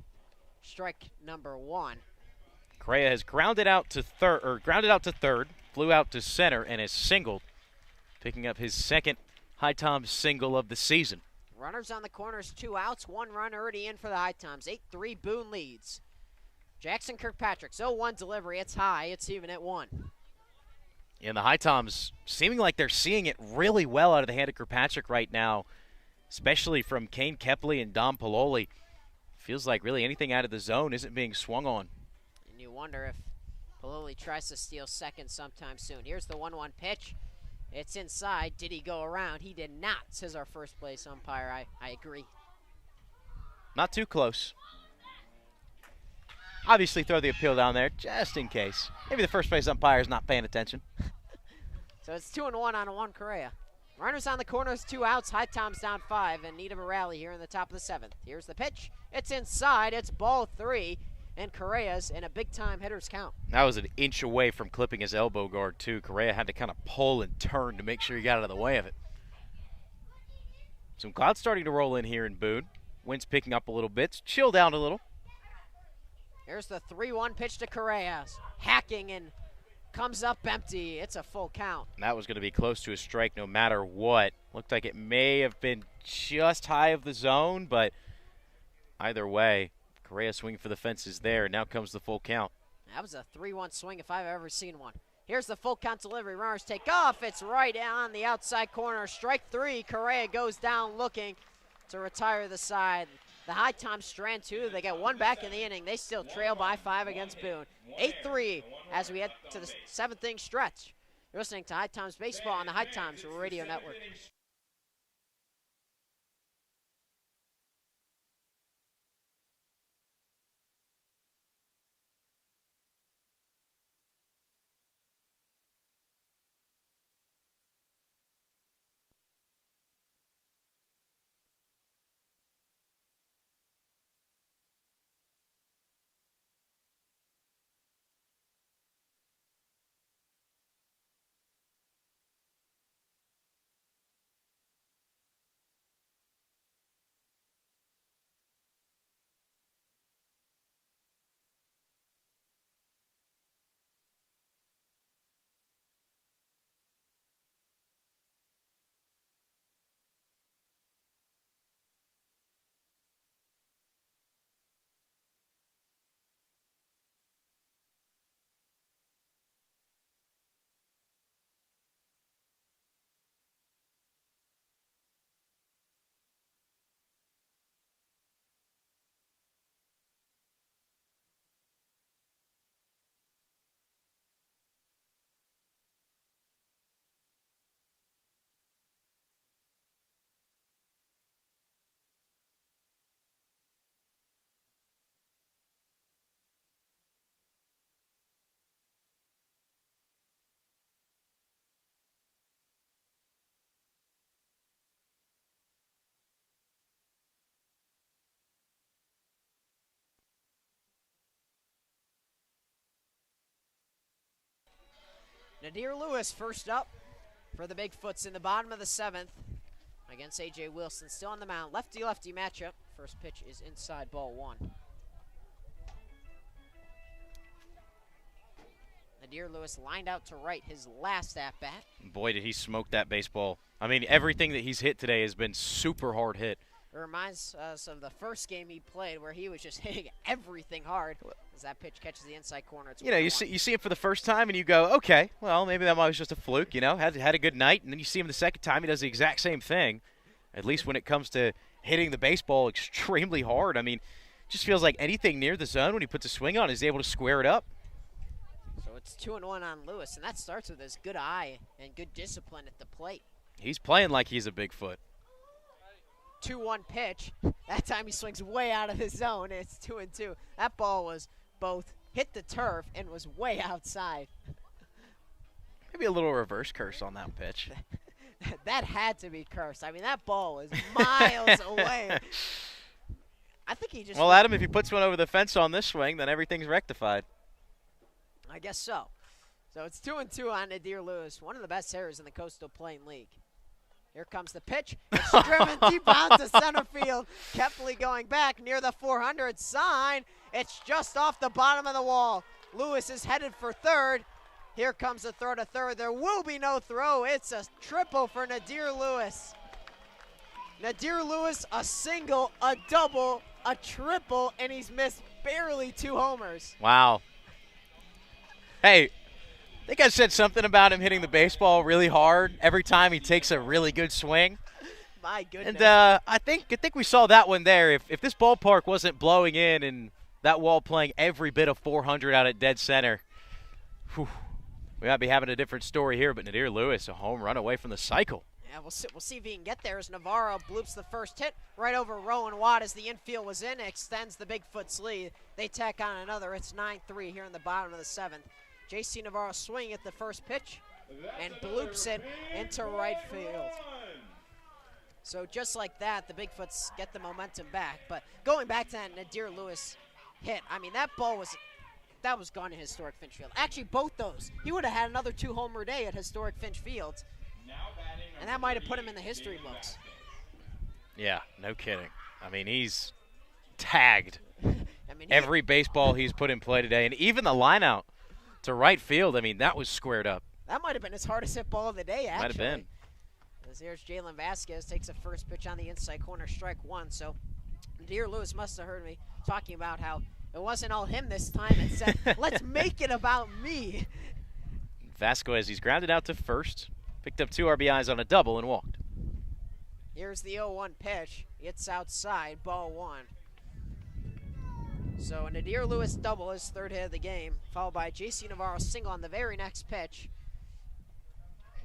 strike number 1. Correa has grounded out to third, flew out to center, and has singled, picking up his second HiToms single of the season. Runners on the corners, 2 outs, 1 run already in for the HiToms. 8-3 Boone leads. Jackson Kirkpatrick's 0-1 delivery. It's high. It's even at 1. And the HiToms seeming like they're seeing it really well out of the hand of Kirkpatrick right now, especially from Kane Kepley and Dom Paloli. Feels like really anything out of the zone isn't being swung on. And you wonder if Paloli tries to steal second sometime soon. Here's the 1-1 pitch. It's inside. Did he go around? He did not, says our first place umpire. I agree. Not too close. Obviously throw the appeal down there just in case. Maybe the first place umpire is not paying attention. So it's 2-1 on Juan Correa. Runners on the corners, 2 outs. HiToms down 5 in need of a rally here in the top of the 7th. Here's the pitch. It's inside. It's ball 3. And Correa's in a big-time hitter's count. That was an inch away from clipping his elbow guard, too. Correa had to kind of pull and turn to make sure he got out of the way of it. Some clouds starting to roll in here in Boone. Wind's picking up a little bit. It's chilled down a little. Here's the 3-1 pitch to Correa. Hacking and comes up empty. It's a full count. And that was going to be close to a strike no matter what. Looked like it may have been just high of the zone, but either way, Correa swinging for the fences there. Now comes the full count. That was a 3-1 swing if I've ever seen one. Here's the full count delivery. Runners take off. It's right on the outside corner. Strike 3. Correa goes down looking to retire the side. The HiToms strand 2. They get 1 back in the inning. They still trail by 5 against Boone. 8-3 as we head to the 7th inning stretch. You're listening to HiToms Baseball on the HiToms Radio Network. Nadir Lewis first up for the Bigfoots in the bottom of the 7th against A.J. Wilson. Still on the mound. Lefty-lefty matchup. First pitch is inside, ball 1. Nadir Lewis lined out to right his last at-bat. Boy, did he smoke that baseball. I mean, everything that he's hit today has been super hard hit. It reminds us of the first game he played where he was just hitting everything hard as that pitch catches the inside corner. It's you see him for the first time and you go, okay, well, maybe that was just a fluke, had a good night. And then you see him the second time, he does the exact same thing, at least when it comes to hitting the baseball extremely hard. I mean, it just feels like anything near the zone when he puts a swing on, he's able to square it up. So it's 2-1 on Lewis, and that starts with his good eye and good discipline at the plate. He's playing like he's a Bigfoot. 2-1 pitch. That time he swings way out of the zone, and it's 2-2. That ball was both hit the turf and was way outside. Maybe a little reverse curse on that pitch. That had to be cursed. I mean, that ball was miles away. I think he just... Well, Adam, if he puts one over the fence on this swing, then everything's rectified. I guess so. So it's 2-2 on Nadir Lewis, one of the best hitters in the Coastal Plain League. Here comes the pitch. It's driven deep out to center field. Kepley going back near the 400 sign. It's just off the bottom of the wall. Lewis is headed for third. Here comes the throw to third. There will be no throw. It's a triple for Nadir Lewis. Nadir Lewis, a single, a double, a triple, and he's missed barely 2 homers. Wow. Hey, I think I said something about him hitting the baseball really hard every time he takes a really good swing. My goodness. And I think we saw that one there. If this ballpark wasn't blowing in and that wall playing every bit of 400 out at dead center, whew, we might be having a different story here. But Nadir Lewis, a home run away from the cycle. Yeah, we'll see if he can get there as Navarro bloops the first hit right over Rowan Watt as the infield was in. Extends the Bigfoot's lead. They tack on another. It's 9-3 here in the bottom of the 7th. J.C. Navarro swinging at the first pitch and bloops it into right field. So just like that, the Bigfoots get the momentum back. But going back to that Nadir Lewis hit, I mean, that ball was gone to Historic Finch Field. Actually, both those. He would have had another 2-homer day at Historic Finch Field, and that might have put him in the history books. Yeah, no kidding. I mean, he's tagged I mean, every baseball he's put in play today, and even the line out to right field, I mean, that was squared up. That might have been his hardest hit ball of the day, actually. Might have been. As here's Jalen Vasquez, takes a first pitch on the inside corner, strike 1. So Nadir Lewis must have heard me talking about how it wasn't all him this time and said, let's make it about me. Vasquez, he's grounded out to first, picked up 2 RBIs on a double and walked. Here's the 0-1 pitch. It's outside, ball 1. So a Nadir Lewis double, his third hit of the game, followed by J.C. Navarro single on the very next pitch.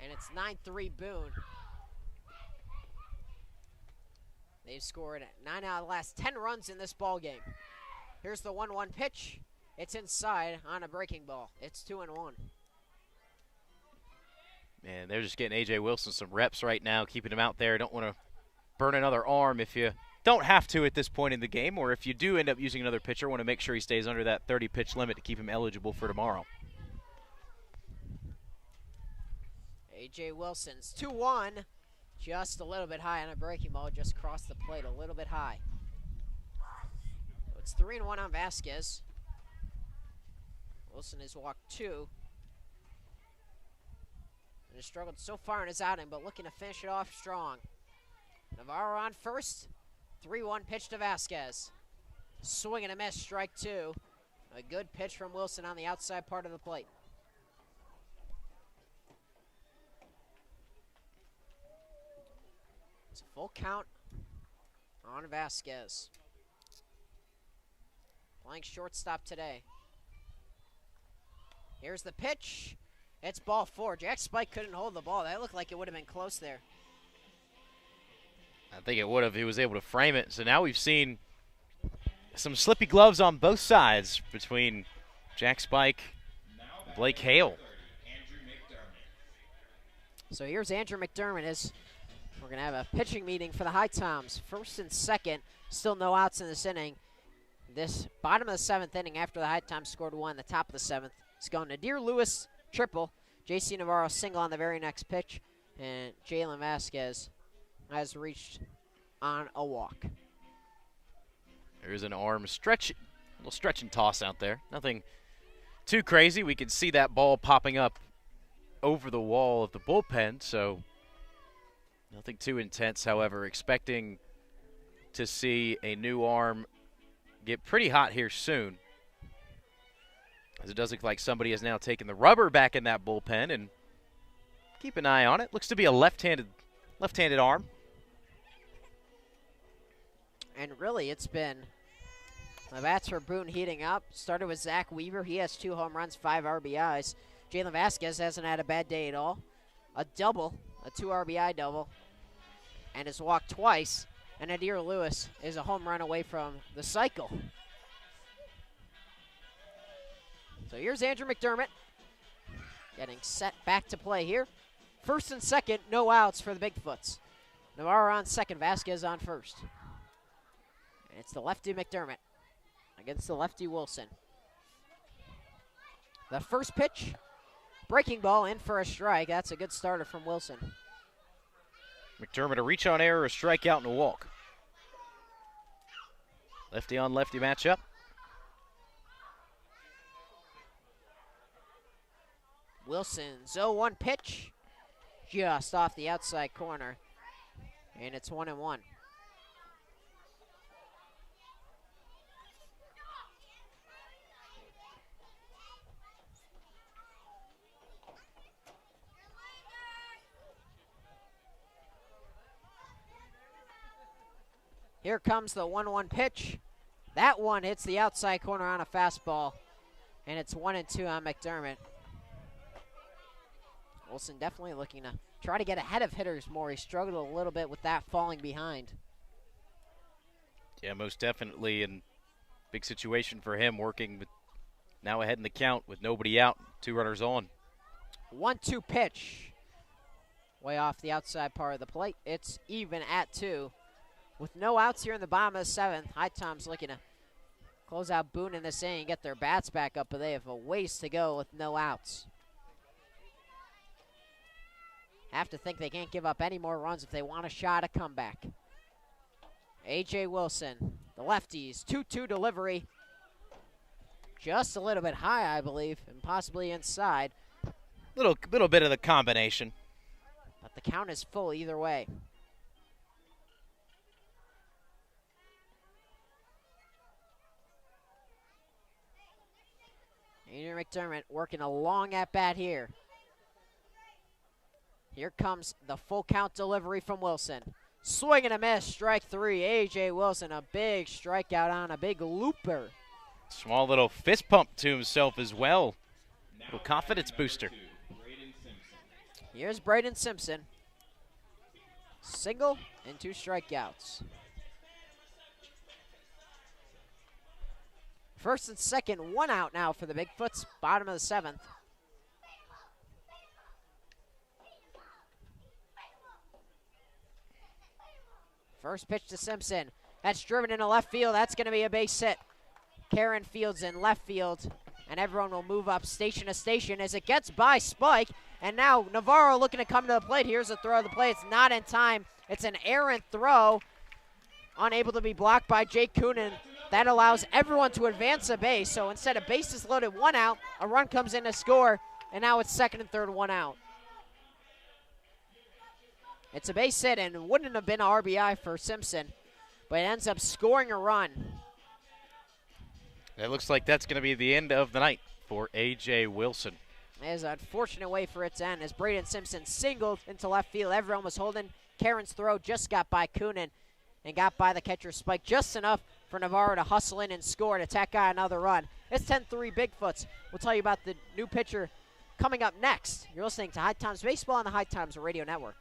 And it's 9-3 Boone. They've scored 9 out of the last 10 runs in this ball game. Here's the 1-1 pitch. It's inside on a breaking ball. It's 2-1. Man, they're just getting A.J. Wilson some reps right now, keeping him out there. Don't want to burn another arm if you don't have to at this point in the game, or if you do end up using another pitcher, want to make sure he stays under that 30-pitch limit to keep him eligible for tomorrow. A.J. Wilson's 2-1, just a little bit high on a breaking ball, just crossed the plate a little bit high. So it's 3-1 on Vasquez. Wilson has walked 2. And has struggled so far in his outing, but looking to finish it off strong. Navarro on first. 3-1 pitch to Vasquez. Swing and a miss, strike 2. A good pitch from Wilson on the outside part of the plate. It's a full count on Vasquez. Playing shortstop today. Here's the pitch. It's ball 4. Jack Spike couldn't hold the ball. That looked like it would have been close there. I think it would have if he was able to frame it. So now we've seen some slippy gloves on both sides between Jack Spike and Blake Hale. So here's Andrew McDermott as we're going to have a pitching meeting for the HiToms. First and second, still no outs in this inning. This bottom of the 7th inning after the HiToms scored 1, the top of the 7th. It's going Nadir Lewis, triple. J.C. Navarro single on the very next pitch, and Jalen Vasquez has reached on a walk. There's an arm stretch, a little stretch and toss out there. Nothing too crazy. We could see that ball popping up over the wall of the bullpen, so nothing too intense. However, expecting to see a new arm get pretty hot here soon, as it does look like somebody has now taken the rubber back in that bullpen, and keep an eye on it. Looks to be a left-handed arm. And really, it's been the bats for Boone heating up. Started with Zach Weaver. He has 2 home runs, 5 RBIs. Jalen Vasquez hasn't had a bad day at all. A double, a 2 RBI double, and has walked twice. And Adir Lewis is a home run away from the cycle. So here's Andrew McDermott getting set back to play here. First and second, no outs for the Bigfoots. Navarro on second, Vasquez on first. And it's the lefty McDermott against the lefty Wilson. The first pitch, breaking ball in for a strike. That's a good starter from Wilson. McDermott, a reach on error, a strikeout, and a walk. Lefty on lefty matchup. Wilson's 0-1 pitch, just off the outside corner, and it's 1-1. Here comes the 1-1 pitch. That one hits the outside corner on a fastball, and it's 1-2 on McDermott. Wilson definitely looking to try to get ahead of hitters more. He struggled a little bit with that falling behind. Yeah, most definitely, and big situation for him, working with now ahead in the count with nobody out, 2 runners on. 1-2 pitch, way off the outside part of the plate. It's even at 2. With no outs here in the bottom of the 7th, HiToms looking to close out Boone in this inning and get their bats back up, but they have a ways to go with no outs. Have to think they can't give up any more runs if they want a shot at comeback. A.J. Wilson, the lefties, 2-2 delivery. Just a little bit high, I believe, and possibly inside. Little bit of the combination. But the count is full either way. Andrew McDermott working a long at-bat here. Here comes the full count delivery from Wilson. Swing and a miss, strike 3. A.J. Wilson, a big strikeout on a big looper. Small little fist pump to himself as well. Little confidence booster. Here's Braden Simpson. Single and 2 strikeouts. First and second, 1 out now for the Bigfoots, bottom of the 7th. First pitch to Simpson. That's driven into left field. That's going to be a base hit. Karen Fields in left field, and everyone will move up station to station as it gets by Spike. And now Navarro looking to come to the plate. Here's a throw to the plate. It's not in time. It's an errant throw. Unable to be blocked by Jake Coonan. That allows everyone to advance a base. So instead of bases loaded, 1 out, a run comes in to score, and now it's second and third, 1 out. It's a base hit and wouldn't have been an RBI for Simpson, but it ends up scoring a run. It looks like that's going to be the end of the night for A.J. Wilson. It is an unfortunate way for it to end as Braden Simpson singled into left field. Everyone was holding. Karen's throw just got by Coonan and got by the catcher Spike just enough for Navarro to hustle in and score to tack on another run. It's 10-3 Bigfoots. We'll tell you about the new pitcher coming up next. You're listening to HiToms Baseball on the HiToms Radio Network.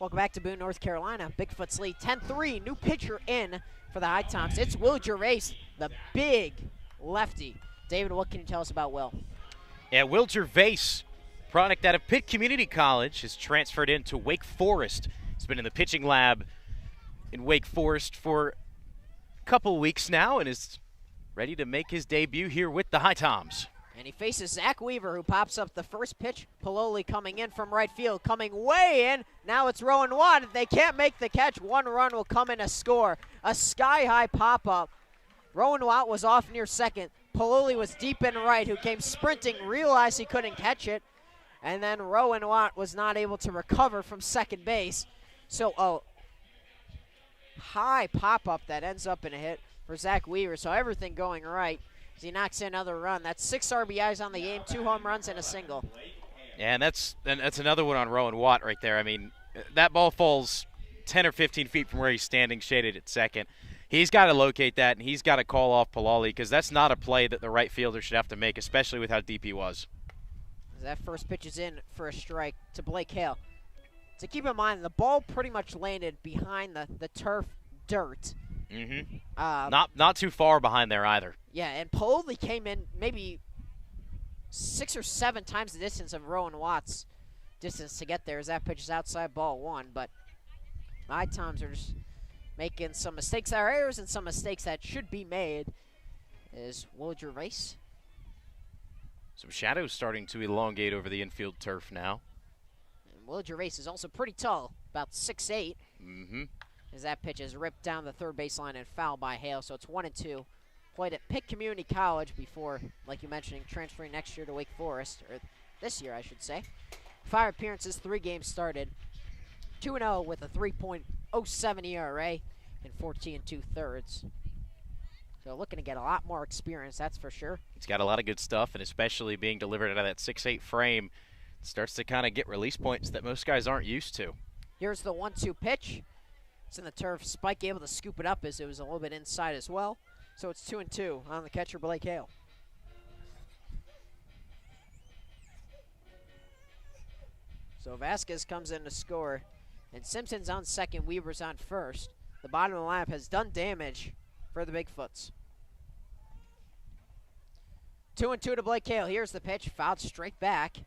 Welcome back to Boone, North Carolina. Bigfoots lead 10-3. New pitcher in for the HiToms. It's Will Gervais, the big lefty. David, what can you tell us about Will? Yeah, Will Gervais, product out of Pitt Community College, has transferred into Wake Forest. He's been in the pitching lab in Wake Forest for a couple weeks now and is ready to make his debut here with the HiToms. And he faces Zach Weaver, who pops up the first pitch. Pololi coming in from right field, coming way in. Now it's Rowan Watt. They can't make the catch. One run will come in a score. A sky-high pop-up. Rowan Watt was off near second. Pololi was deep in right, who came sprinting, realized he couldn't catch it. And then Rowan Watt was not able to recover from second base. So, high pop-up that ends up in a hit for Zach Weaver. So everything going right. As he knocks in another run. That's 6 RBIs on the game, 2 home runs and a single. Yeah, and that's another one on Rowan Watt right there. I mean, that ball falls 10 or 15 feet from where he's standing shaded at second. He's got to locate that, and he's got to call off Pololi because that's not a play that the right fielder should have to make, especially with how deep he was. As that first pitch is in for a strike to Blake Hale. So keep in mind, the ball pretty much landed behind the turf dirt. Not too far behind there either. Yeah, and Pololi came in maybe 6 or 7 times the distance of Rowan Watt's distance to get there, as that pitch is outside ball 1. But the HiToms are just making some mistakes that are errors and some mistakes that should be made. Is Will Gervais. Some shadows starting to elongate over the infield turf now. And Will Gervais is also pretty tall, about 6'8". As that pitch is ripped down the third baseline and fouled by Hale. So it's 1-2. Played at Pitt Community College before, like you mentioned, transferring next year to Wake Forest, or this year, I should say. 5 appearances, 3 games started. 2-0 with a 3.07 ERA and 14 2/3. So looking to get a lot more experience, that's for sure. He's got a lot of good stuff, and especially being delivered out of that 6'8" frame, it starts to kind of get release points that most guys aren't used to. Here's the 1-2 pitch. It's in the turf. Spike able to scoop it up as it was a little bit inside as well. So it's 2-2 on the catcher, Blake Hale. So Vasquez comes in to score, and Simpson's on second, Weaver's on first. The bottom of the lineup has done damage for the Bigfoots. 2-2 to Blake Hale. Here's the pitch, fouled straight back,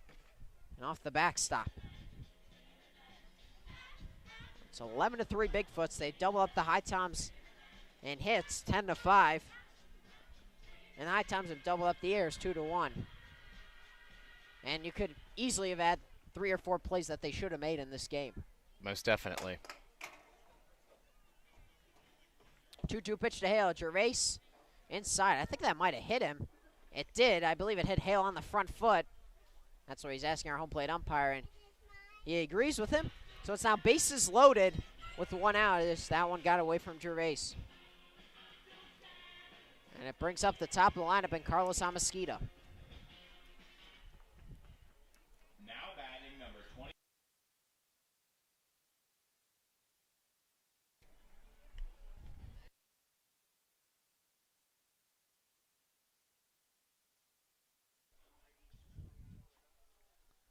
and off the backstop. It's 11-3 Bigfoots. They double up the HiToms in hits, 10-5. And the HiToms have doubled up the errors, 2-1. And you could easily have had 3 or 4 plays that they should have made in this game. Most definitely. 2-2 pitch to Hale. Gervais inside. I think that might have hit him. It did. I believe it hit Hale on the front foot. That's what he's asking our home plate umpire, and he agrees with him. So it's now bases loaded with 1 out. That one got away from Gervais. And it brings up the top of the lineup in Carlos Amasquita. Now batting number 20.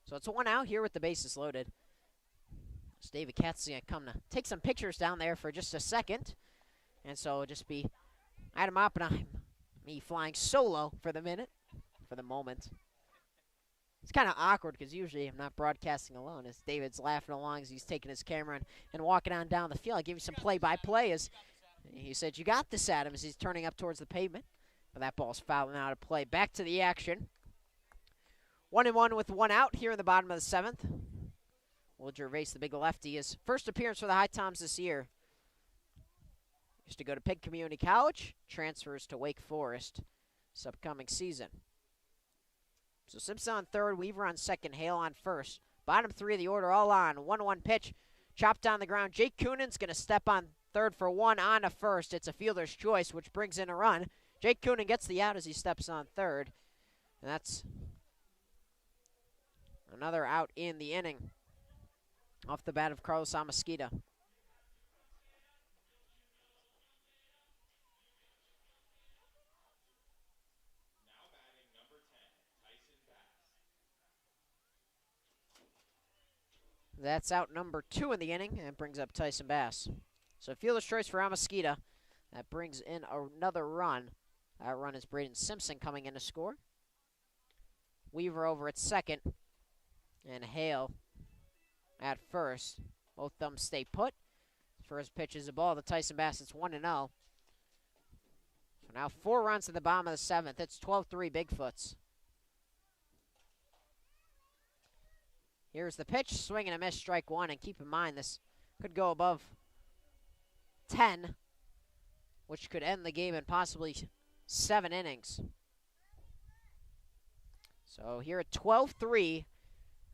So it's 1 out here with the bases loaded. So David Katz is going to come to take some pictures down there for just a second. And so it'll just be Adam Oppenheim, me flying solo for the moment. It's kind of awkward because usually I'm not broadcasting alone, as David's laughing along as he's taking his camera and walking on down the field. I give you some play-by-play as he said, "You got this, Adam," as he's turning up towards the pavement. But that ball's fouling out of play. Back to the action. 1-1 with 1 out here in the bottom of the 7th. Will Gervais, the big lefty, his first appearance for the HiToms this year. Used to go to Pitt Community College, transfers to Wake Forest this upcoming season. So Simpson on third, Weaver on second, Hale on first. Bottom 3 of the order all on. 1-1 pitch, chopped on the ground. Jake Coonan's going to step on third for 1 on to first. It's a fielder's choice, which brings in a run. Jake Coonan gets the out as he steps on third. And that's another out in the inning off the bat of Carlos Amasquita. That's out number 2 in the inning and brings up Tyson Bass. So fielder's choice for Amasquita. That brings in another run. That run is Braden Simpson coming in to score. Weaver over at second. And Hale at first. Both of them stay put. First pitch is a ball to Tyson Bass. It's 1-0. So now 4 runs at the bottom of the 7th. It's 12-3 Bigfoots. Here's the pitch. Swing and a miss, strike 1. And keep in mind, this could go above 10, which could end the game in possibly 7 innings. So here at 12-3,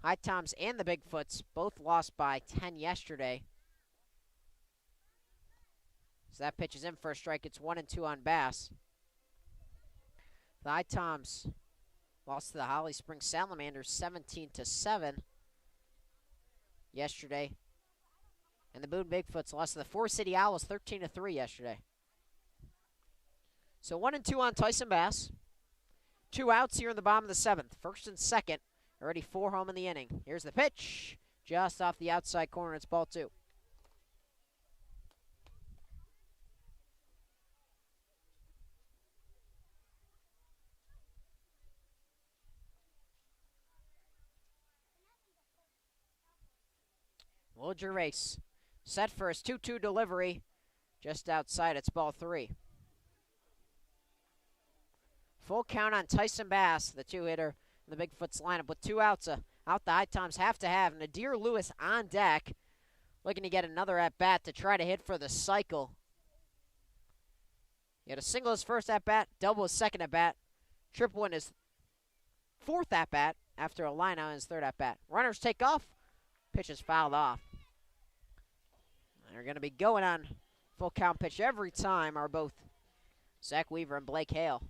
HiToms and the Bigfoots both lost by 10 yesterday. So that pitch is in for a strike. It's 1-2 on Bass. The HiToms lost to the Holly Springs Salamanders 17-7 yesterday. And the Boone Bigfoots lost to the Forest City Owls 13-3 yesterday. So 1-2 on Tyson Bass. 2 outs here in the bottom of the 7th. First and second. Already 4 home in the inning. Here's the pitch. Just off the outside corner. It's ball 2. Will Gervais set for his 2-2 delivery. Just outside, it's ball 3. Full count on Tyson Bass, the 2-hitter in the Bigfoots lineup with 2 outs. Out the HiToms have to have. Nadir Lewis on deck, looking to get another at-bat to try to hit for the cycle. He had a single his first at-bat, double his second at-bat, triple in his 4th at-bat after a line out in his 3rd at-bat. Runners take off. Pitch is fouled off. They're going to be going on full count pitch every time are both Zach Weaver and Blake Hale.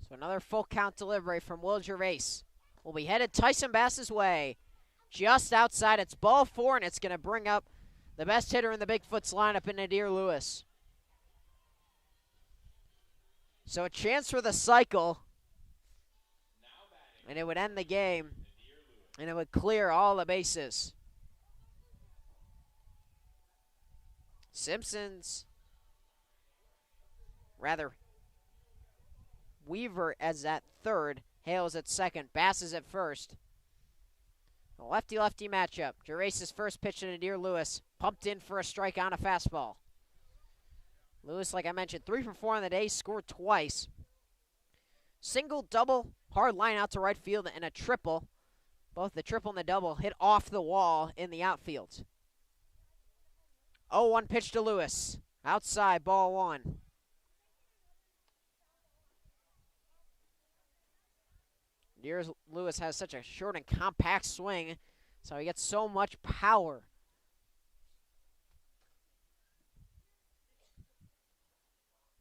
So another full count delivery from Will Gervais. Will be headed Tyson Bass's way. Just outside, it's ball 4, and it's going to bring up the best hitter in the Bigfoots lineup in Nadir Lewis. So a chance for the cycle, and it would end the game, and it would clear all the bases. Weaver as at 3rd, Hale's at 2nd, Bass is at 1st. A lefty-lefty matchup. Gervais's first pitch to Nadir Lewis, pumped in for a strike on a fastball. Lewis, like I mentioned, 3 for 4 on the day, scored twice. Single, double, hard line out to right field, and a triple. Both the triple and the double hit off the wall in the outfield. 0-1 pitch to Lewis. Outside, ball 1. Nadir Lewis has such a short and compact swing, so he gets so much power.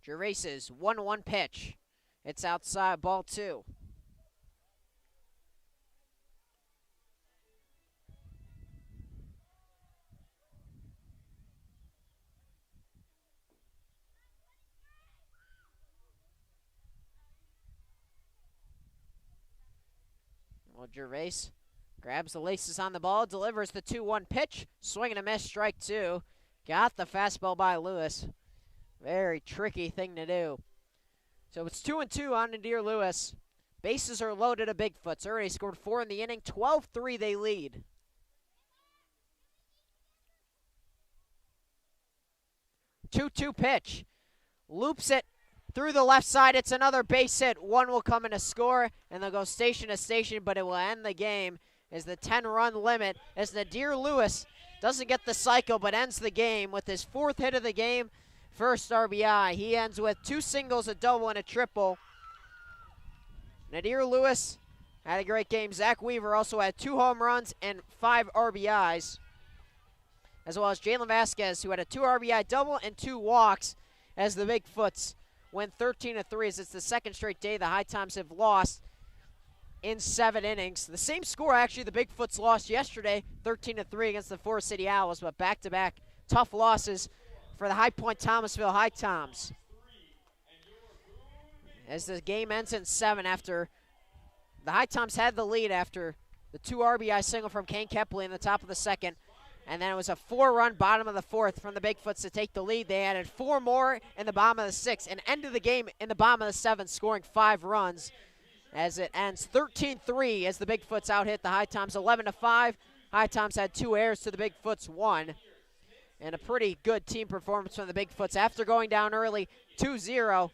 Gervais's 1-1 pitch. It's outside, ball 2. Well, Gervais grabs the laces on the ball, delivers the 2-1 pitch, swing and a miss, strike 2. Got the fastball by Lewis. Very tricky thing to do. So it's 2-2 on Nadir Lewis. Bases are loaded at Bigfoots. Already scored 4 in the inning. 12-3 they lead. Two-two pitch. Loops it through the left side. It's another base hit. 1 will come in to score, and they'll go station to station, but it will end the game as the 10-run limit as Nadir Lewis doesn't get the cycle but ends the game with his 4th hit of the game. First RBI. He ends with 2 singles, a double, and a triple. Nadir Lewis had a great game. Zach Weaver also had 2 home runs and 5 RBIs, as well as Jalen Vasquez, who had a 2 RBI double and 2 walks, as the Bigfoots win 13-3, as it's the 2nd straight day the HiToms have lost in 7 innings. The same score, actually, the Bigfoots lost yesterday, 13-3 against the Forest City Owls, but back-to-back tough losses for the High Point-Thomasville HiToms. As the game ends in 7 after the HiToms had the lead after the 2 RBI single from Kane Kepley in the top of the 2nd. And then it was a 4-run bottom of the 4th from the Bigfoots to take the lead. They added 4 more in the bottom of the 6th and ended the game in the bottom of the 7th, scoring 5 runs as it ends 13-3 as the Bigfoots out-hit the HiToms 11-5. HiToms had 2 errors to the Bigfoots 1. And a pretty good team performance from the Bigfoots. After going down early 2-0,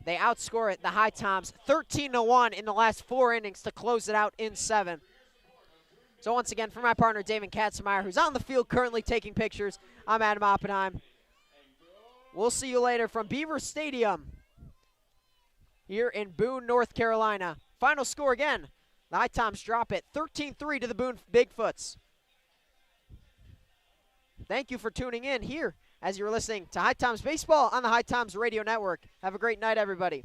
they outscore the HiToms 13-1 in the last 4 innings to close it out in 7. So once again, for my partner, David Katzenmeyer, who's on the field currently taking pictures, I'm Adam Oppenheim. We'll see you later from Beaver Stadium here in Boone, North Carolina. Final score again, the HiToms drop it 13-3 to the Boone Bigfoots. Thank you for tuning in here as you're listening to HiToms Baseball on the HiToms Radio Network. Have a great night, everybody.